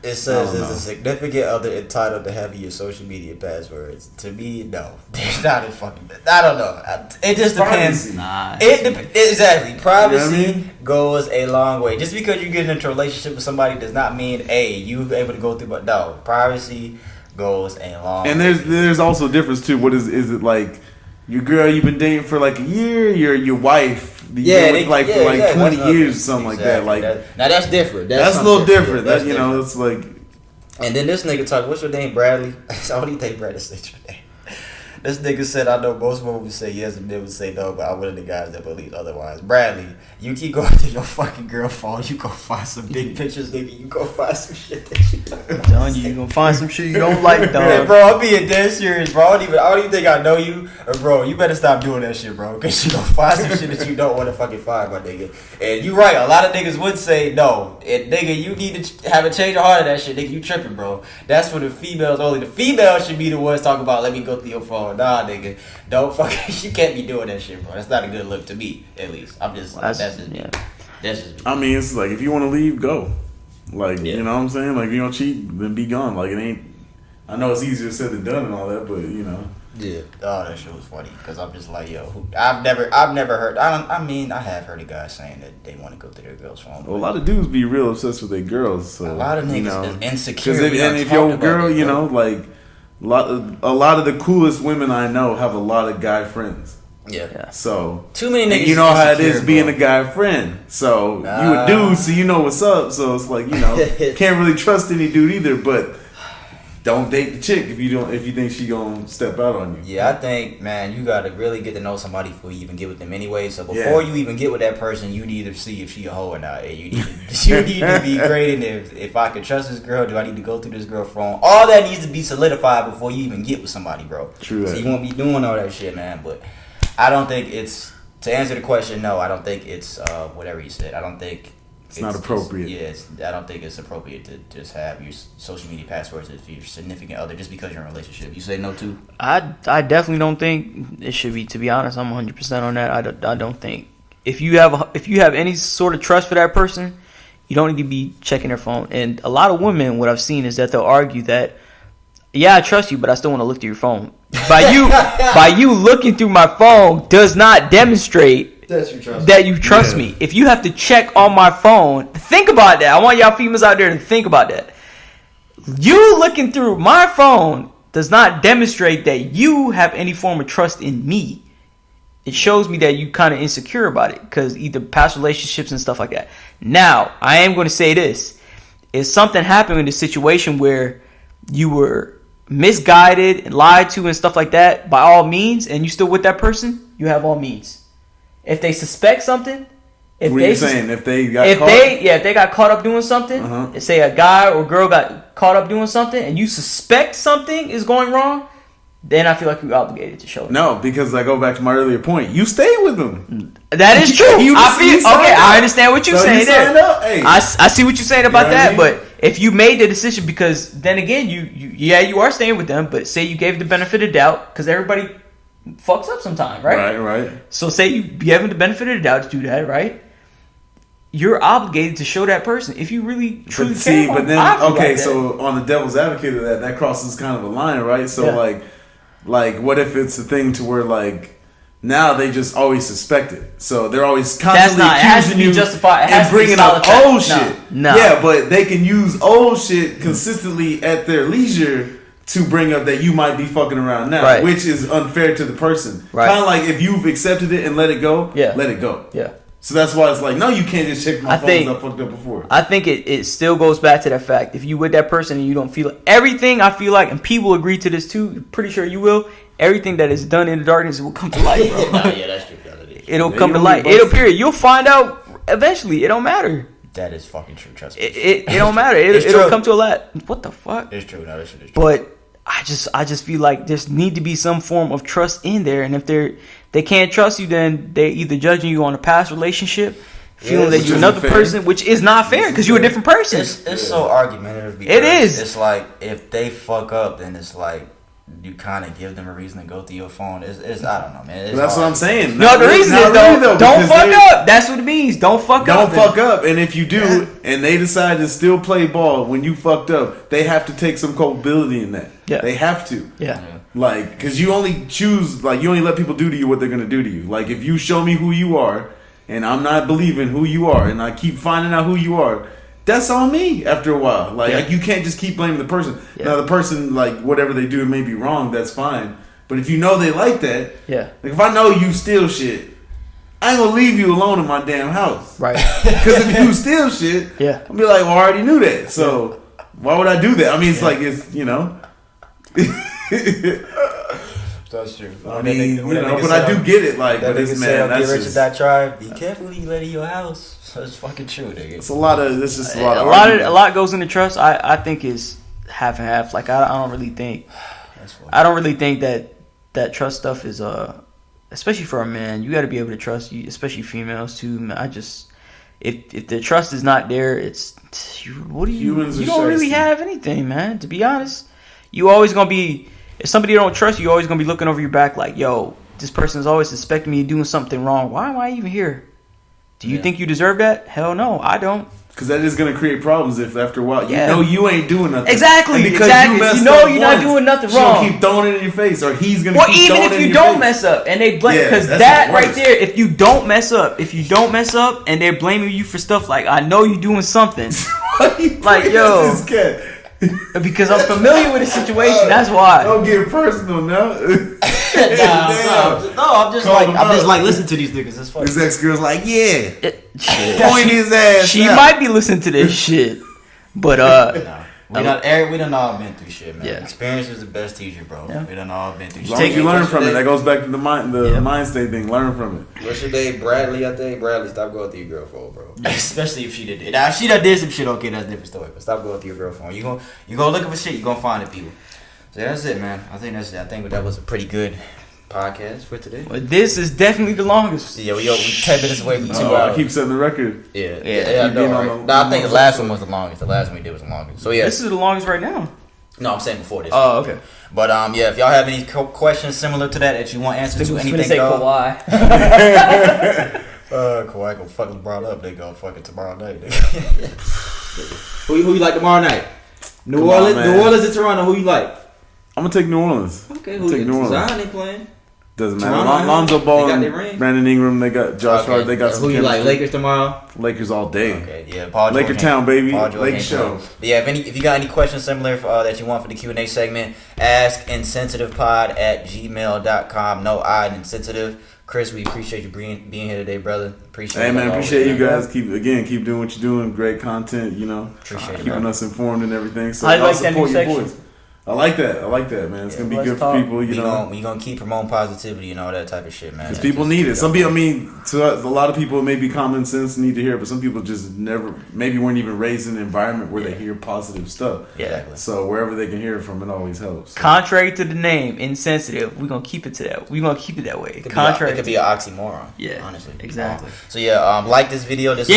It says, is a significant other entitled to having your social media passwords? To me, no. There's not a fucking. I don't know. It just depends. Exactly. Privacy goes a long way. Just because you get into a relationship with somebody does not mean, you're able to go through. But no, privacy goes a long way. And there's also a difference too. What is it like? Your girl you've been dating for a year. Your wife. For 20 years or something like that. Now that's different. That's a little different. That's it's like. And then this nigga talk. What's your name, Bradley? So what do you think Bradley said your name? This nigga said, I know most women would say yes and men would say no, but I'm one of the guys that believe otherwise. Bradley, you keep going to your fucking girl phone, you go find some big pictures, nigga. You go find some shit that you don't I'm telling you, you gonna find some shit you don't like, dog. Man, bro, I'm being dead serious, bro. I don't even think I know you. Or, bro, you better stop doing that shit, bro. Because you gonna find some shit that you don't want to fucking find, my nigga. And you right, a lot of niggas would say no. And, nigga, you need to have a change of heart of that shit, nigga. You tripping, bro. That's for the females only. The females should be the ones talking about, let me go through your phone. Nah, nigga. Don't fucking. You can't be doing that shit, bro. That's not a good look to me, at least. I'm just. That's just me. Yeah. I mean, it's like if you want to leave, go. Like you know what I'm saying. Like if you don't cheat, then be gone. Like it ain't. I know it's easier said than done and all that, but you know. Yeah. Oh, that shit was funny because I'm just like, yo, I've never heard. I mean, I have heard of guys saying that they want to go to their girl's phone. Well, a lot of dudes be real obsessed with their girls. So a lot of niggas is insecure. If your girl, you know, like a lot of the coolest women I know have a lot of guy friends. Yeah. So too many niggas. You know how it is being a guy friend. So you a dude, so you know what's up. So it's like can't really trust any dude either. But don't date the chick if you think she gonna step out on you. Yeah, I think, man, you gotta really get to know somebody before you even get with them anyway. So before you even get with that person, you need to see if she a hoe or not. You need to be grading if I can trust this girl. Do I need to go through this girl phone? All that needs to be solidified before you even get with somebody, bro. True. So you won't be doing all that shit, man. But I don't think it's, to answer the question. No, I don't think it's whatever you said. I don't think. It's not appropriate. I don't think it's appropriate to just have your social media passwords if your significant other just because you're in a relationship. You say no too? I definitely don't think it should be. To be honest, I'm 100% on that. I don't think if you have any sort of trust for that person, you don't need to be checking their phone. And a lot of women, what I've seen is that they'll argue that, yeah, I trust you, but I still want to look through your phone. By you looking through my phone does not demonstrate that you trust me. If you have to check on my phone, think about that. I want y'all females out there to think about that. You looking through my phone does not demonstrate that you have any form of trust in me. It shows me that you kind of insecure about it because either past relationships and stuff like that. Now, I am going to say this. If something happened in the situation where you were misguided and lied to and stuff like that, by all means, and you still with that person, you have all means. If they suspect something, if they got caught up doing something, say a guy or girl got caught up doing something, and you suspect something is going wrong, then I feel like you're obligated to show it. No, because I go back to my earlier point. You stay with them. That is true. I understand what you're saying there. Hey. I see what you're saying about that, but if you made the decision, because then again, you are staying with them, but say you gave the benefit of doubt, because everybody fucks up sometime, right? Right. So say you give them the benefit of the doubt to do that, right? You're obligated to show that person if you really truly care. But then okay, so on the devil's advocate of that crosses kind of a line, right? So like what if it's a thing to where like now they just always suspect it, so they're always constantly accusing you and bringing up old shit. No. Yeah, but they can use old shit consistently at their leisure to bring up that you might be fucking around now, which is unfair to the person. Right. Kind of like if you've accepted it and let it go, let it go. Yeah. So that's why it's like, no, you can't just check my phone I fucked up before. I think it still goes back to that fact. If you with that person and you don't feel everything, I feel like, and people agree to this too, pretty sure you will, everything that is done in the darkness will come to light, bro. Yeah, that's true. It'll come to light. It'll appear. You'll find out eventually. It don't matter. That is fucking true. Trust me. It don't matter. It'll come to a light. What the fuck? It's true. No, this shit is true. But I just feel like there need to be some form of trust in there, and if they can't trust you, then they're either judging you on a past relationship, feeling that you're another person, which is not fair because you're a different person. It's so argumentative. It is. It's like if they fuck up, then it's like you kind of give them a reason to go through your phone. It's I don't know, man. That's what I'm saying. No, the reason is don't fuck up. That's what it means. Don't fuck up. Don't fuck up. And if you do, and they decide to still play ball when you fucked up, they have to take some culpability in that. Yeah. They have to. Yeah. Like, because you only choose, like, you only let people do to you what they're going to do to you. Like, if you show me who you are, and I'm not believing who you are, and I keep finding out who you are, that's on me after a while. Like, you can't just keep blaming the person. Yeah. Now, the person, like, whatever they do may be wrong, that's fine. But if you know they like that, like, if I know you steal shit, I ain't going to leave you alone in my damn house. Right. Because if you steal shit, I'll be like, well, I already knew that. So, why would I do that? I mean, it's like, it's, you know. That's true. I mean, you know, but I do get it. Like, but it's man, that's just that tribe. Be careful when you let in your house. That's fucking true, nigga. It's a lot of. This is a lot. A lot goes into trust. I think is half and half. Like I don't really think. I don't really think that trust stuff is especially for a man. You got to be able to trust you, especially females too. I just if the trust is not there, it's what do you don't really have anything, man. To be honest. You always gonna be, if somebody don't trust you, you're always gonna be looking over your back like, yo, this person is always suspecting me of doing something wrong. Why am I even here? Do you think you deserve that? Hell no, I don't. Because that is going to create problems if after a while you Yeah. know you ain't doing nothing. Exactly. And because exactly. you messed You know up you're not once, doing nothing she wrong. gonna keep throwing it in your face, or he's going to Or keep even throwing it if in you your don't face. mess up and they blame, Yeah, because that's that what's right worse. there, if you don't mess up and they're blaming you for stuff like, I know you're doing something, like, yo, This cat. because I'm familiar with the situation, that's why. Don't get personal now. I'm just Call him up. like listen to these niggas. It's funny. His ex girl's like, yeah, Shit. point his ass. She out. might be listening to this shit, but We done all been through shit, man. Yeah. Experience is the best teacher, bro. Yeah. We done all been through As shit. long as you learn What's from your it, that day? goes back to the mind state thing. Learn from it. What's your day, Bradley? I think Bradley, stop going through your girl phone, bro. Especially if she did. Now, if she done did some shit, okay, that's a different story. But stop going through your girl phone. You go looking for shit, you gonna find it, people. So that's it, man. I think that's it. I think that was a pretty good podcast for today. But this is definitely the longest. Yeah, we 10 minutes away from 2 I hours. keep setting the record. Yeah, Yeah, I know, being right? on the- No, I think the last one was the longest. The last one we did was the longest. So yeah, This is the longest right now. no, I'm saying before this. Oh, okay. But yeah, if y'all have any questions similar to that you want answers to, Gonna anything say at all, Kawhi. Kawhi gonna fuck LeBron up. They go fucking tomorrow night. nigga. Who you like tomorrow night? New Come on, Orleans, man. New Orleans, and Toronto. Who you like? I'm gonna take New Orleans. Okay, I'll take New Orleans. Zion ain't playing. Doesn't matter. Toronto, Lonzo Ball they got and their ring. Brandon Ingram. They got Josh Okay. Hart. They got some. Who you like? chemistry. Lakers tomorrow. Lakers all day. Okay, yeah, Paul Laker George Town, ain't- baby. Paul George Lake ain't Show. playing. But yeah, if you got any questions similar that you want for the Q&A segment, ask insensitivepod@gmail.com. No I in insensitive. Chris, we appreciate you being here today, brother. Appreciate Hey it. man, like appreciate always, you man. guys. Keep doing what you're doing. Great content. You know, Appreciate it, keeping bro. us informed and everything. So I I'll like that support new your section. boys. I like that, man. It's Yeah, gonna be let's good talk. for people. You know. We gonna keep promoting positivity and all that type of shit, man. Because people need it. Some people, to us, a lot of people, it may be common sense, need to hear it, but some people just maybe weren't even raised in an environment where they hear positive stuff. Yeah. Exactly. So wherever they can hear it from, it always helps. So. Contrary to the name, insensitive, we're gonna keep it to that. We're gonna keep it that way. It Contrary could to be an oxymoron. Yeah, honestly. exactly. So yeah, like this video. This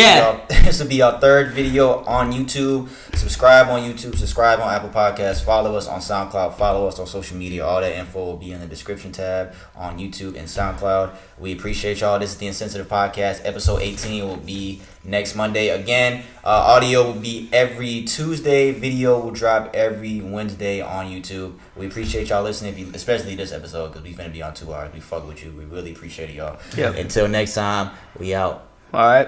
will be our third video on YouTube. Subscribe on YouTube. Subscribe on Apple Podcasts. Follow us on SoundCloud. Follow us on social media. All that info will be in the description tab on YouTube and SoundCloud. We appreciate y'all. This is the Insensitive Podcast. Episode 18 will be next Monday. Again, audio will be every Tuesday. Video will drop every Wednesday on YouTube. We appreciate y'all listening, especially this episode, because we finna be on 2 hours. We fuck with you. We really appreciate it, y'all. Yep. Until next time, we out. All right.